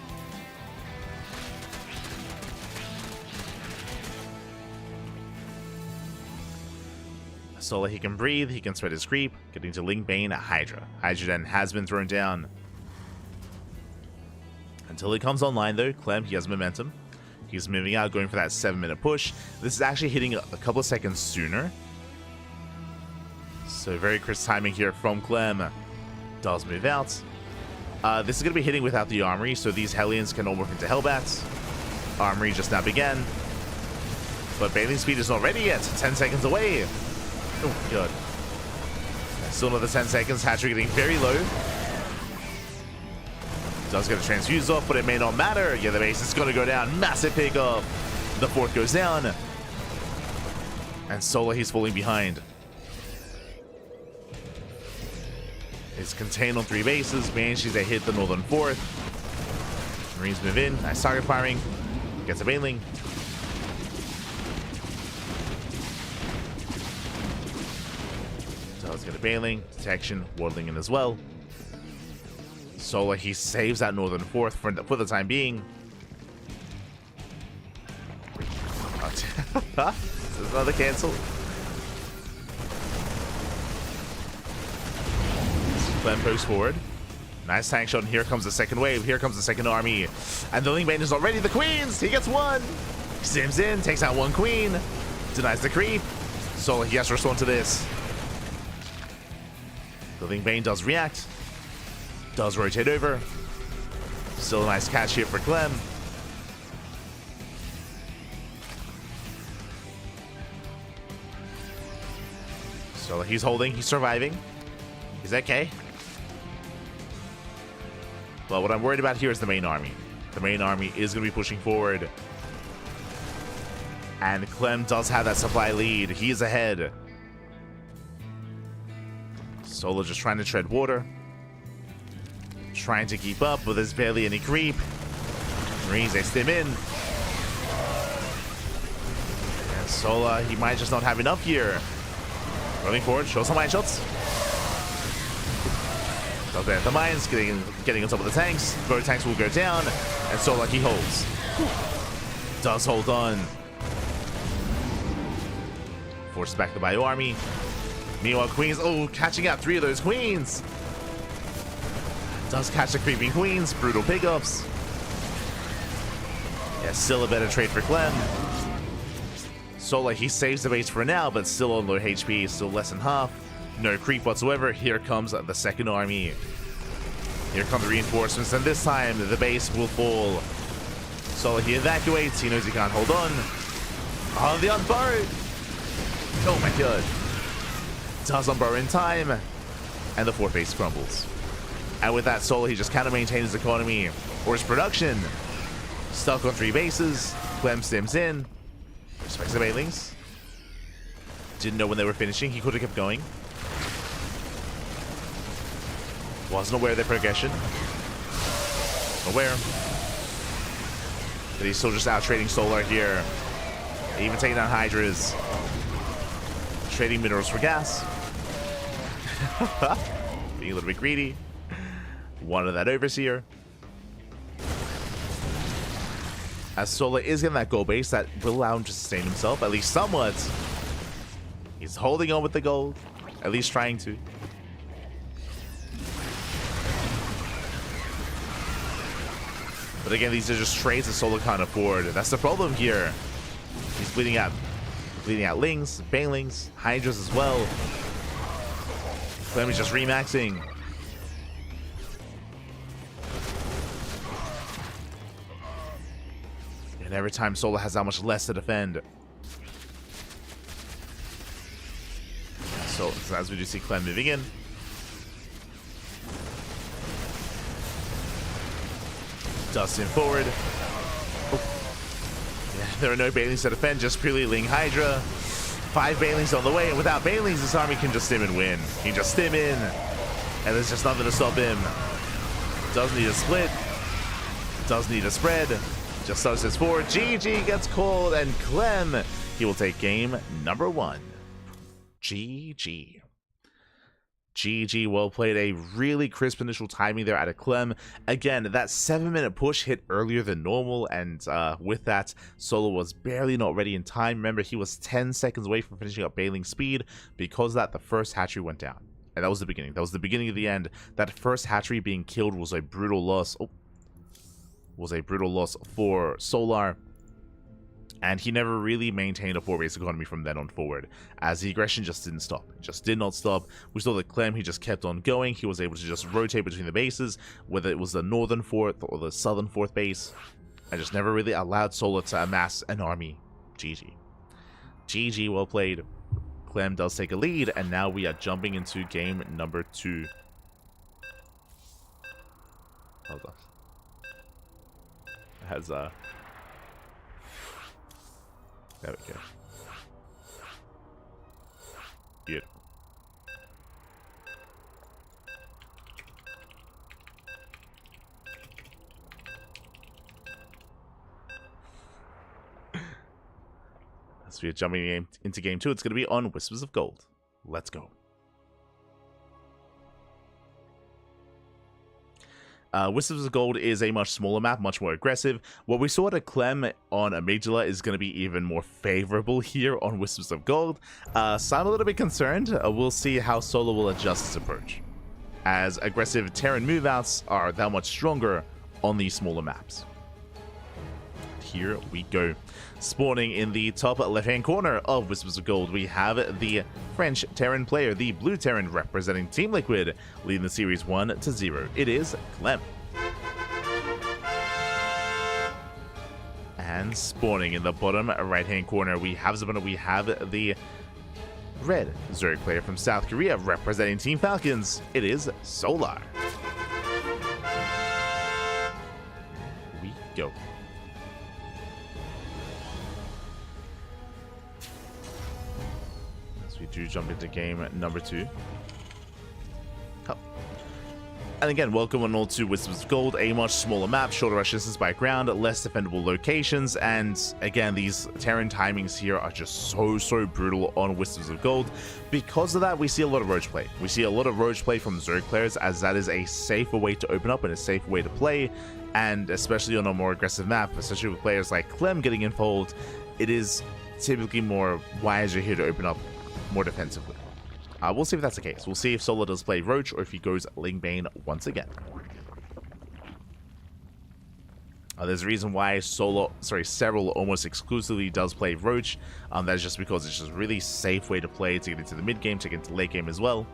S1: Sola, he can breathe, he can spread his creep, getting to Link Bane at Hydra. Hydra then has been thrown down. Until he comes online though, Clem, he has momentum. He's moving out, going for that 7-minute push. This is actually hitting a couple of seconds sooner. So very crisp timing here from Clem. Does move out. This is going to be hitting without the armory, so these Hellions can all morph into Hellbats. Armory just now began. But Bailing speed is not ready yet. 10 seconds away. Oh, god. Still another 10 seconds. Hatchery getting very low. Does get a transfuse off, but it may not matter. Yeah, the base is going to go down. Massive pick off. The 4th goes down. And Sola, he's falling behind. Is contained on 3 bases. Banshees, they hit the northern 4th. Marines move in. Nice target firing. Gets a Bailing. Does get a Bailing. Detection. Wardling in as well. Sola, he saves that northern 4th for the time being. There's another cancel. Clem posts forward. Nice tank shot, and here comes the second wave. Here comes the second army. And the Link Bane is already the Queens. He gets 1. Sims in, takes out 1 Queen. Denies the creep. Sola, he has to respond to this. Building Bane does react. Does rotate over. Still a nice catch here for Clem. So he's holding, he's surviving. He's okay. But what I'm worried about here is the main army. The main army is going to be pushing forward. And Clem does have that supply lead. He is ahead. Solo just trying to tread water. Trying to keep up, but there's barely any creep. Marines, they stim in. And Sola, he might just not have enough here. Running forward, show some mine shots. Does that at the mines, getting on top of the tanks. Both tanks will go down, and Sola, he holds. Does hold on. Forces back the ByuN army. Meanwhile, Queens, oh, catching out 3 of those Queens. Does catch the creeping Queens. Brutal pickups. Yeah, still a better trade for Clem. Sola, he saves the base for now, but still on low HP, still less than half. No creep whatsoever. Here comes the second army. Here come the reinforcements, and this time the base will fall. Sola, he evacuates. He knows he can't hold on. Oh, the unburrow. Oh my god. Does unburrow in time, and the 4th base crumbles. And with that, Sola, he just kind of maintains his economy or his production. Stuck on 3 bases. Clem stims in. Respects the Banelings. Didn't know when they were finishing. He could have kept going. Wasn't aware of their progression. Aware. But he's still just out trading Solar here. Even taking down Hydras. Trading minerals for gas. Being a little bit greedy. Wanted that Overseer. As Sola is getting that gold base, that will allow him to sustain himself, at least somewhat. He's holding on with the gold. At least trying to. But again, these are just trades that Sola can't afford. That's the problem here. He's bleeding out Lings, Banelings, Hydras as well. Clem is just remaxing. And every time Sola has that much less to defend. So as we do see Clem moving in. Dustin forward. Oh. Yeah, there are no Banelings to defend, just purely Ling Hydra. 5 Banelings on the way, and without Banelings, this army can just stim and win. He can just stim in, and there's just nothing to stop him. Doesn't need a split. Doesn't need a spread. Just starts his forward. GG gets called, and Clem, he will take game number 1. GG. GG, well played. A really crisp initial timing there out of Clem. Again, that 7-minute push hit earlier than normal, and with that, Solo was barely not ready in time. Remember, he was 10 seconds away from finishing up Bailing speed. Because of that, the first hatchery went down. And that was the beginning. That was the beginning of the end. That first hatchery being killed was a brutal loss. Oh, was a brutal loss for Solar. And he never really maintained a 4-base economy from then on forward, as the aggression just didn't stop. It just did not stop. We saw that Clem, he just kept on going. He was able to just rotate between the bases, whether it was the northern 4th or the southern 4th base, and just never really allowed Solar to amass an army. GG. GG, well played. Clem does take a lead, and now we are jumping into game number 2. Hold on. It has, there we go. Beautiful. As we are jumping into game 2, it's going to be on Whispers of Gold. Let's go. Whispers of Gold is a much smaller map, much more aggressive. What we saw at Clem on Amygdala is going to be even more favorable here on Whispers of Gold. So I'm a little bit concerned. We'll see how Solo will adjust his approach, as aggressive Terran move-outs are that much stronger on these smaller maps. Here we go. Spawning in the top left-hand corner of Whispers of Gold, we have the French Terran player, the blue Terran representing Team Liquid, leading the series 1-0. It is Clem. And spawning in the bottom right-hand corner, we have the red Zerg player from South Korea representing Team Falcons. It is Solar. We go. So we do jump into game number 2. And again, welcome on all to Wisdoms of Gold, a much smaller map, shorter rush distance by ground, less defendable locations, and again, these Terran timings here are just so brutal on Wisdoms of Gold. Because of that, we see a lot of roach play. We see a lot of roach play from Zerg players, as that is a safer way to open up and a safer way to play, and especially on a more aggressive map, especially with players like Clem getting involved, it is typically more wiser here to open up more defensively. We'll see if that's the case. We'll see if Solar does play Roach or if he goes Lingbane once again. There's a reason why Several almost exclusively does play Roach. That's just because it's just a really safe way to play to get into the mid game, to get into late game as well.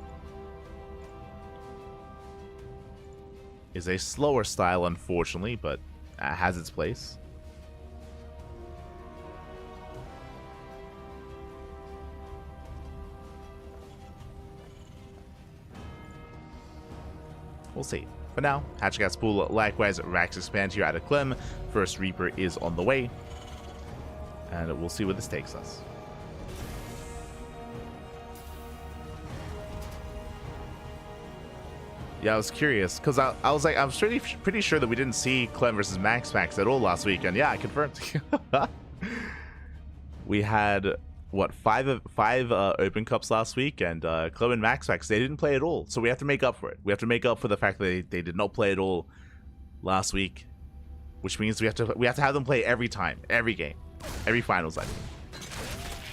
S1: Is a slower style, unfortunately, but has its place. We'll see. For now, Hatchgas Pool, likewise, Rax Expand here out of Clem. First Reaper is on the way. And we'll see where this takes us. Yeah, I was curious, because I was like, I was pretty sure that we didn't see Clem versus MaxPax at all last week, and yeah, I confirmed. We had... what, five Open Cups last week, and Clem and MaxPax, they didn't play at all, so we have to make up for it. We have to make up for the fact that they did not play at all last week, which means we have to have them play every time, every game, every finals. I mean,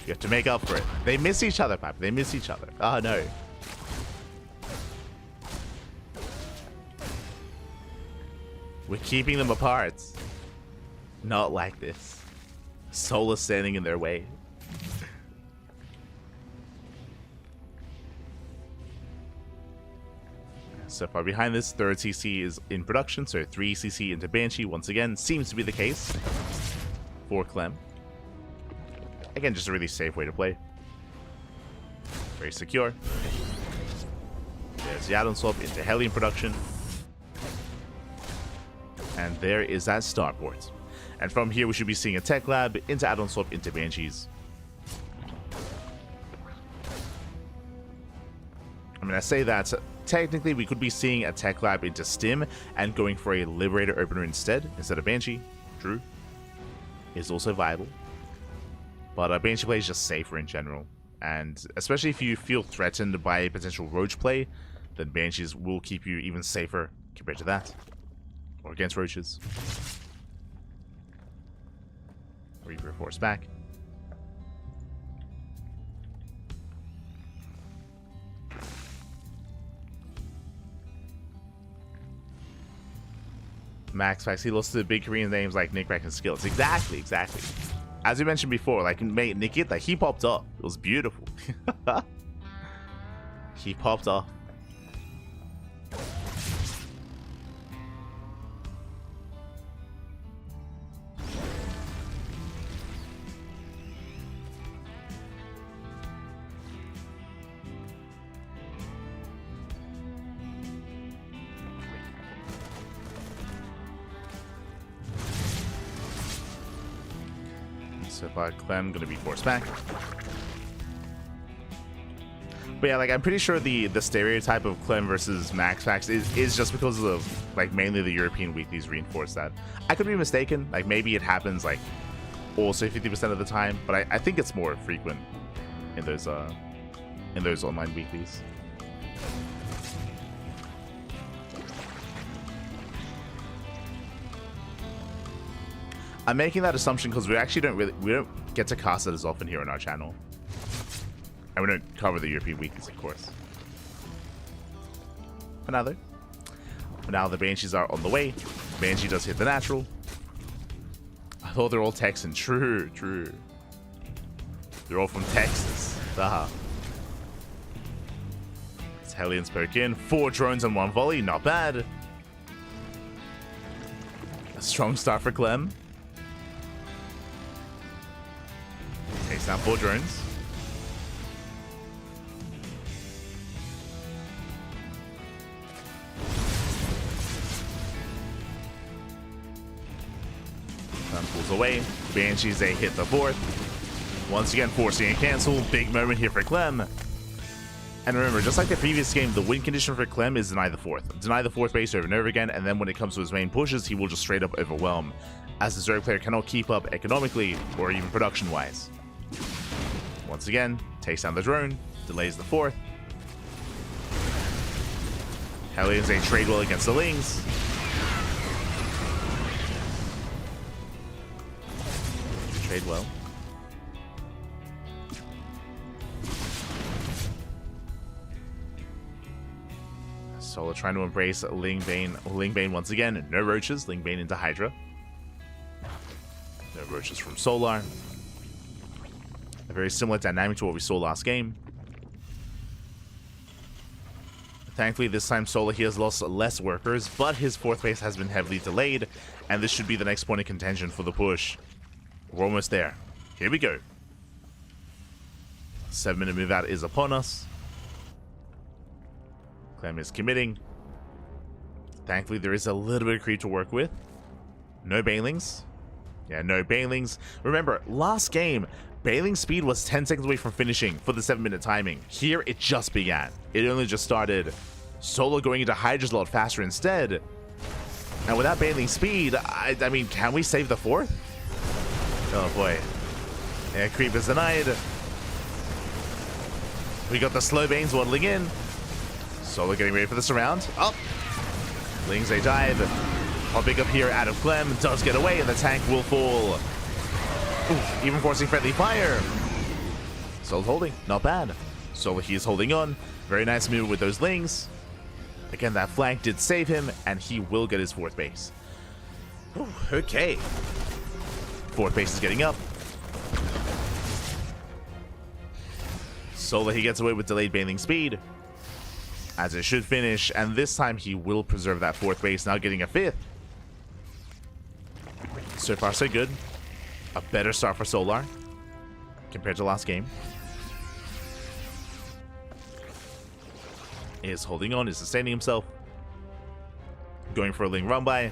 S1: you have to make up for it. They miss each other, Papa. They miss each other. Oh no. We're keeping them apart. Not like this. Solar standing in their way. So far behind this, third CC is in production, so 3 CC into Banshee once again seems to be the case for Clem. Again, just a really safe way to play. Very secure. There's the add-on swap into Heli in production. And there is that starport. And from here we should be seeing a Tech Lab into add-on swap into Banshees. I mean, I say that technically we could be seeing a Tech Lab into Stim and going for a Liberator opener instead of Banshee. True. Is also viable. But Banshee play is just safer in general. And especially if you feel threatened by a potential Roach play, then Banshees will keep you even safer compared to that. Or against Roaches. Reaper force back. MaxPax, he lost to big Korean names like Nick Rack and Skills. Exactly. As we mentioned before, like mate, Nikita, he popped up. It was beautiful. He popped off. So far, Clem gonna be forced back. But yeah, like I'm pretty sure the stereotype of Clem versus MaxPax is just because of like mainly the European weeklies reinforce that. I could be mistaken. Like maybe it happens like also 50% of the time, but I think it's more frequent in those online weeklies. I'm making that assumption because we actually don't get to cast it as often here on our channel. And we don't cover the European weeklies, of course. For now, though. For now, the Banshees are on the way. Banshee does hit the natural. I thought they're all Texan. True. They're all from Texas. Haha. As Hellions poke in. 4 drones and 1 volley. Not bad. A strong start for Clem. Takes down 4 drones. Clem pulls away. Banshees, they hit the 4th. Once again, forcing a cancel. Big moment here for Clem. And remember, just like the previous game, the win condition for Clem is deny the 4th. Deny the 4th base over and over again, and then when it comes to his main pushes, he will just straight up overwhelm, as the Zerg player cannot keep up economically or even production-wise. Once again, takes down the drone, delays the 4th. Hellions, they trade well against the Lings. Trade well. Solo trying to embrace Lingbane once again. No roaches. Lingbane into Hydra. No roaches from Solar. A very similar dynamic to what we saw last game. Thankfully, this time Solar he has lost less workers, but his 4th base has been heavily delayed, and this should be the next point of contention for the push. We're almost there. Here we go. 7-minute move out is upon us. Clem is committing. Thankfully, there is a little bit of creep to work with. No Banelings. Yeah, no Banelings. Remember, last game, Bailing speed was 10 seconds away from finishing for the 7-minute timing. Here, it just began. It only just started. Solo going into Hydra's a lot faster instead. And without Bailing speed, I mean, can we save the 4th? Oh boy. Yeah, creep is denied. We got the slow Banes waddling in. Solo getting ready for the surround. Up. Lings, they dive. Popping up here out of Clem. Does get away, and the tank will fall. Ooh, even forcing friendly fire. Solo's holding. Not bad. Solo, he is holding on. Very nice move with those Lings. Again, that flank did save him, and he will get his 4th base. Ooh, okay. 4th base is getting up. Solo, he gets away with delayed Bailing speed, as it should finish, and this time he will preserve that 4th base, now getting a 5th. So far, so good. A better start for Solar compared to last game. Is holding on, is sustaining himself. Going for a Ling run by.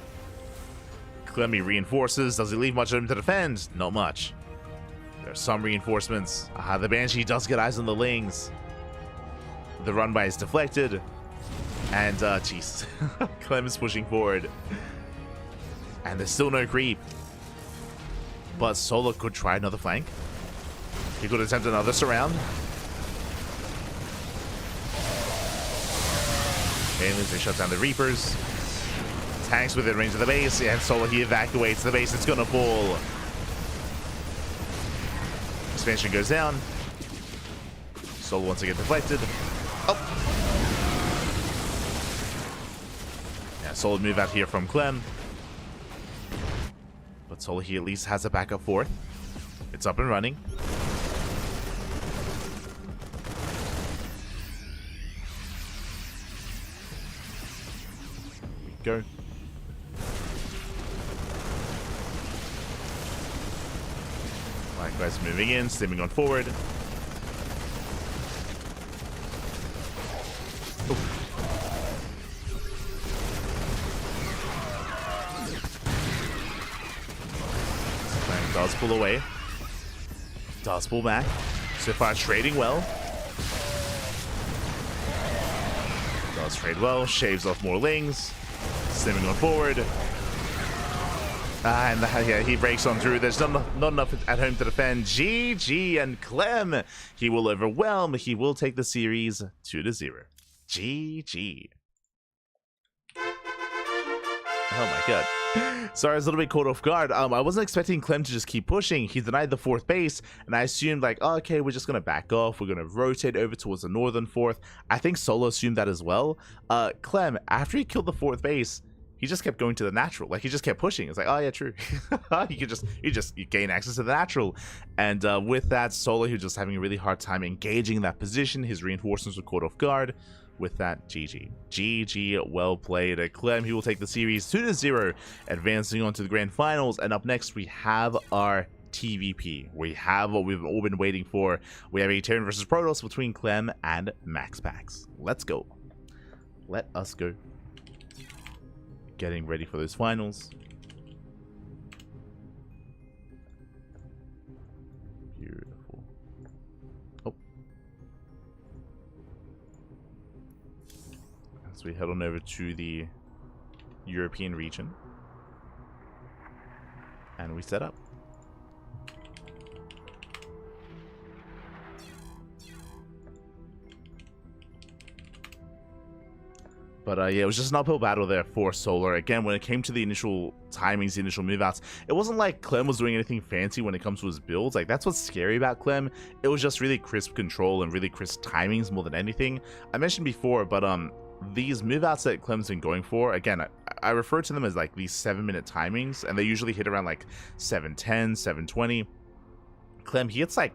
S1: Clemmy reinforces. Does he leave much of him to defend? Not much. There's some reinforcements. The Banshee does get eyes on the Lings. The run by is deflected. And, jeez. Clem is pushing forward. And there's still no creep. But Solo could try another flank. He could attempt another surround. Banelings, they shut down the Reapers. Tanks within range of the base, and Solo, he evacuates the base. It's gonna fall. Expansion goes down. Solo once again deflected. Oh! Yeah, solid move out here from Clem. But Solo, he at least has a backup 4th. It's up and running. Go. Likewise moving in, stimming on forward. Clan does pull away. Does pull back. So far trading well. Does trade well, shaves off more Lings. Stimming on forward. And yeah, he breaks on through. There's not enough at home to defend. GG, and Clem, he will overwhelm. He will take the series 2-0. GG. Oh my god. Sorry, I was a little bit caught off guard. I wasn't expecting Clem to just keep pushing. He denied the 4th base, and I assumed like, oh, okay, we're just gonna back off. We're gonna rotate over towards the northern 4th. I think Solo assumed that as well. Clem, after he killed the 4th base, he just kept going to the natural. Like, he just kept pushing. It's like, oh yeah, true. you gain access to the natural. And with that, Solo, he was just having a really hard time engaging that position. His reinforcements were caught off guard. with that, GG. GG, well played. Clem, he will take the series 2-0, advancing on to the grand finals. And up next, we have our TVP. We have what we've all been waiting for. We have a Terran versus Protoss between Clem and MaxPax. Let's go. Let us go. Getting ready for those finals. Beautiful. Oh. As we head on over to the European region. And we set up. But yeah, it was just an uphill battle there for Solar. Again, when it came to the initial timings, the initial move outs, it wasn't like Clem was doing anything fancy when it comes to his builds. Like, that's what's scary about Clem. It was just really crisp control and really crisp timings more than anything. I mentioned before, but these move outs that Clem's been going for, again, I refer to them as like these 7-minute timings, and they usually hit around like 7:10, 7:20. Clem, he hits at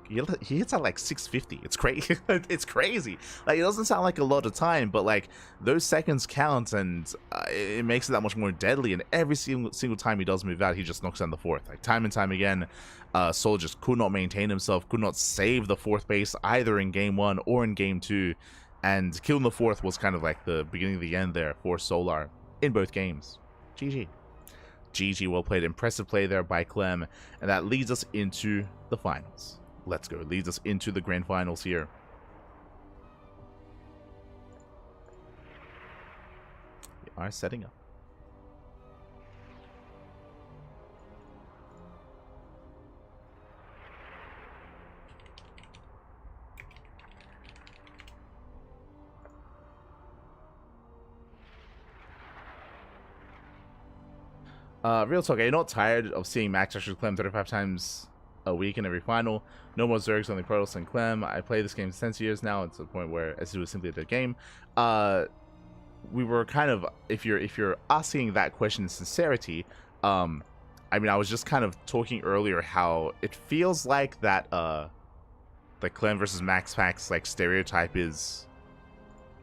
S1: like 650. It's crazy. It's crazy. Like, it doesn't sound like a lot of time, but like those seconds count, and it makes it that much more deadly. And every single time he does move out, he just knocks down the fourth. Like, time and time again, Soul just could not maintain himself, could not save the fourth base either in game 1 or in game 2, and killing the fourth was kind of like the beginning of the end there for Solar in both games. GG. GG, well played. Impressive play there by Clem. And that leads us into the finals. Let's go. It leads us into the grand finals here. We are setting up. Real talk, are you not tired of seeing Max versus Clem 35 times a week in every final? No more Zergs, only Protoss and Clem. I play this game 10 years now. It's a point where SC was simply a dead game. We were kind of, if you're asking that question in sincerity, I mean, I was just kind of talking earlier how it feels like that the Clem versus MaxPax like stereotype is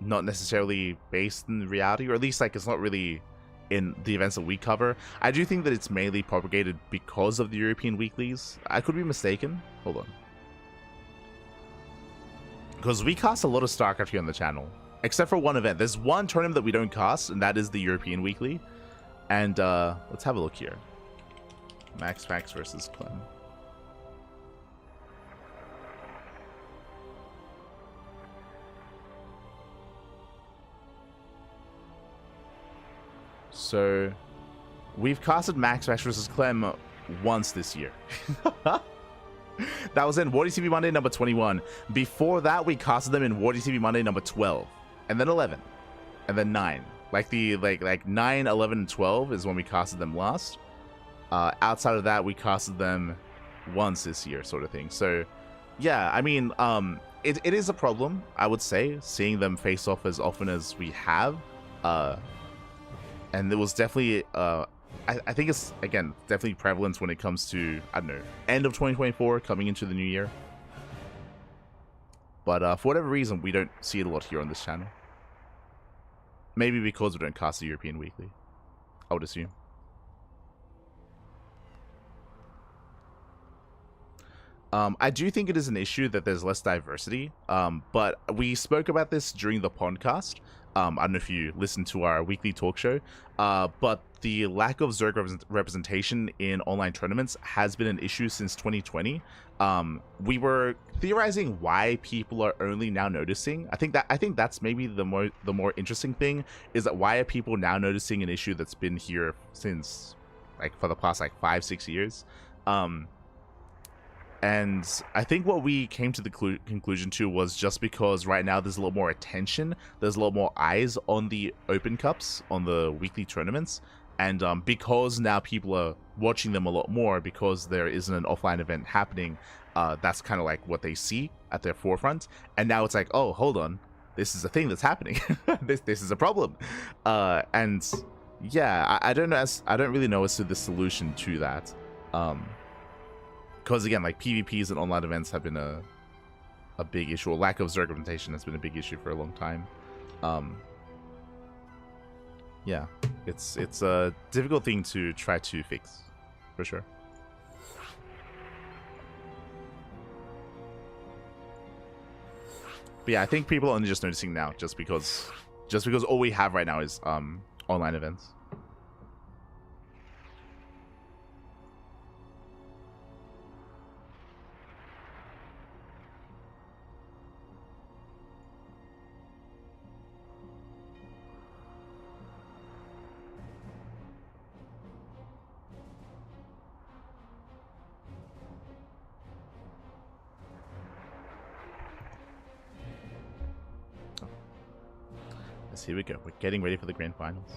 S1: not necessarily based in reality, or at least like it's not really in the events that we cover. I do think that it's mainly propagated because of the European weeklies. I could be mistaken. Hold on. Because we cast a lot of StarCraft here on the channel. Except for one event. There's one tournament that we don't cast, and that is the European weekly. And let's have a look here. MaxPax versus Clem. So, we've casted MaxPax versus Clem once this year. That was in WardiTV Monday number 21. Before that, we casted them in WardiTV Monday number 12, and then 11, and then 9. Like 9, 11, and 12 is when we casted them last. Outside of that, we casted them once this year, sort of thing. So, yeah, I mean, it is a problem, I would say, seeing them face off as often as we have. And it was definitely, I think it's, again, definitely prevalent when it comes to, I don't know, end of 2024, coming into the new year. But for whatever reason, we don't see it a lot here on this channel. Maybe because we don't cast the European Weekly, I would assume. I do think it is an issue that there's less diversity, but we spoke about this during the podcast. I don't know if you listened to our weekly talk show, but the lack of Zerg representation in online tournaments has been an issue since 2020. We were theorizing why people are only now noticing. I think that's maybe the more interesting thing, is that why are people now noticing an issue that's been here since like for the past like 5-6 years. And I think what we came to the conclusion to was just because right now there's a lot more attention, there's a lot more eyes on the Open Cups, on the weekly tournaments, and because now people are watching them a lot more because there isn't an offline event happening, that's kind of like what they see at their forefront. And now it's like, oh, hold on, this is a thing that's happening. this is a problem. And yeah, I don't really know as to the solution to that. Because again, like PvPs and online events have been a big issue. A lack of Zerg representation has been a big issue for a long time. Yeah, it's a difficult thing to try to fix, for sure. But yeah, I think people are only just noticing now, just because all we have right now is online events. Yes, here we go. We're getting ready for the grand finals.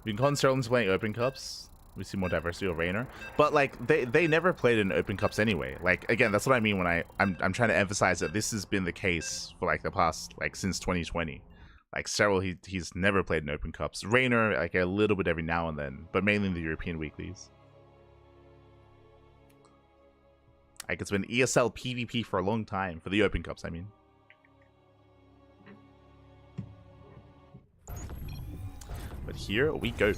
S1: We can concentrate playing Open Cups. We see more diversity of Rainer, but like they never played in Open Cups anyway. Like again, that's what I mean when I'm trying to emphasize that this has been the case for like the past since 2020. Like Cyril, he's never played in Open Cups. Rainer like a little bit every now and then, but mainly in the European weeklies. Like it's been ESL PvP for a long time for the Open Cups, I mean. But here we go.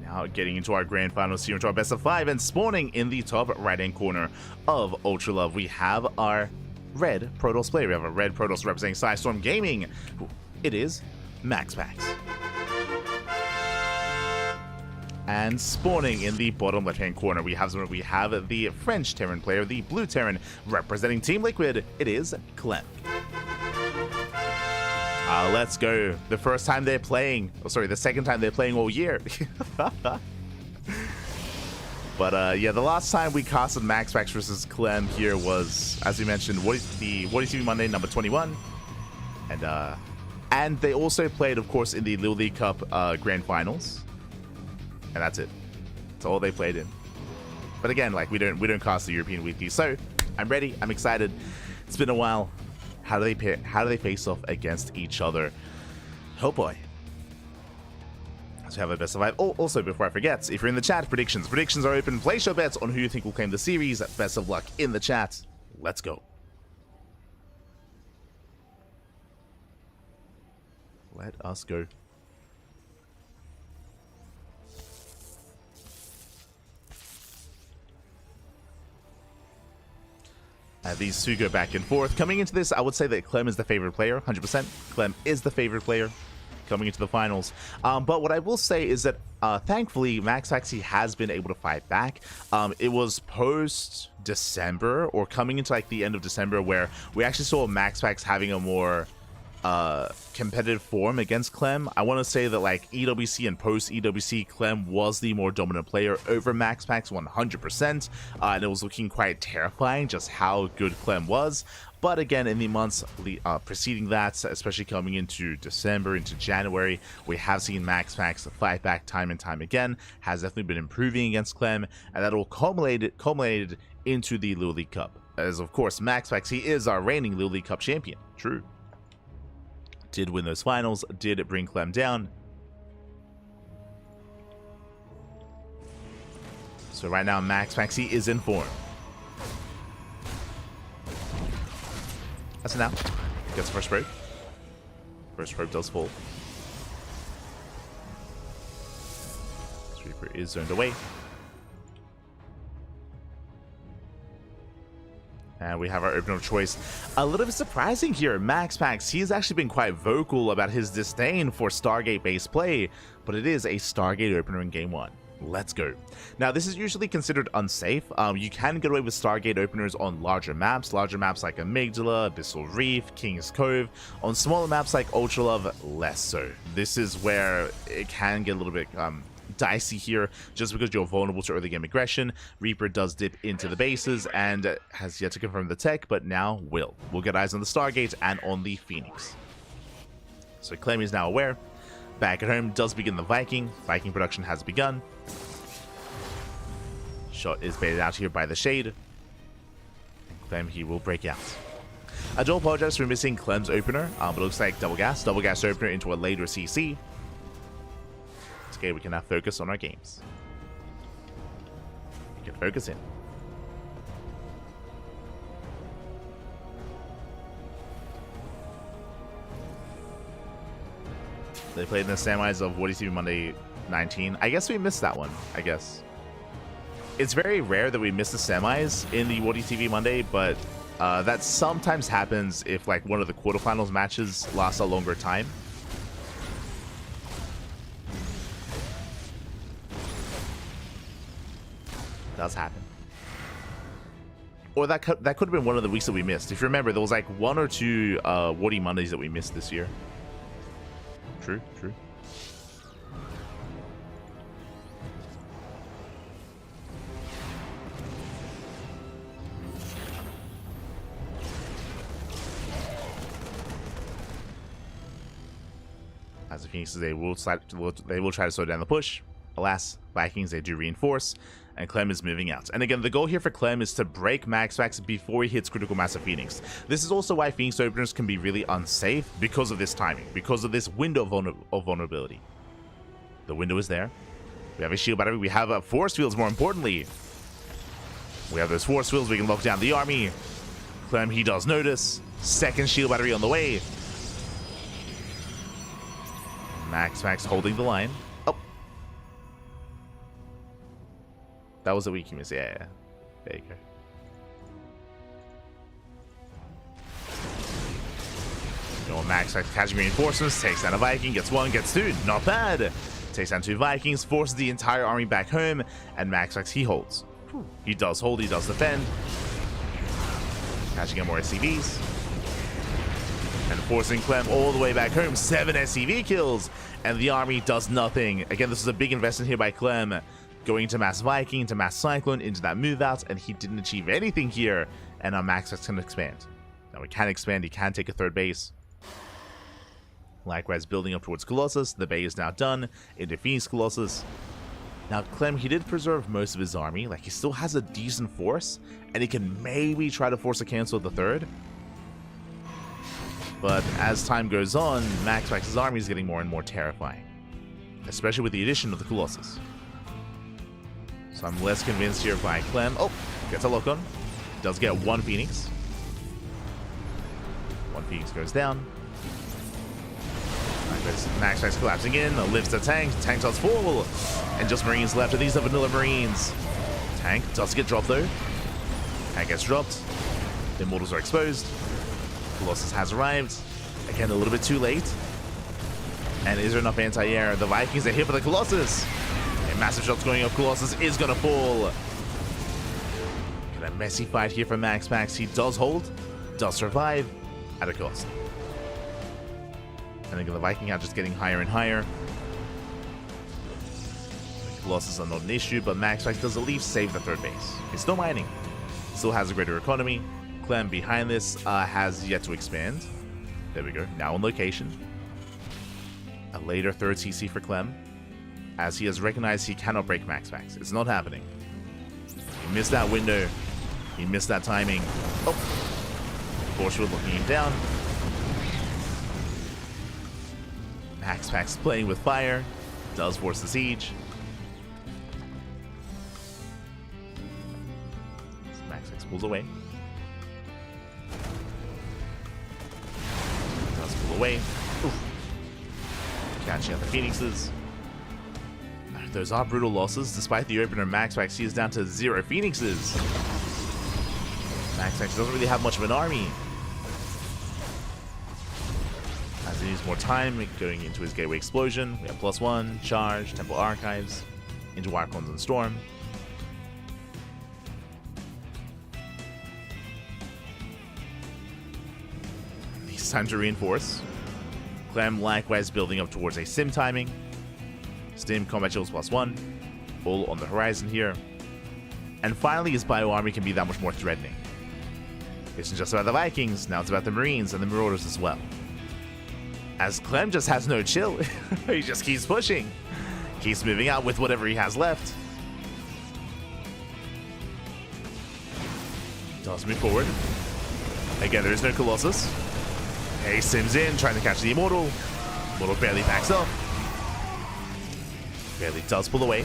S1: Now getting into our grand finals here, into our best of 5, and spawning in the top right-hand corner of Ultra Love, we have our red Protoss player. We have a red Protoss representing Storm Gaming. It is MaxPax. And spawning in the bottom left-hand corner, we have the French Terran player, the blue Terran, representing Team Liquid. It is Clem. Let's go. The first time they're playing, the second time they're playing all year. But yeah, the last time we casted MaxPax versus Clem here was, as we mentioned, WardiTV Monday number 21, and they also played, of course, in the Little League Cup grand finals. And that's it. That's all they played in. But again, like we don't cast the European weekly, so I'm ready. I'm excited. It's been a while. How do they face off against each other? Oh boy. So we have a best of 5. Oh, also, before I forget, if you're in the chat, predictions are open. Place your bets on who you think will claim the series. Best of luck in the chat. Let's go. Let us go. These two go back and forth. Coming into this, I would say that Clem is the favorite player, 100%. Clem is the favorite player coming into the finals. But what I will say is that, thankfully, MaxPax has been able to fight back. It was post-December, or coming into like the end of December, where we actually saw MaxPax having a more competitive form against Clem. I want to say that like EWC and post EWC, Clem was the more dominant player over MaxPax 100%, and it was looking quite terrifying just how good Clem was. But again, in the months preceding that, especially coming into December, into January, we have seen MaxPax fight back time and time again, has definitely been improving against Clem, and that all culminated into the Little League Cup. As of course, MaxPax, he is our reigning Little League Cup champion. True. Did win those finals, did bring Clem down. So right now, MaxPax, he is in form. That's it now. Gets the first probe. First probe does fall. Reaper is zoned away. And we have our opener of choice. A little bit surprising here, MaxPax, he's actually been quite vocal about his disdain for Stargate-based play, but it is a Stargate opener in Game 1. Let's go. Now, this is usually considered unsafe. You can get away with Stargate openers on larger maps like Amygdala, Abyssal Reef, King's Cove. On smaller maps like Ultra Love, less so. This is where it can get a little bit dicey here, just because you're vulnerable to early game aggression. Reaper does dip into the bases and has yet to confirm the tech, but now will. We'll get eyes on the Stargate and on the Phoenix. So Clem is now aware. Back at home does begin the Viking. Viking production has begun. Shot is baited out here by the Shade. And Clem, he will break out. I do apologize for missing Clem's opener, but it looks like double gas opener into a later CC. Okay, we can now focus on our games. Get focus in. They played in the semis of WardiTV Monday 19. I guess we missed that one, I guess. It's very rare that we miss the semis in the WardiTV Monday, but that sometimes happens if like one of the quarterfinals matches lasts a longer time. Does happen. Or that could have been one of the weeks that we missed. If you remember, there was like 1 or 2 Wardy Mondays that we missed this year. True, true. As the Phoenixes, they will try to slow down the push. Alas, Vikings, they do reinforce, and Clem is moving out. And again, the goal here for Clem is to break MaxPax before he hits critical mass of Phoenix. This is also why Phoenix openers can be really unsafe because of this timing, because of this window of vulnerability. The window is there. We have a shield battery. We have force fields, more importantly. We have those force fields. We can lock down the army. Clem, he does notice. Second shield battery on the way. MaxPax holding the line. Oh. That was a weak miss. Yeah. There you go. MaxPax catching reinforcements. Takes down a Viking. Gets 1, gets 2. Not bad. Takes down 2 Vikings. Forces the entire army back home. And MaxPax, he holds. He does hold. He does defend. Catching up more SCVs. And forcing Clem all the way back home. 7 SCV kills. And the army does nothing. Again, this is a big investment here by Clem. Going into Mass Viking, into Mass Cyclone, into that move out. And he didn't achieve anything here. And now MaxPax can expand. Now he can expand. He can take a 3rd base. Likewise, building up towards Colossus. The bay is now done. Into Phoenix Colossus. Now, Clem, he did preserve most of his army. Like, he still has a decent force. And he can maybe try to force a cancel of the 3rd. But as time goes on, MaxPax's army is getting more and more terrifying. Especially with the addition of the Colossus. So I'm less convinced here by Clem. Oh, gets a lock on. Does get 1 Phoenix. 1 Phoenix goes down. MaxPax collapsing in. Lifts the tank. Tank does fall. And just Marines left. And these are vanilla Marines. Tank does get dropped though. Tank gets dropped. The Immortals are exposed. Colossus has arrived. Again, a little bit too late. And is there enough anti-air? The Vikings are here for the Colossus. A massive shot's going up. Colossus is going to fall. Got a messy fight here for MaxPax. He does hold. Does survive. At a cost. And again, the Viking are just getting higher and higher. The Colossus are not an issue, but MaxPax does at least save the 3rd base. He's still mining. Still has a greater economy. Clem behind this has yet to expand. There we go. Now on location. A later 3rd CC for Clem, as he has recognized he cannot break MaxPax. It's not happening. He missed that window. He missed that timing. Oh. Force field looking him down. MaxPax playing with fire. Does force the siege. So MaxPax pulls away. Does pull away. Oof. Catching out the Phoenixes. Those are brutal losses. Despite the opener, MaxPax, he is down to 0 Phoenixes. MaxPax doesn't really have much of an army. As he needs more time, going into his Gateway Explosion. We have +1, Charge, Temple Archives, into Archons and Storm. It's time to reinforce. Clem likewise building up towards a Sim timing. Stim Combat Chills +1. All on the horizon here. And finally, his Bio Army can be that much more threatening. It's not just about the Vikings, now it's about the Marines and the Marauders as well. As Clem just has no chill. He just keeps pushing. Keeps moving out with whatever he has left. Does move forward. Again, there is no Colossus. Hey, Sim's in, trying to catch the Immortal. Immortal barely backs up. Barely does pull away.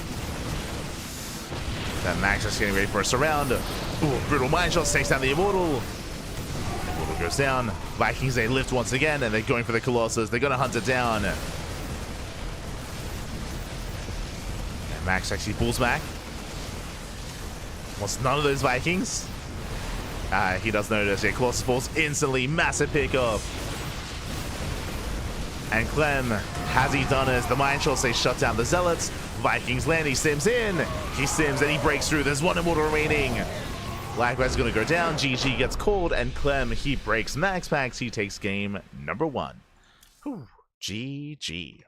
S1: That Max is getting ready for a surround. Ooh, brutal mine shot takes down the Immortal. Immortal goes down. Vikings, they lift once again, and they're going for the Colossus. They're going to hunt it down. And Max actually pulls back. Wants none of those Vikings. He does notice. Yeah, Colossus falls instantly. Massive pickup. And Clem, has he done it? The mine shots, they shut down the Zealots. Vikings land, he sims in. He sims and he breaks through. There's one Immortal remaining. Blackback's gonna go down. GG gets called, and Clem, he breaks MaxPax. He takes game number 1. Whew. GG.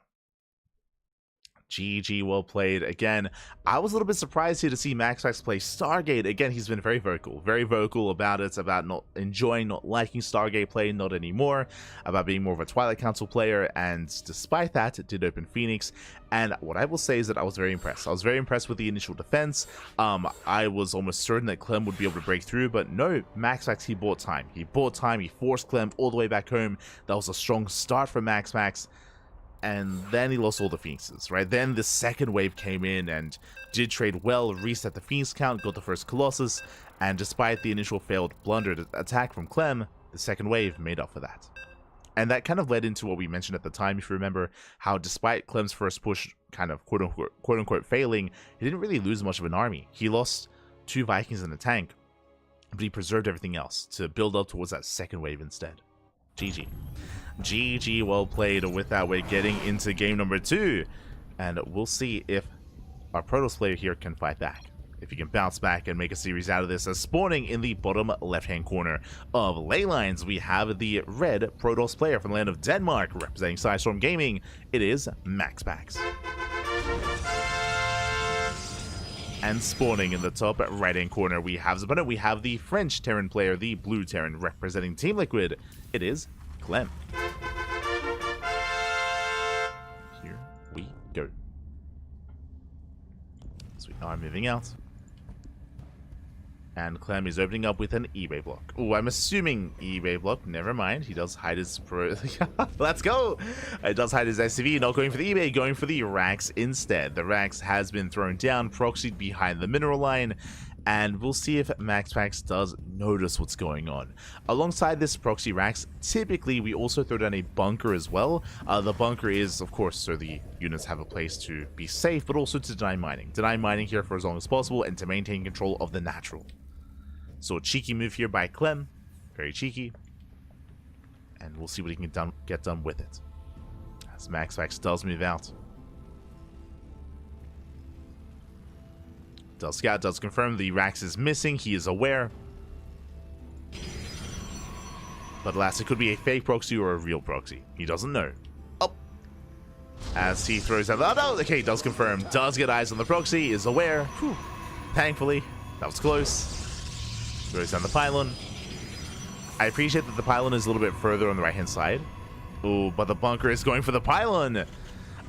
S1: GG, well played. Again, I was a little bit surprised here to see MaxPax play Stargate. Again, he's been very vocal about it, about not enjoying, not liking Stargate play, not anymore, about being more of a Twilight Council player, and despite that, it did open Phoenix. And what I will say is that I was very impressed. I was very impressed with the initial defense. I was almost certain that Clem would be able to break through, but no, MaxPax, he bought time. He forced Clem all the way back home. That was a strong start for MaxPax. And then he lost all the Phoenixes, right? Then the second wave came in and did trade well, reset the Phoenix count, got the first Colossus, and despite the initial failed blundered attack from Clem, the second wave made up for that. And that kind of led into what we mentioned at the time, if you remember, how despite Clem's first push kind of quote-unquote failing, he didn't really lose much of an army. He lost 2 Vikings and a tank, but he preserved everything else to build up towards that second wave instead. GG. GG, well played. With that, we're getting into game number 2, and we'll see if our Protoss player here can fight back, if he can bounce back and make a series out of this. As spawning in the bottom left-hand corner of ley lines, we have the red Protoss player from the land of Denmark, representing Sidestorm Gaming. It is MaxPax. And spawning in the top right-hand corner, we have the French Terran player, the blue Terran, representing Team Liquid. It is Clem. Here we go. So we are moving out. And Clem is opening up with an eBay block. Oh, I'm assuming eBay block. Never mind. He does hide his Let's go! It does hide his SCV. Not going for the eBay, going for the Rax instead. The Rax has been thrown down, proxied behind the mineral line. And we'll see if MaxPax does notice what's going on. Alongside this proxy Rax, typically we also throw down a bunker as well. The bunker is, of course, so the units have a place to be safe, but also to deny mining. Deny mining here for as long as possible and to maintain control of the natural. So a cheeky move here by Clem. Very cheeky. And we'll see what he can get done with it. As MaxPax does move out. Does scout, does confirm the Rax is missing. He is aware. But alas, it could be a fake proxy or a real proxy. He doesn't know. Oh! As he throws out... Oh, no! Okay, does confirm. Does get eyes on the proxy. Is aware. Whew. Thankfully, that was close. Throws down the pylon. I appreciate that the pylon is a little bit further on the right-hand side. Oh, but the bunker is going for the pylon!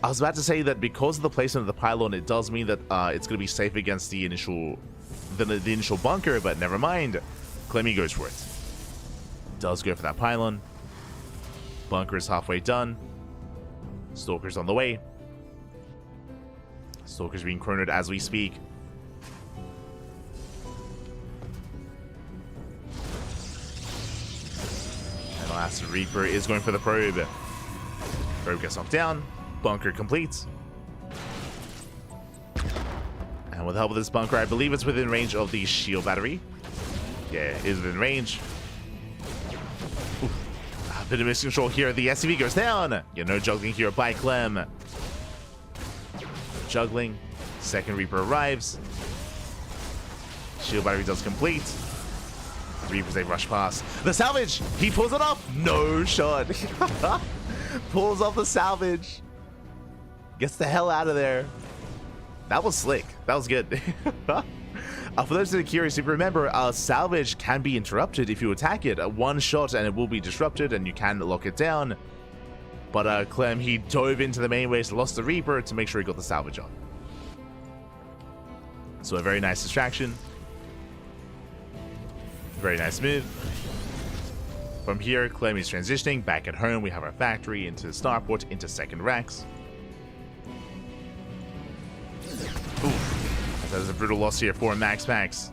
S1: I was about to say that because of the placement of the pylon, it does mean that it's going to be safe against the initial bunker, but never mind. Clemmy goes for it. Does go for that pylon. Bunker is halfway done. Stalker's on the way. Stalker's being chronoed as we speak. And the last Reaper is going for the probe. Probe gets knocked down. Bunker completes. And with the help of this bunker, I believe it's within range of the shield battery. Yeah, it is within range. Oof. A bit of miscontrol here. The SCV goes down. Yeah, no juggling here by Clem. Juggling. Second Reaper arrives. Shield battery does complete. Reapers, they rush past. The salvage! He pulls it off! No shot. Pulls off the salvage. Gets the hell out of there. That was slick. That was good. For those that are curious, if you remember, salvage can be interrupted if you attack it. One shot and it will be disrupted and you can lock it down. But Clem, he dove into the main ways, lost the Reaper to make sure he got the salvage on. So a very nice distraction. Very nice move. From here, Clem is transitioning. Back at home, we have our factory into Starport, into second Rax. Ooh. That is a brutal loss here for MaxPax.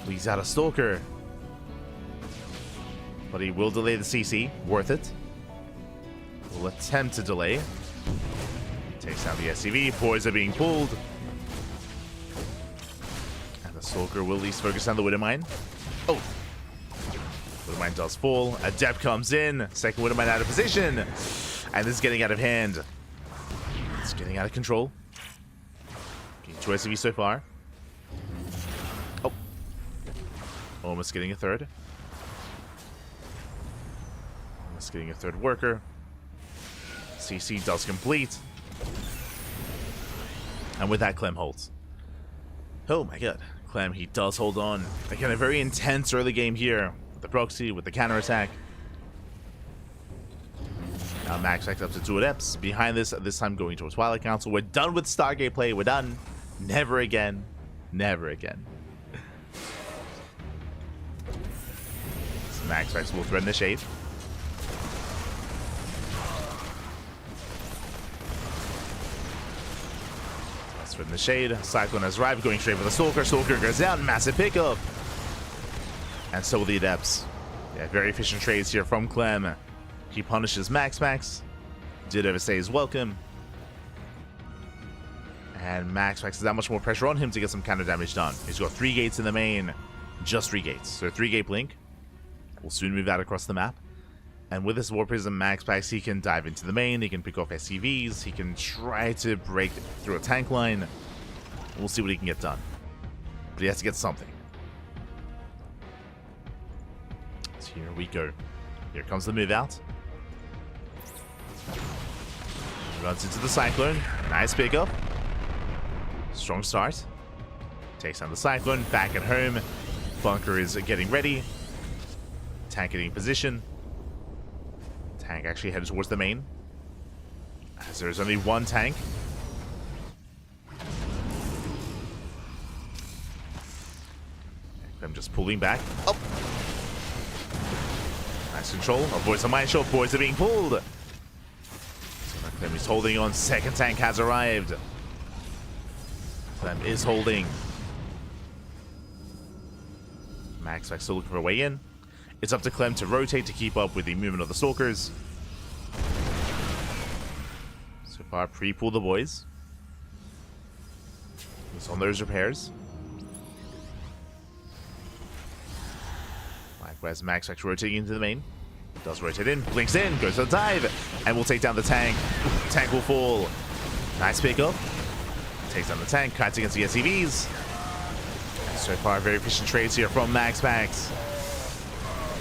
S1: Leads out a Stalker. But he will delay the CC. Worth it. Will attempt to delay. Takes down the SCV. Boys are being pulled. And the Stalker will at least focus on the Widowmine. Oh! Widowmine does fall. Adept comes in. Second Widowmine out of position. And this is getting out of hand. It's getting out of control. Getting 2 SCV so far. Oh. Almost getting a third. Almost getting a third worker. CC does complete. And with that, Clem holds. Oh my god. Clem, he does hold on. Again, a very intense early game here. With the proxy, with the counterattack. Now MaxPax up to 2 adepts. Behind this time going towards Twilight Council. We're done with Stargate play. We're done. Never again. Never again. So MaxPax will threaten the shade. In the shade, Cyclone has arrived, going straight for the Stalker. Stalker goes down, massive pickup. And so will the Adepts. Yeah, very efficient trades here from Clem. He punishes MaxPax. Did overstay his welcome. And MaxPax has that much more pressure on him to get some counter damage done. He's got 3 gates in the main. Just 3 gates. So 3-gate blink. Will soon move out across the map. And with this War Prism, MaxPax, he can dive into the main, he can pick off SCVs, he can try to break through a tank line. We'll see what he can get done. But he has to get something. So here we go. Here comes the move out. Runs into the Cyclone. Nice pickup. Strong start. Takes down the Cyclone. Back at home. Bunker is getting ready. Tank getting in position. Tank actually headed towards the main, as there's only 1 tank. I'm just pulling back. Oh! Nice control. Avoids a mine shot. Boys are being pulled. So Clem is holding on. Second tank has arrived. Clem is holding. MaxPax still looking for a way in. It's up to Clem to rotate to keep up with the movement of the Stalkers. So far, pre-pull the boys. He's on those repairs. Likewise, MaxPax rotating into the main. Does rotate in, blinks in, goes for the dive, and will take down the tank. Tank will fall. Nice pickup. Takes down the tank, kites against the SCVs. And so far, very efficient trades here from MaxPax.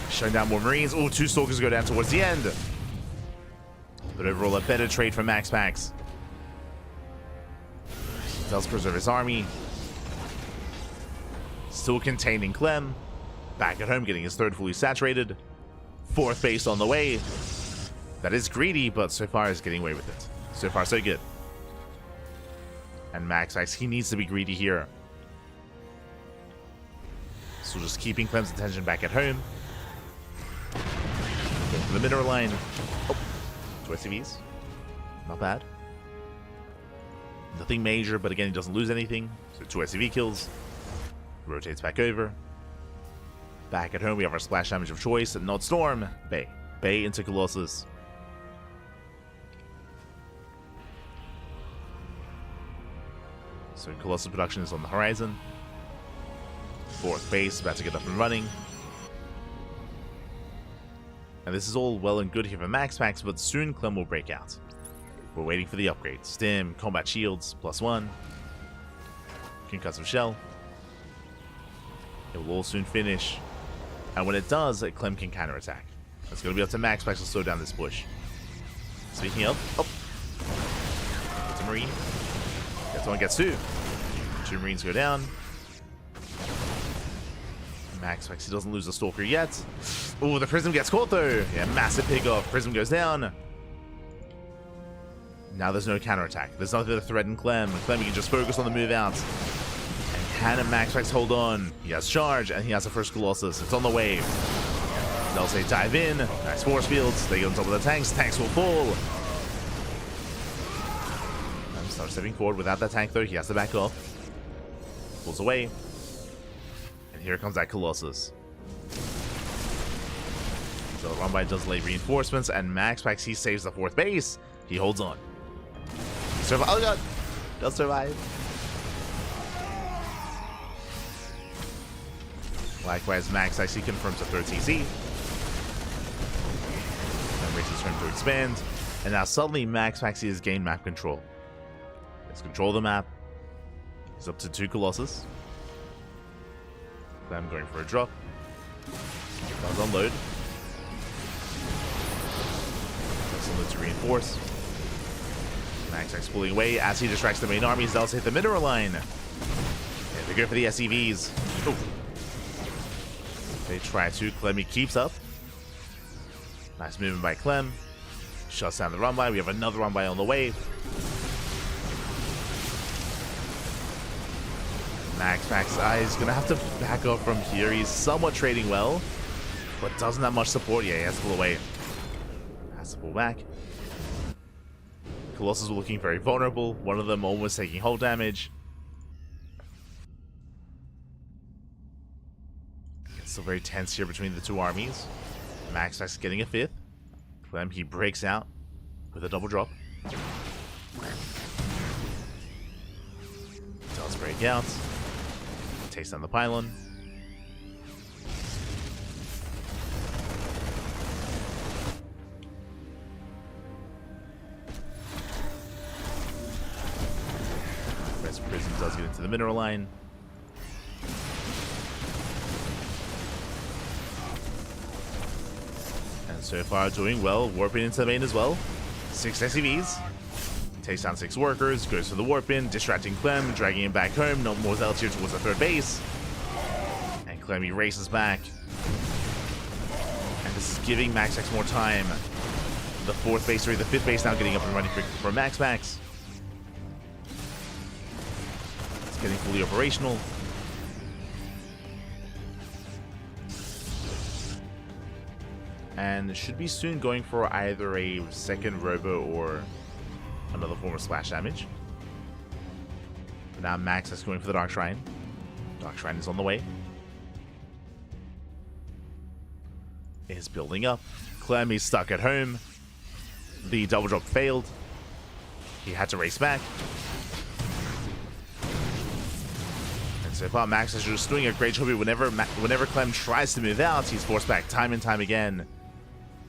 S1: Showing down more Marines. Oh, 2 Stalkers go down towards the end. But overall, a better trade from MaxPax. He does preserve his army. Still containing Clem. Back at home, getting his 3rd fully saturated. 4th base on the way. That is greedy, but so far is getting away with it. So far, so good. And MaxPax, he needs to be greedy here. So just keeping Clem's attention back at home. Going for the mineral line. Oh, 2 SCVs. Not bad. Nothing major, but again, he doesn't lose anything. So 2 SCV kills. Rotates back over. Back at home, we have our splash damage of choice. Not Storm. Bay. Bay into Colossus. So Colossus production is on the horizon. 4th base about to get up and running. And this is all well and good here for MaxPax, but soon Clem will break out. We're waiting for the upgrade. Stim, combat shields, +1. Concussive shell. It will all soon finish. And when it does, Clem can counterattack. It's going to be up to MaxPax to slow down this push. Speaking of, oh. It's a Marine. Gets 1, gets 2. 2 Marines go down. MaxPax, he doesn't lose the Stalker yet. Oh, the Prism gets caught though. Yeah, massive pickoff. Prism goes down. Now there's no counterattack. There's nothing to threaten Clem. Clem, you can just focus on the move out. And can MaxPax hold on? He has charge, and he has the first Colossus. It's on the way. They'll say dive in. Nice force fields. They get on top of the tanks. Tanks will fall. Clem starts stepping forward without that tank though. He has to back off. Pulls away. And here comes that Colossus. So Rumbai does late reinforcements, and MaxPax, he saves the 4th base. He holds on. Oh god! Does survive. Likewise, MaxPax, he confirms the 3rd CC. And raises him to expand. And now suddenly MaxPax has gained map control. Let's control the map. He's up to 2 Colossus. I'm going for a drop. Does unload. Does unload to reinforce. MaxPax pulling away as he distracts the main armies. They'll hit the mineral line. And they go for the SCVs. Ooh. They try to. Clem, he keeps up. Nice movement by Clem. Shuts down the Rumbai. We have another Rumbai on the way. MaxPax is going to have to back up from here. He's somewhat trading well, but doesn't have much support. Yeah, he has to pull away. Has to pull back. Colossus were looking very vulnerable. One of them almost taking hull damage. It's still very tense here between the 2 armies. MaxPax getting a 5th. Clem, he breaks out with a double drop. Does break out. Takes down the pylon. Prism does get into the mineral line. And so far doing well. Warping into the main as well. 6 SCVs. Takes down 6 workers. Goes for the warp in. Distracting Clem. Dragging him back home. No more zealots here towards the 3rd base. And Clem, he races back. And this is giving MaxPax more time. The 4th base, or the 5th base now getting up and running for MaxPax. Getting fully operational. And should be soon going for either a 2nd robo or another form of splash damage. But now Max is going for the Dark Shrine. Dark Shrine is on the way. It is building up. Clem is stuck at home. The double drop failed. He had to race back. So far, Max is just doing a great job. Whenever Clem tries to move out, he's forced back time and time again.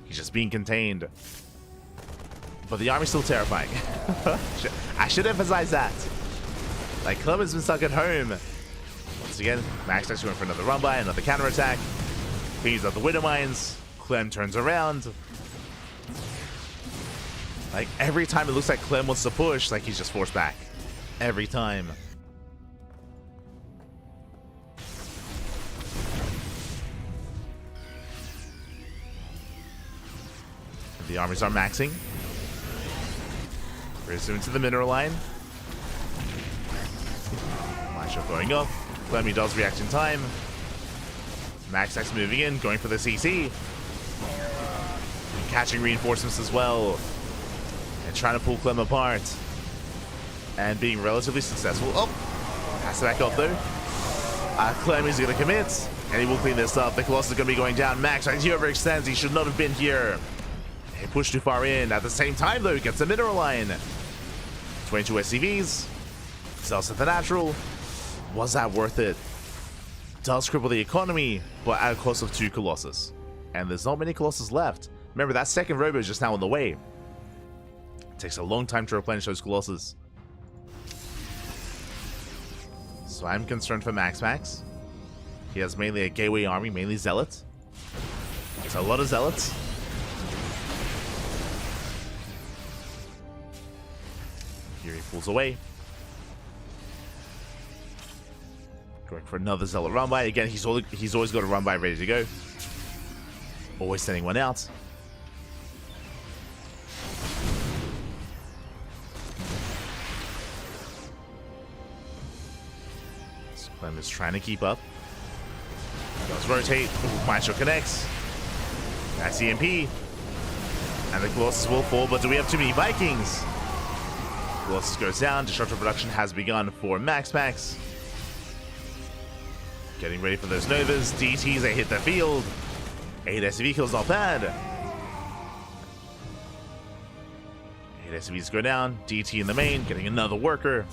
S1: He's just being contained. But the army's still terrifying. I should emphasize that. Like, Clem has been stuck at home. Once again, Max is going for another run-by, another counterattack. Cleans up the Widow Mines. Clem turns around. Like, every time it looks like Clem wants to push, like, he's just forced back. Every time. The armies are maxing. Very soon to the mineral line. Flashlight going up. Clemmy does react in time. MaxPax moving in, going for the CC. Catching reinforcements as well. And trying to pull Clem apart. And being relatively successful. Oh! Has to back up though. Clem is going to commit. And he will clean this up. The Colossus is going to be going down. MaxPax, he overextends. He should not have been here. He pushed too far in. At the same time, though, he gets the mineral line. 22 SCVs. Sells at the natural. Was that worth it? Does cripple the economy, but at a cost of 2 Colossus. And there's not many Colossus left. Remember, that 2nd robo is just now on the way. It takes a long time to replenish those Colossus. So I'm concerned for MaxPax. He has mainly a gateway army, mainly Zealots. It's a lot of Zealots. Here he pulls away. Going for another Zealot run-by. Again, he's always got a run-by ready to go. Always sending one out. So Clem is trying to keep up. Does rotate. Maestro connects. That's EMP. And the Colossus will fall, but do we have too many Vikings? Colossus goes down. Destructive production has begun for MaxPax. Getting ready for those Novas. DTs, they hit the field. 8 SCV kills, not bad. 8 SCVs go down. DT in the main, getting another worker.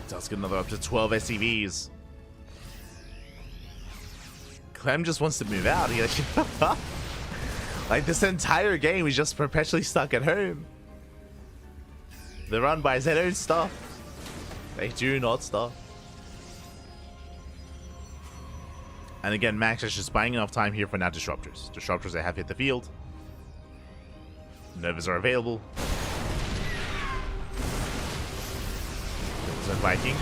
S1: Does get another up to 12 SCVs. Clem just wants to move out. Like this entire game, he's just perpetually stuck at home. The run buys, they don't stop. They do not stop. And again, Max is just buying enough time here for now disruptors. Disruptors, they have hit the field. Novas are available. Viking.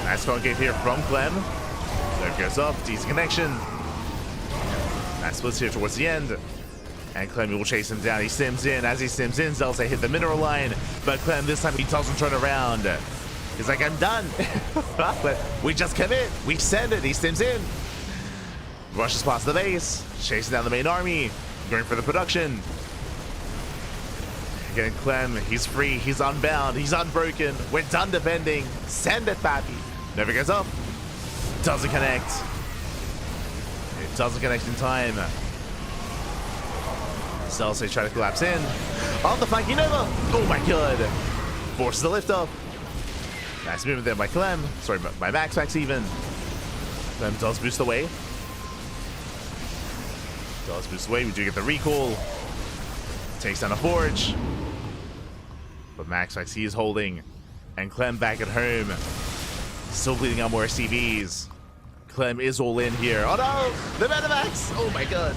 S1: Nice concave here from Clem. There goes up, decent connection. Nice splits here towards the end. And Clem will chase him down. He sims in. As he sims in, Zelsa hit the mineral line. But Clem, this time he doesn't turn around. He's like, I'm done. But we just commit. We send it. He sims in. Rushes past the base. Chasing down the main army. Going for the production. Again, Clem, he's free, he's unbound, he's unbroken. We're done defending. Send it, Pappy. Never goes up. Doesn't connect. It doesn't connect in time. Celsius try to collapse in. On the flank, Nova. Oh my god. Forces the lift up. Nice movement there by Clem. Sorry, by MaxPax even. Clem does boost away. Does boost away. We do get the recall. Takes down a forge. But MaxPax, he is holding. And Clem back at home. Still bleeding out more CVs. Clem is all in here. Oh no! The Medivacs! Oh my god.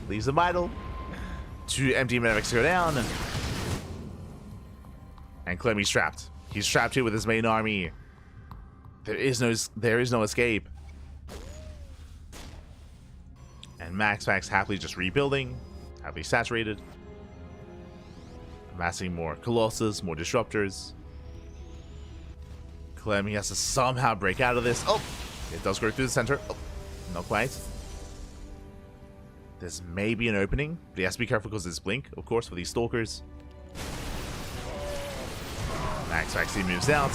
S1: Leaves them idle. 2 empty Medivacs go down. And Clem, he's trapped. He's trapped here with his main army. There is no escape. And MaxPax happily just rebuilding. Happily saturated. Amassing more Colossus, more Disruptors. Clem, he has to somehow break out of this. Oh! It does go through the center. Oh, not quite. There's maybe an opening, but he has to be careful because there's Blink, of course, for these Stalkers. MaxPax, he moves out.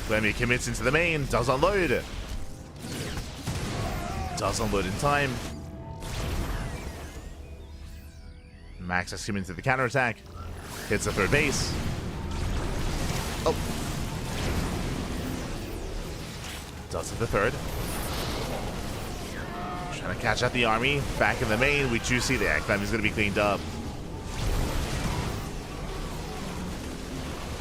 S1: Clem, he commits into the main, does unload. Does unload in time. Max has come into the counterattack. Hits the third base. Oh. Does hit the third. Trying to catch out the army. Back in the main. We do see the Clem is going to be cleaned up.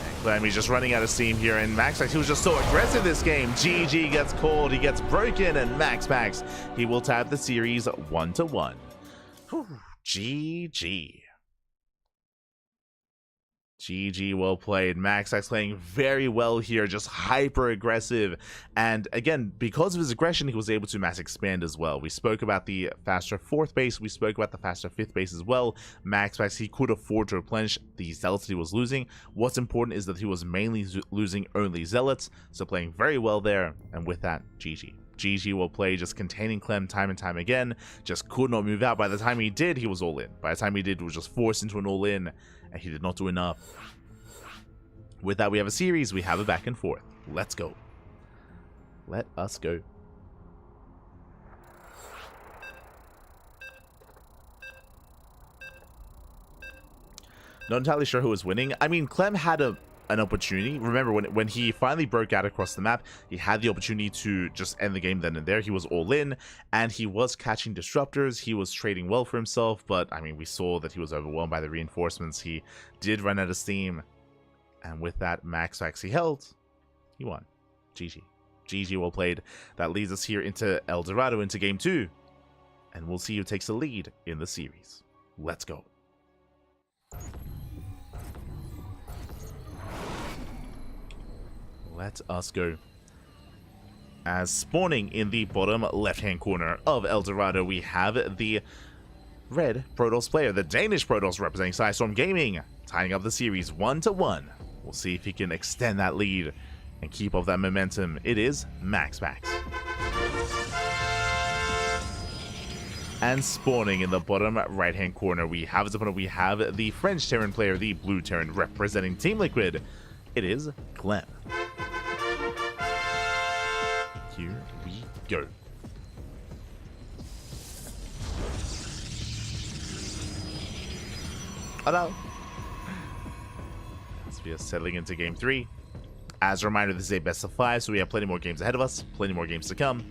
S1: And Clem, he's just running out of steam here. And MaxPax, he was just so aggressive this game. GG gets called. He gets broken. And MaxPax, he will tab the series 1-1. GG. GG, well played. MaxPax playing very well here, just hyper aggressive. And again, because of his aggression, he was able to mass expand as well. We spoke about the faster 4th base. We spoke about the faster 5th base as well. MaxPax, he could afford to replenish the zealots he was losing. What's important is that he was mainly losing only zealots. So playing very well there. And with that, GG. GG will play, just containing Clem time and time again. Just could not move out. By the time he did, he was all in. By the time he did, he was just forced into an all in, and he did not do enough. With that, we have a series. We have a back and forth. Let's go. Let us go. Not entirely sure who was winning. I mean, Clem had an opportunity. Remember, when he finally broke out across the map, he had the opportunity to just end the game then and there. He was all in, and he was catching disruptors. He was trading well for himself, but I mean, we saw that he was overwhelmed by the reinforcements. He did run out of steam, and with that, MaxPax, he held. He won. GG. GG, well played. That leads us here into El Dorado, into game 2, and we'll see who takes the lead in the series. Let's go. Let us go. As spawning in the bottom left-hand corner of El Dorado, we have the red Protoss player, the Danish Protoss representing Psystorm Gaming, tying up the series 1-1. We'll see if he can extend that lead and keep up that momentum. It is MaxPax. And spawning in the bottom right-hand corner, we have as opponent, we have the French Terran player, the blue Terran, representing Team Liquid. It is Clem. Here we go. Oh no. As we are settling into game 3. As a reminder, this is a best of 5, so we have plenty more games ahead of us, plenty more games to come.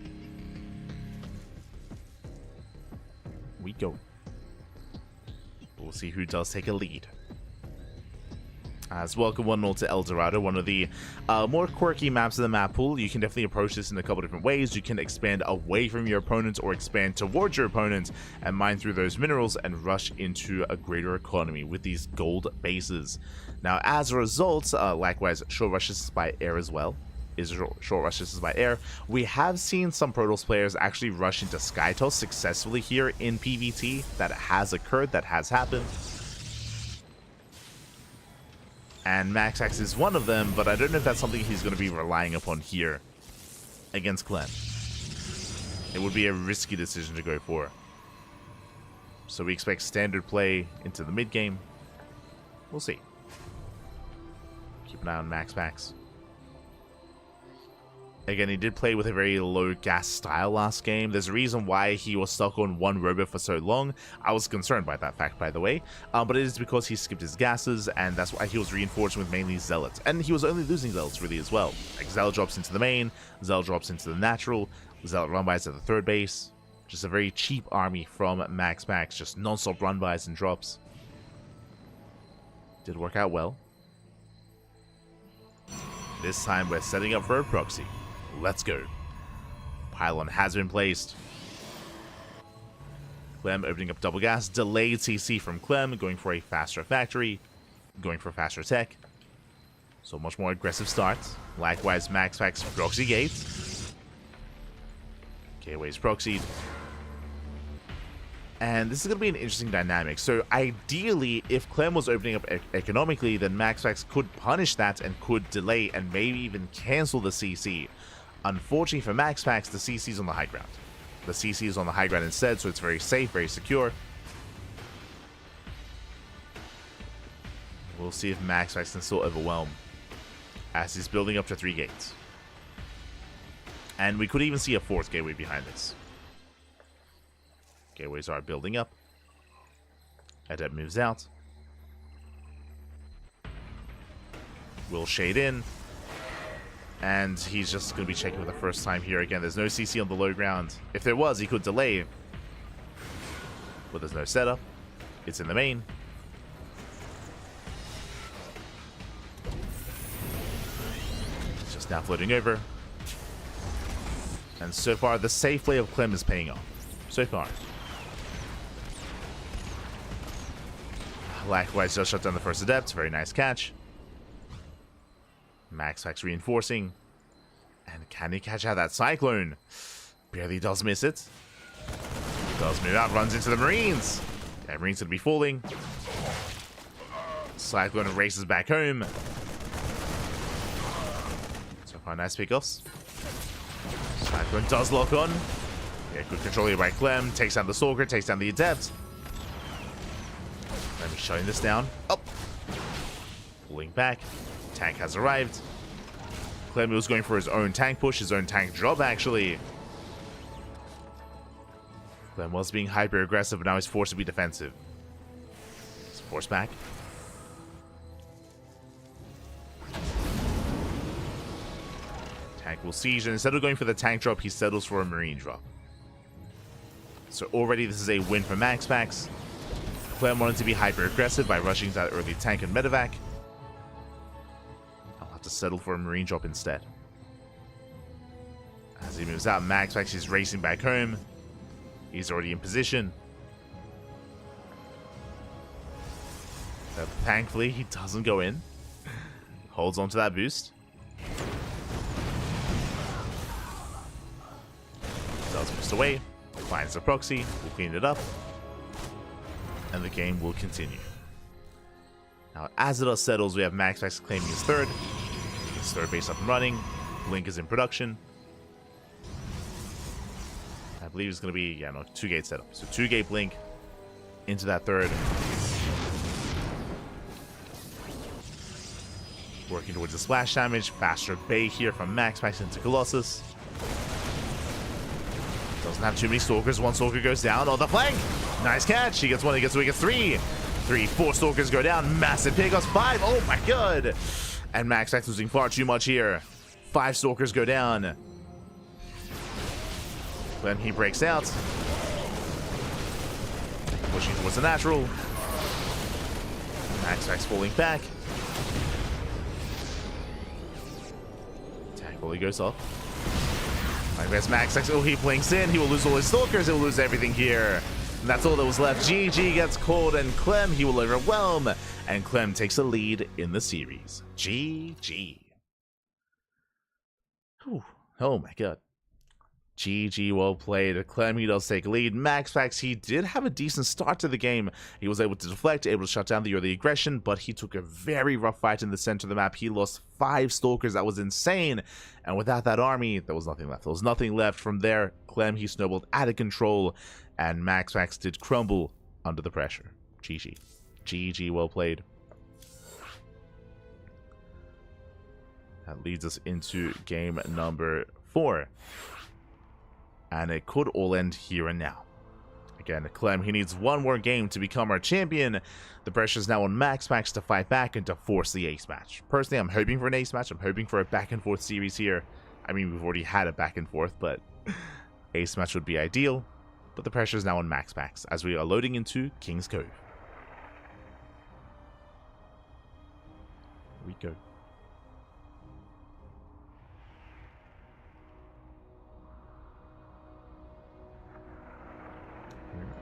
S1: We go. We'll see who does take a lead. As welcome 1-0 to El Dorado, one of the more quirky maps in the map pool. You can definitely approach this in a couple different ways. You can expand away from your opponent or expand towards your opponent and mine through those minerals and rush into a greater economy with these gold bases. Now, as a result, likewise, short rushes by air as well. Short rushes by air. We have seen some Protoss players actually rush into Skytos successfully here in PvT. That has occurred, that has happened. And MaxPax is one of them, but I don't know if that's something he's going to be relying upon here against Clem. It would be a risky decision to go for. So we expect standard play into the mid game. We'll see. Keep an eye on MaxPax. Again, he did play with a very low gas style last game. There's a reason why he was stuck on one robot for so long. I was concerned by that fact, by the way. But it is because he skipped his gases, and that's why he was reinforcing with mainly Zealots. And he was only losing Zealots, really, as well. Like, Zealot drops into the main, Zealot drops into the natural, Zealot run-bys at the third base. Just a very cheap army from MaxPax, just non-stop run-bys and drops. Did work out well. This time, we're setting up for a proxy. Let's go. Pylon has been placed. Clem opening up double gas. Delayed CC from Clem, going for a faster factory, going for faster tech. So much more aggressive start. Likewise, MaxPax proxy gates. Gateways proxied. And this is going to be an interesting dynamic. So ideally, if Clem was opening up economically, then MaxPax could punish that and could delay and maybe even cancel the CC. Unfortunately for MaxPax, the CC is on the high ground. The CC is on the high ground instead, so it's very safe, very secure. We'll see if MaxPax can still overwhelm as he's building up to 3 gates. And we could even see a 4th gateway behind this. Gateways are building up. Adept moves out. We'll shade in. And he's just going to be checking for the first time here again. There's no CC on the low ground. If there was, he could delay. But there's no setup. It's in the main. Just now floating over. And so far, the safe play of Clem is paying off. So far. Likewise, just shut down the first Adept. Very nice catch. MaxPax reinforcing. And can he catch out that Cyclone? Barely does miss it. Does move out, runs into the Marines. That Marine's going to be falling. Cyclone races back home. So far, nice pickoffs. Cyclone does lock on. Yeah, good control here by Clem. Takes down the Stalker, takes down the Adept. Let me shutting this down. Up. Pulling back. Tank has arrived. Clem was going for his own tank push, his own tank drop, actually. Clem was being hyper aggressive, but now he's forced to be defensive. He's forced back. Tank will siege, and instead of going for the tank drop, he settles for a marine drop. So already this is a win for MaxPax. Clem wanted to be hyper aggressive by rushing to that early tank and medevac. To settle for a marine drop instead. As he moves out, MaxPax is racing back home. He's already in position. But thankfully, he doesn't go in. Holds on to that boost. Does boost away. Finds the proxy. We'll clean it up. And the game will continue. Now, as it all settles, we have MaxPax claiming his 3rd. His third base up and running. Blink is in production. I believe it's going to be, 2-gate setup. So 2-gate Blink into that third. Working towards the splash damage. Faster bait here from MaxPax into Colossus. Doesn't have too many Stalkers. One Stalker goes down on the flank. Nice catch. He gets one. He gets two. He gets three. 4 Stalkers go down. Massive pickups. 5. Oh my god. And MaxPax losing far too much here. 5 Stalkers go down. Then he breaks out. Pushing towards the natural. MaxPax falling back. Tackle, he goes off. Like there's MaxPax. Oh, he blinks in. He will lose all his Stalkers. He will lose everything here. And that's all that was left. GG gets called, and Clem, he will overwhelm. And Clem takes the lead in the series. GG. Whew. Oh my god. GG, well played. Clem, he does take lead. MaxPax, he did have a decent start to the game. He was able to deflect, able to shut down the early aggression, but he took a very rough fight in the center of the map. He lost 5 Stalkers. That was insane. And without that army, there was nothing left. There was nothing left from there. Clem, he snowballed out of control, and MaxPax did crumble under the pressure. GG. GG, well played. That leads us into game number 4. And it could all end here and now. Again, Clem, he needs one more game to become our champion. The pressure is now on MaxPax to fight back and to force the ace match. Personally, I'm hoping for an ace match. I'm hoping for a back and forth series here. I mean, we've already had a back and forth, but ace match would be ideal. But the pressure is now on MaxPax as we are loading into King's Cove. Here we go.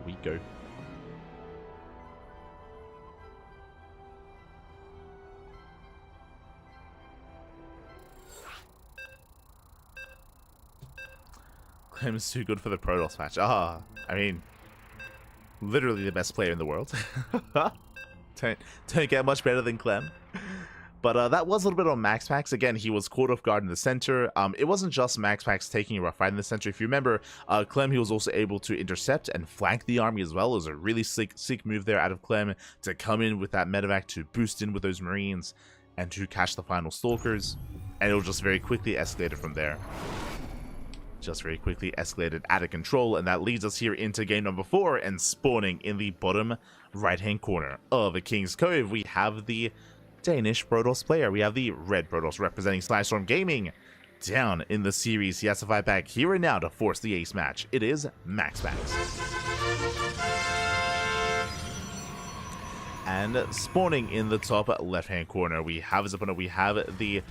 S1: We go. Clem is too good for the Protoss match. I mean, literally the best player in the world. don't get much better than Clem. But that was a little bit on MaxPax. Again, he was caught off guard in the center. It wasn't just MaxPax taking a rough fight in the center. If you remember, Clem, he was also able to intercept and flank the army as well. It was a really sick move there out of Clem to come in with that medevac to boost in with those Marines and to catch the final Stalkers. And it was just very quickly escalated from there. Just very quickly escalated out of control. And that leads us here into game number 4. And spawning in the bottom right-hand corner of the King's Cove, we have the Danish Protoss player. We have the red Protoss representing Snystorm Gaming. Down in the series, he has to fight back here and now to force the ace match. It is MaxPax. And spawning in the top left-hand corner, we have his opponent. We have the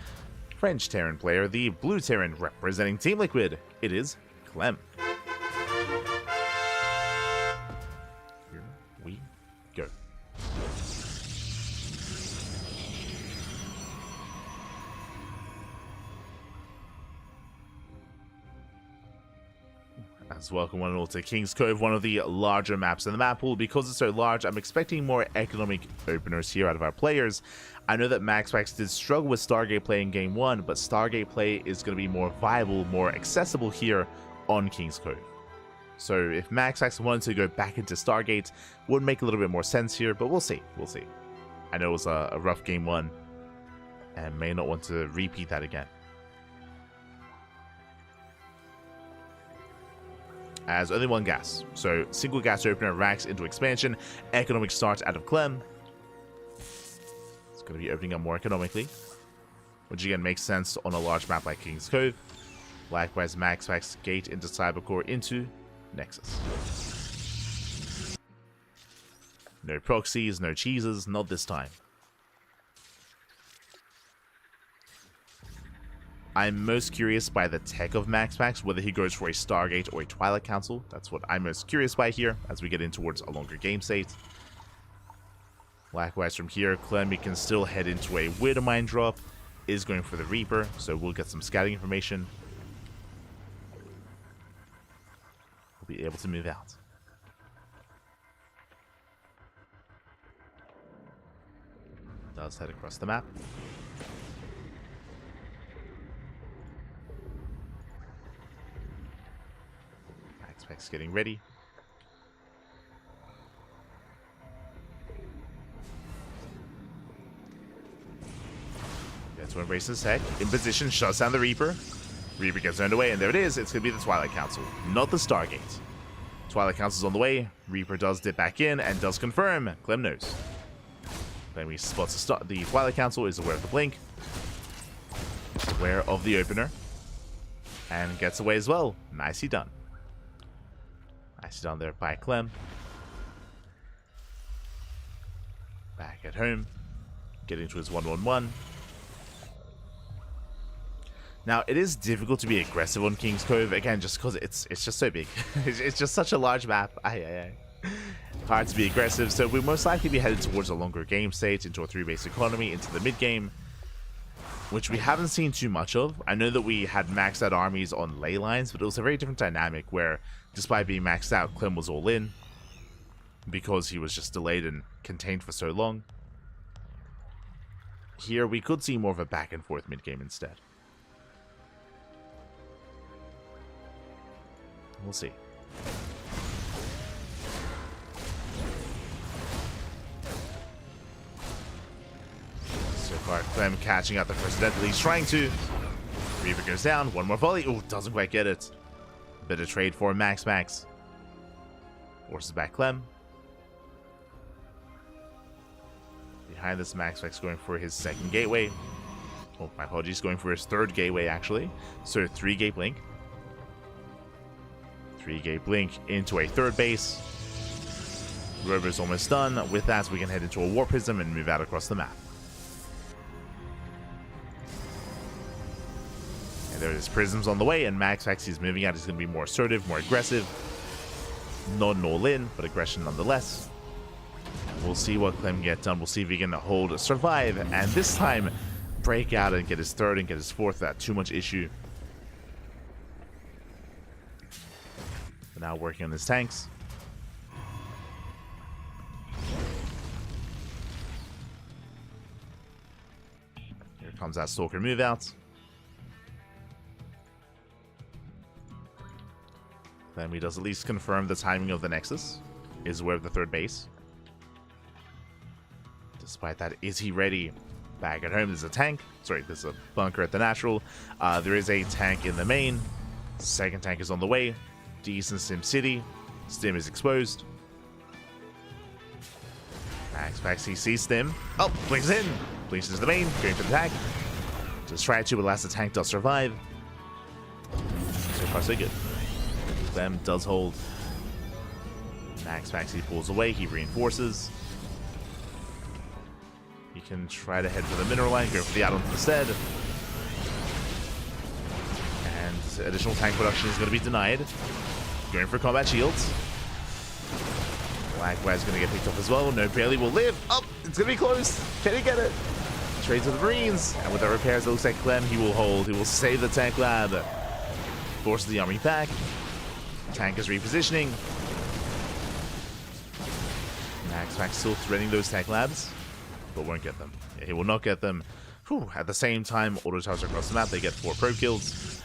S1: French Terran player, the blue Terran representing Team Liquid. It is Clem. Here we go. As welcome one and all to King's Cove, one of the larger maps in the map pool. Because it's so large, I'm expecting more economic openers here out of our players. I know that MaxPax did struggle with Stargate play in game 1, but Stargate play is going to be more viable, more accessible here on King's Cove. So if MaxPax wanted to go back into Stargate, would make a little bit more sense here, but we'll see. We'll see. I know it was a rough game 1, and may not want to repeat that again. As only one gas. So single gas opener racks into expansion. Economic start out of Clem. It's going to be opening up more economically, which again makes sense on a large map like King's Cove. Likewise, MaxPax gate into Cybercore into Nexus. No proxies, no cheeses, not this time. I'm most curious by the tech of MaxPax, whether he goes for a Stargate or a Twilight Council. That's what I'm most curious by here, as we get in towards a longer game state. Likewise from here, Clem can still head into a Weird Mine drop, is going for the Reaper, so we'll get some scouting information. We'll be able to move out. Does head across the map. MaxPax getting ready. Gets to embrace his tech. In position, shuts down the Reaper. Reaper gets turned away, and there it is. It's going to be the Twilight Council, not the Stargate. Twilight Council's on the way. Reaper does dip back in and does confirm. Clem knows. Clem spots the Twilight Council, is aware of the blink, aware of the opener, and gets away as well. Nicely done. Nicely done there by Clem. Back at home, getting to his 1-1-1. Now, it is difficult to be aggressive on King's Cove, again, just because it's just so big. It's just such a large map. Hard to be aggressive, so we'll most likely be headed towards a longer game state, into a 3-base economy, into the mid-game, which we haven't seen too much of. I know that we had maxed out armies on ley lines, but it was a very different dynamic where, despite being maxed out, Clem was all in, because he was just delayed and contained for so long. Here, we could see more of a back-and-forth mid-game instead. We'll see. So far, Clem catching out the first death that he's trying to. Reaver goes down. One more volley. Oh, doesn't quite get it. Bit of trade for MaxPax. Forces back Clem. Behind this, MaxPax going for his second gateway. Oh, my apologies. Going for his third gateway, actually. So 3-gate blink. 3-gate blink into a third base. Rover's almost done. With that, we can head into a War Prism and move out across the map. And there is Prisms on the way, and MaxPax is moving out. He's going to be more assertive, more aggressive. Not an all-in, but aggression nonetheless. We'll see what Clem gets done. We'll see if he can hold, survive, and this time break out and get his third and get his fourth without too much issue. Now working on his tanks. Here comes that Stalker move out. Then he does at least confirm the timing of the Nexus. Is aware of the third base. Despite that, is he ready? Back at home, there's a tank. Sorry, there's a bunker at the natural. There is a tank in the main. Second tank is on the way. Decent Sim City. Stim is exposed. MaxPax, he sees Stim. Oh, blinks in. Blinks into the main. Going for the tank. Just try to, but last the tank does survive. So far, so good. Clem does hold. MaxPax, he pulls away. He reinforces. He can try to head for the mineral line. Go for the add-on instead. And additional tank production is going to be denied. Going for combat shields. Blackwire's going to get picked up as well. No, barely will live. Oh, it's going to be close. Can he get it? Trades with the Marines. And with the repairs, it looks like Clem, he will hold. He will save the tank lab. Forces the army back. Tank is repositioning. MaxPax still threading those tank labs, but won't get them. Yeah, he will not get them. Whew. At the same time, auto charge across the map. They get 4 probe kills.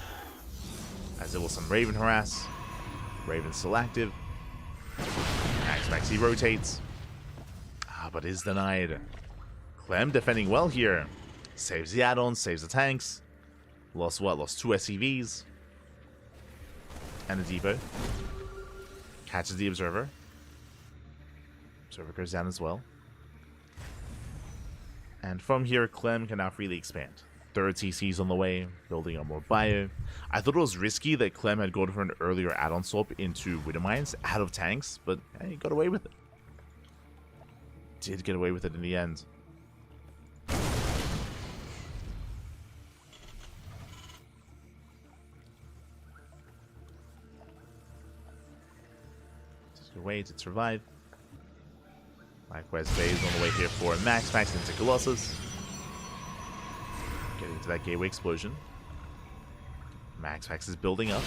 S1: As there was some Raven harass. Raven still active. MaxPax, he rotates. But is denied. Clem defending well here. Saves the add-ons, saves the tanks. Lost what? Lost 2 SCVs. And a depot. Catches the Observer. Observer goes down as well. And from here, Clem can now freely expand. Third CC's on the way, building on more ByuN. I thought it was risky that Clem had gone for an earlier add-on swap into Widow Mines out of tanks, but hey, he got away with it. Did get away with it in the end. Just wait to survive. Likewise, Bay's on the way here for MaxPax into Colossus. Getting to that gateway explosion. MaxPax is building up.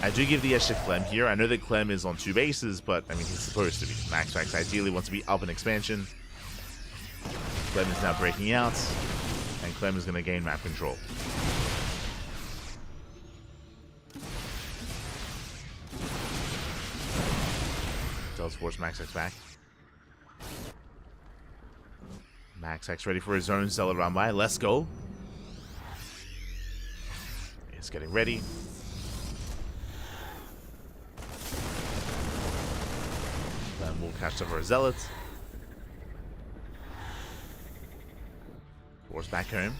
S1: I do give the edge to Clem here. I know that Clem is on 2 bases, but I mean, he's supposed to be. MaxPax ideally wants to be up in expansion. Clem is now breaking out, and Clem is going to gain map control. Does force MaxPax back. MaxPax ready for his own Zealot round by. Let's go. He's getting ready. Then we'll catch up for a Zealot. Force back home.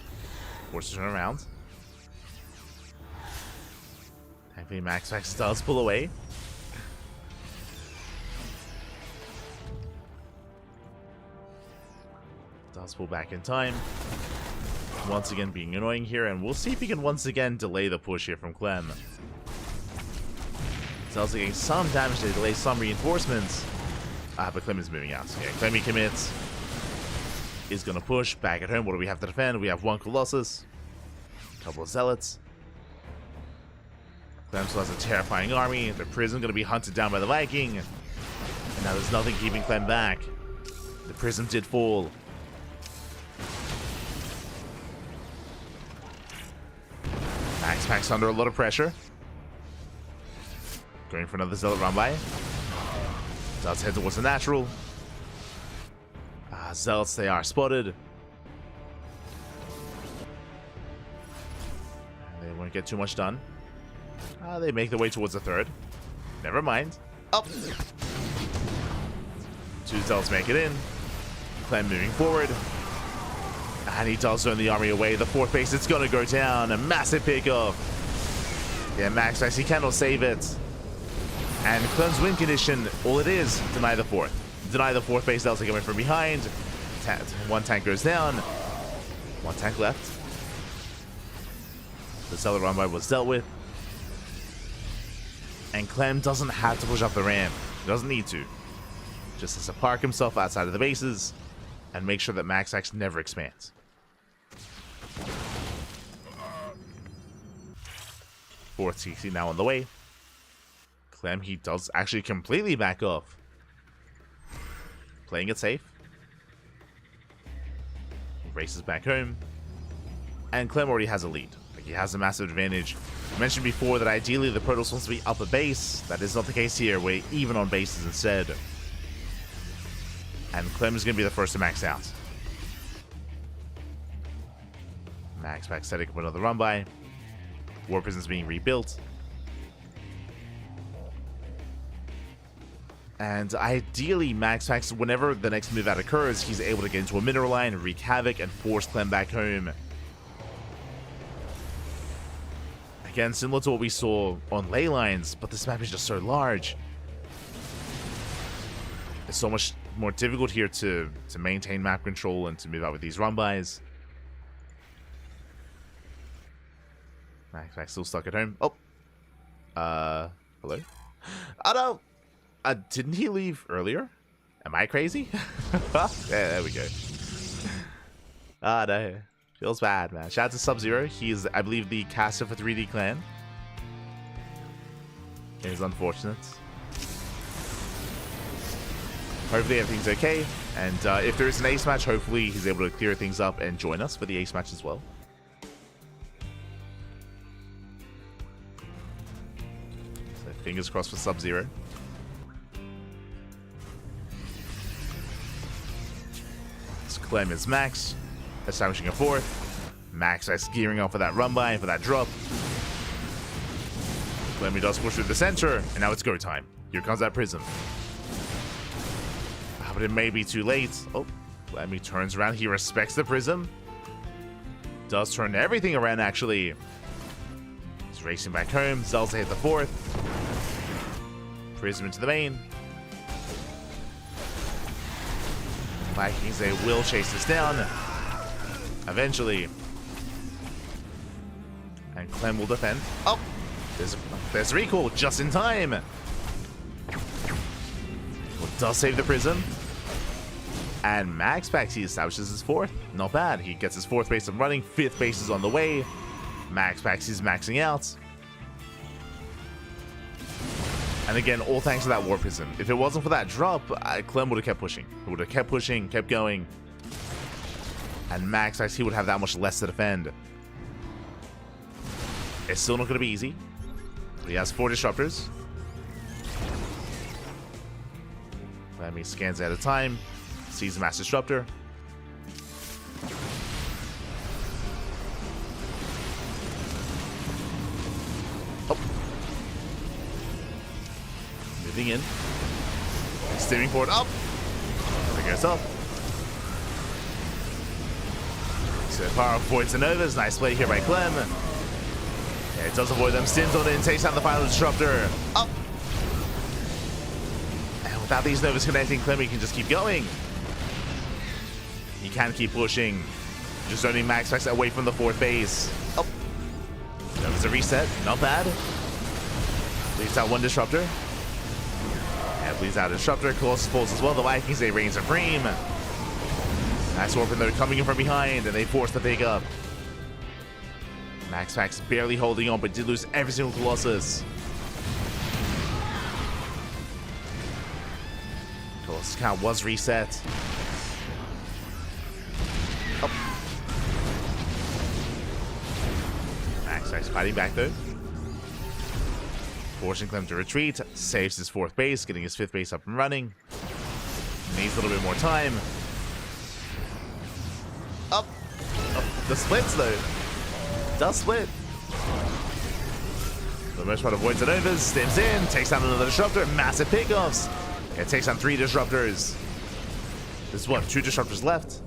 S1: Force to turn around. Thankfully, MaxPax does pull away. Does pull back in time. Once again being annoying here, and we'll see if he can once again delay the push here from Clem. Zel's getting some damage to delay some reinforcements. But Clem is moving out. Yeah, Clem he commits. Is gonna push back at home. What do we have to defend? We have one Colossus. A couple of Zealots. Clem still has a terrifying army. The Prism gonna be hunted down by the Viking. And now there's nothing keeping Clem back. The Prism did fall. MaxPax under a lot of pressure. Going for another Zealot run by. Does head towards the natural. Zealots, they are spotted. They won't get too much done. They make their way towards the third. Never mind. Up. Two Zealots make it in. Clem moving forward. And he does turn the army away. The fourth base, it's going to go down. A massive pickoff. Yeah, MaxPax, he cannot save it. And Clem's win condition, all it is, deny the fourth. Deny the fourth base, Delta coming from behind. One tank goes down. One tank left. The Zealot run by was dealt with. And Clem doesn't have to push up the ramp. He doesn't need to. Just has to park himself outside of the bases and make sure that MaxPax never expands. Fourth CC now on the way. Clem, he does actually completely back off. Playing it safe. Races back home. And Clem already has a lead. Like, he has a massive advantage. I mentioned before that ideally the Protoss wants to be up a base. That is not the case here. We're even on bases instead. And Clem is going to be the first to max out. MaxPax setting up another run by. War Prison's being rebuilt. And ideally, MaxPax, whenever the next move out occurs, he's able to get into a mineral line, wreak havoc, and force Clem back home. Again, similar to what we saw on ley lines, but this map is just so large. It's so much more difficult here to maintain map control and to move out with these run-bys. MaxPax still stuck at home. Oh. Hello? Oh, no! Didn't he leave earlier? Am I crazy? Yeah, there we go. No. Feels bad, man. Shout out to Sub-Zero. He is, I believe, the caster for 3D Clan. It is unfortunate. Hopefully everything's okay. And if there is an ace match, hopefully he's able to clear things up and join us for the ace match as well. So fingers crossed for Sub-Zero. Clem is max, establishing a fourth. MaxPax gearing up for that run by, for that drop. Clem does push through the center, and now it's go time. Here comes that Prism. But it may be too late. Oh, Clem turns around. He respects the Prism. Does turn everything around, actually. He's racing back home. Zelza hit the fourth. Prism into the main. Vikings, they will chase this down. Eventually. And Clem will defend. Oh! There's recall just in time. Well, does save the Prism. And MaxPax, he establishes his fourth. Not bad. He gets his fourth base up running. Fifth base is on the way. MaxPax is maxing out. And again, all thanks to that War Prism. If it wasn't for that drop, Clem would have kept pushing. He would have kept pushing, kept going. And MaxPax, he would have that much less to defend. It's still not going to be easy. But he has 4 disruptors. Clem scans at a time. Sees Mass Disruptor. Oh. Moving in. Steering forward up. There goes up. So far avoids the Novas. Nice play here by Clem. Yeah, it does avoid them. Stins on in, takes out the final Disruptor. Up. And without these Novas connecting, Clem can just keep going. He can keep pushing. Just only MaxPax away from the fourth base. Up. Novas a reset. Not bad. Leaves out one Disruptor. And bleeds out a Disruptor. Colossus falls as well. The Vikings, they reign supreme. Nice Orphan though, coming in from behind, and they force the pick up. MaxPax barely holding on, but did lose every single Colossus. Colossus count was reset. Oh. MaxPax fighting back though. Forcing Clem to retreat, saves his fourth base, getting his fifth base up and running. Needs a little bit more time. Up. The splits though. Does split. For the most part avoids the Novas, stems in, takes down another Disruptor, massive pickoffs. It takes down 3 Disruptors. This is what, 2 Disruptors left.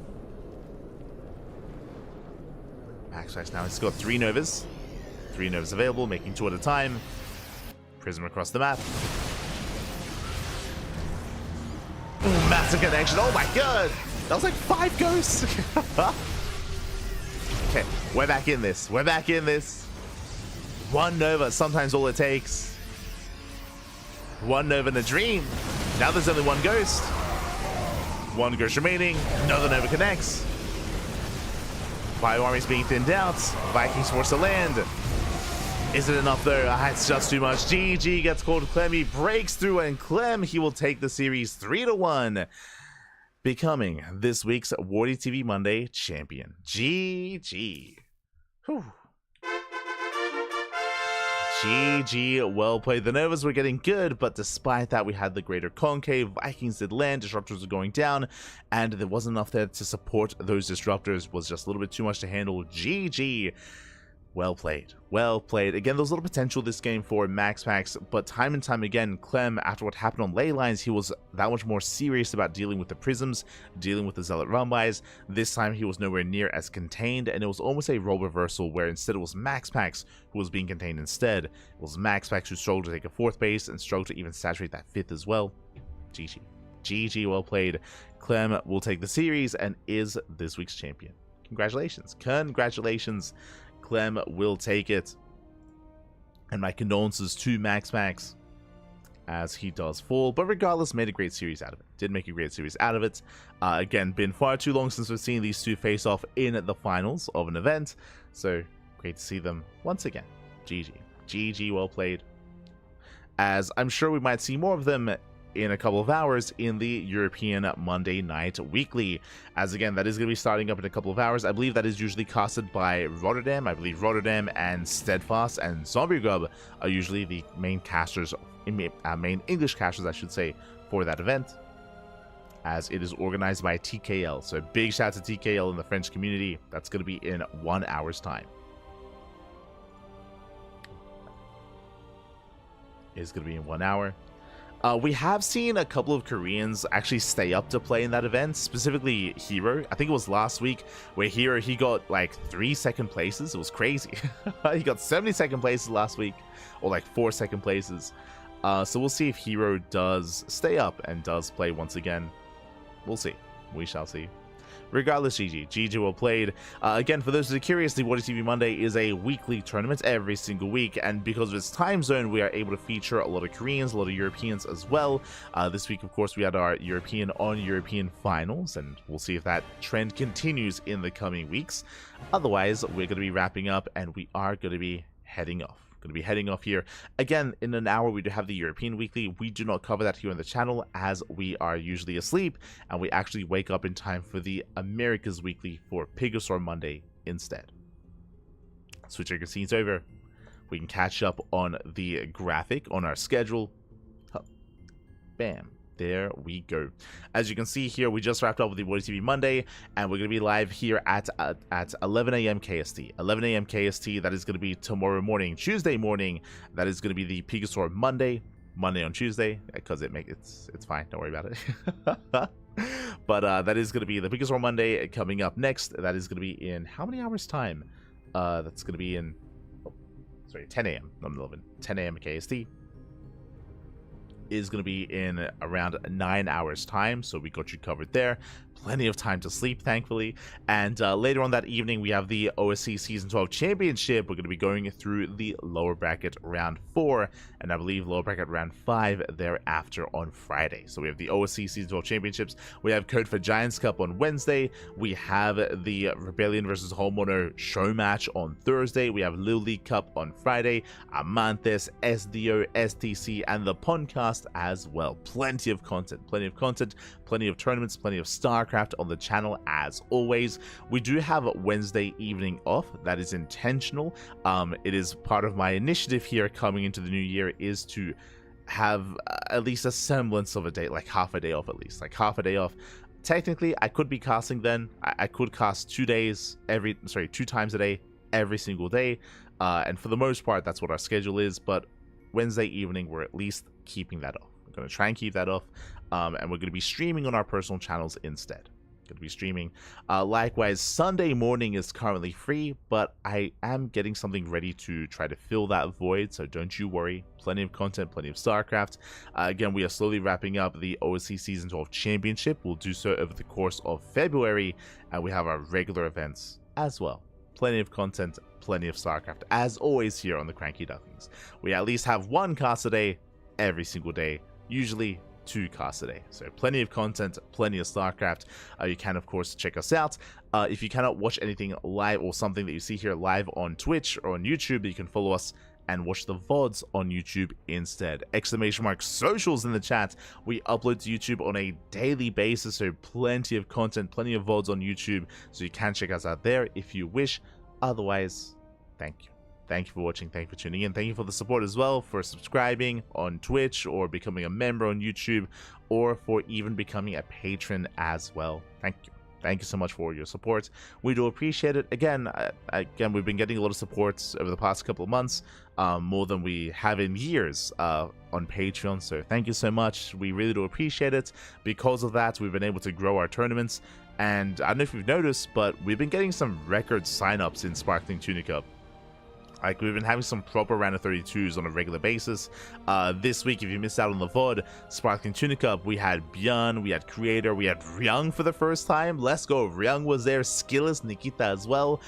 S1: MaxPax now has got 3 Novas. 3 Novas available, making 2 at a time. Prism across the map. Ooh, massive connection. Oh my god! That was like 5 ghosts! Okay, we're back in this. We're back in this. 1 Nova, sometimes all it takes. 1 Nova in a dream. Now there's only 1 ghost. 1 ghost remaining. Another Nova connects. Bio army's being thinned out. Vikings forced to land. Is it enough though? It's just too much. GG gets called. Clem, he breaks through, and Clem, he will take the series 3-1. Becoming this week's WardiTV Monday champion. GG. Whew. GG, well played. The Novas were getting good, but despite that, we had the greater CranKy. Vikings did land, Disruptors were going down, and there wasn't enough there to support those Disruptors. Was just a little bit too much to handle. GG. Well played. Well played. Again, there was a little potential this game for MaxPax, but time and time again, Clem, after what happened on ley lines, he was that much more serious about dealing with the Prisms, dealing with the Zealot run-bys. This time, he was nowhere near as contained, and it was almost a role reversal where instead it was MaxPax who was being contained instead. It was MaxPax who struggled to take a 4th base and struggled to even saturate that 5th as well. GG. GG, well played. Clem will take the series and is this week's champion. Congratulations. Congratulations. Clem will take it. And my condolences to MaxPax as he does fall. But regardless, made a great series out of it. Did make a great series out of it. Again, been far too long since we've seen these two face off in the finals of an event. So, great to see them once again. GG. GG, well played. As I'm sure we might see more of them in a couple of hours in the European Monday Night Weekly. As again, that is going to be starting up in a couple of hours. I believe that is usually casted by Rotterdam. I believe Rotterdam and Steadfast and Zombie Grub are usually the main casters, main English casters, I should say, for that event, as it is organized by TKL. So big shout out to TKL in the French community. That's going to be in 1 hour's time. It's going to be in 1 hour. We have seen a couple of Koreans actually stay up to play in that event, specifically herO. I think it was last week where herO, he got like 3 second places. It was crazy. He got 70 second places last week, or like 4 second places. So we'll see if herO does stay up and does play once again. We'll see. We shall see. Regardless, GG. GG well played. Again, for those who are curious, the WardiTV Monday is a weekly tournament every single week, and because of its time zone, we are able to feature a lot of Koreans, a lot of Europeans as well. This week, of course, we had our European on European finals, and we'll see if that trend continues in the coming weeks. Otherwise, we're going to be wrapping up, and we are going to be heading off. Here again in an hour. We do have the European Weekly. We do not cover that here on the channel as we are usually asleep, and we actually wake up in time for the Americas Weekly for Pigosaur Monday instead. Switch your scenes over. We can catch up on the graphic on our schedule. Bam. there we go. As you can see here, we just wrapped up with the WardiTV Monday, and we're going to be live here at 11 a.m. KST. 11 a.m. KST, that is going to be tomorrow morning, Tuesday morning. That is going to be the Pikasaur Monday on Tuesday, because it's fine, don't worry about it. But that is going to be the Pikasaur Monday coming up next. That is going to be in how many hours time? That's going to be in 10 a.m. not 11, 10 a.m. KST. Is going to be in around 9 hours time, so we got you covered there. Plenty of time to sleep, thankfully. And later on that evening, we have the OSC Season 12 Championship. We're going to be going through the lower bracket round 4, and I believe lower bracket round 5 thereafter on Friday. So we have the OSC Season 12 Championships. We have Code for Giants Cup on Wednesday. We have the Rebellion versus Homeowner show match on Thursday. We have Little League Cup on Friday. Amantes, SDO, STC, and the Podcast as well. Plenty of content, plenty of tournaments, plenty of StarCraft on the channel as always. We do have Wednesday evening off. That is intentional. It is part of my initiative here coming into the new year, is to have at least a semblance of a day, like half a day off at least, like half a day off. Technically, I could be casting then. I could cast 2 times a day, every single day. And for the most part, that's what our schedule is. But Wednesday evening, we're at least keeping that off. We're going to try and keep that off. And we're going to be streaming on our personal channels instead. Going to be streaming. Likewise, Sunday morning is currently free, but I am getting something ready to try to fill that void, so don't you worry. Plenty of content, plenty of StarCraft. Again, we are slowly wrapping up the OSC Season 12 Championship. We'll do so over the course of February, and we have our regular events as well. Plenty of content, plenty of StarCraft, as always here on the CranKy Ducklings. We at least have 1 cast a day every single day, usually 2 casts a day. So plenty of content, plenty of StarCraft. You can of course check us out. If you cannot watch anything live or something that you see here live on Twitch or on YouTube, you can follow us and watch the VODs on YouTube instead. !socials in the chat. We upload to YouTube on a daily basis, so plenty of content, plenty of VODs on YouTube, so you can check us out there if you wish. Otherwise, thank you. Thank you for watching, thank you for tuning in, thank you for the support as well, for subscribing on Twitch, or becoming a member on YouTube, or for even becoming a patron as well. Thank you. Thank you so much for your support. We do appreciate it. Again, we've been getting a lot of support over the past couple of months, more than we have in years on Patreon, so thank you so much. We really do appreciate it. Because of that, we've been able to grow our tournaments, and I don't know if you've noticed, but we've been getting some record signups in Sparkling Tunica. Like, we've been having some proper round of 32s on a regular basis. This week, if you missed out on the VOD, Sparkling Tunica, we had ByuN, we had Creator, we had ryung for the first time. Let's go. ryung was there, Skillless, Nikita as well.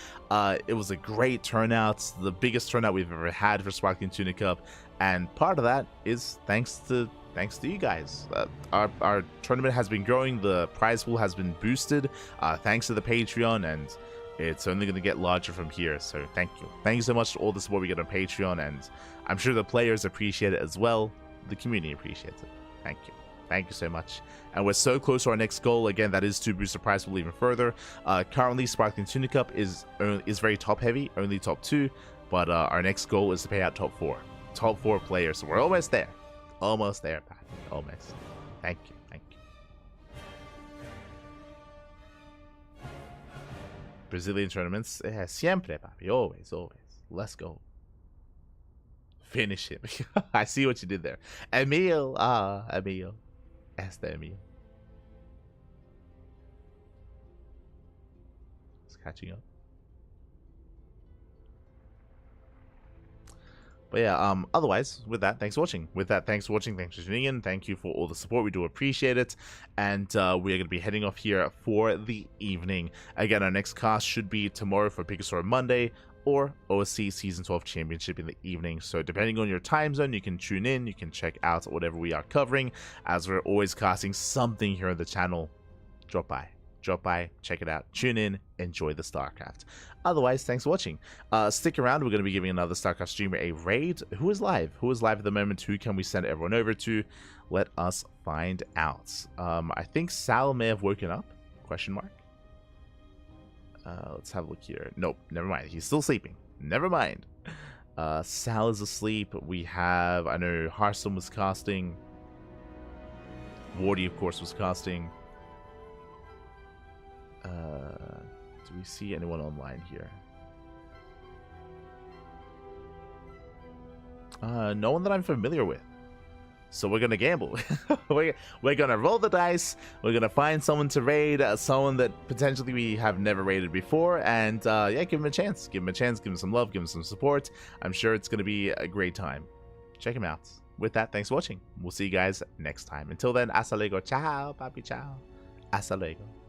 S1: It was a great turnout, the biggest turnout we've ever had for Sparkling Tunica. And part of that is thanks to you guys. Our tournament has been growing, the prize pool has been boosted, thanks to the Patreon, and it's only going to get larger from here, so thank you. Thank you so much for all the support we get on Patreon, and I'm sure the players appreciate it as well. The community appreciates it. Thank you. Thank you so much. And we're so close to our next goal. Again, that is to boost the prize pool even further. Currently, Sparkling Tunica is very top-heavy, only top 2, but our next goal is to pay out top 4. Top 4 players, so we're almost there. Almost there, Pat. Almost. Thank you. Brazilian tournaments, siempre, papi, always. Let's go. Finish him. I see what you did there. Emil, Emil. Este Emil. It's catching up. But yeah, otherwise, with that, thanks for watching. Thanks for tuning in. Thank you for all the support. We do appreciate it. And we are going to be heading off here for the evening. Again, our next cast should be tomorrow for Pikasaur Monday, or OSC Season 12 Championship in the evening. So depending on your time zone, you can tune in, you can check out whatever we are covering, as we're always casting something here on the channel. Drop by, check it out, tune in, enjoy the StarCraft. Otherwise, thanks for watching. Stick around, we're going to be giving another StarCraft streamer a raid. Who is live at the moment? Who can we send everyone over to? Let us find out. I think Sal may have woken up, question mark. Let's have a look here. Nope, never mind, he's still sleeping. Never mind. Sal is asleep. We have, I know Hearthstone was casting. Wardy, of course, was casting. Do we see anyone online here? No one that I'm familiar with. So we're gonna gamble. we're gonna roll the dice. We're gonna find someone to raid, someone that potentially we have never raided before, and yeah, give him a chance. Give him a chance. Give him some love. Give him some support. I'm sure it's gonna be a great time. Check him out. With that, thanks for watching. We'll see you guys next time. Until then, hasta luego. Ciao, papi, ciao. Hasta luego.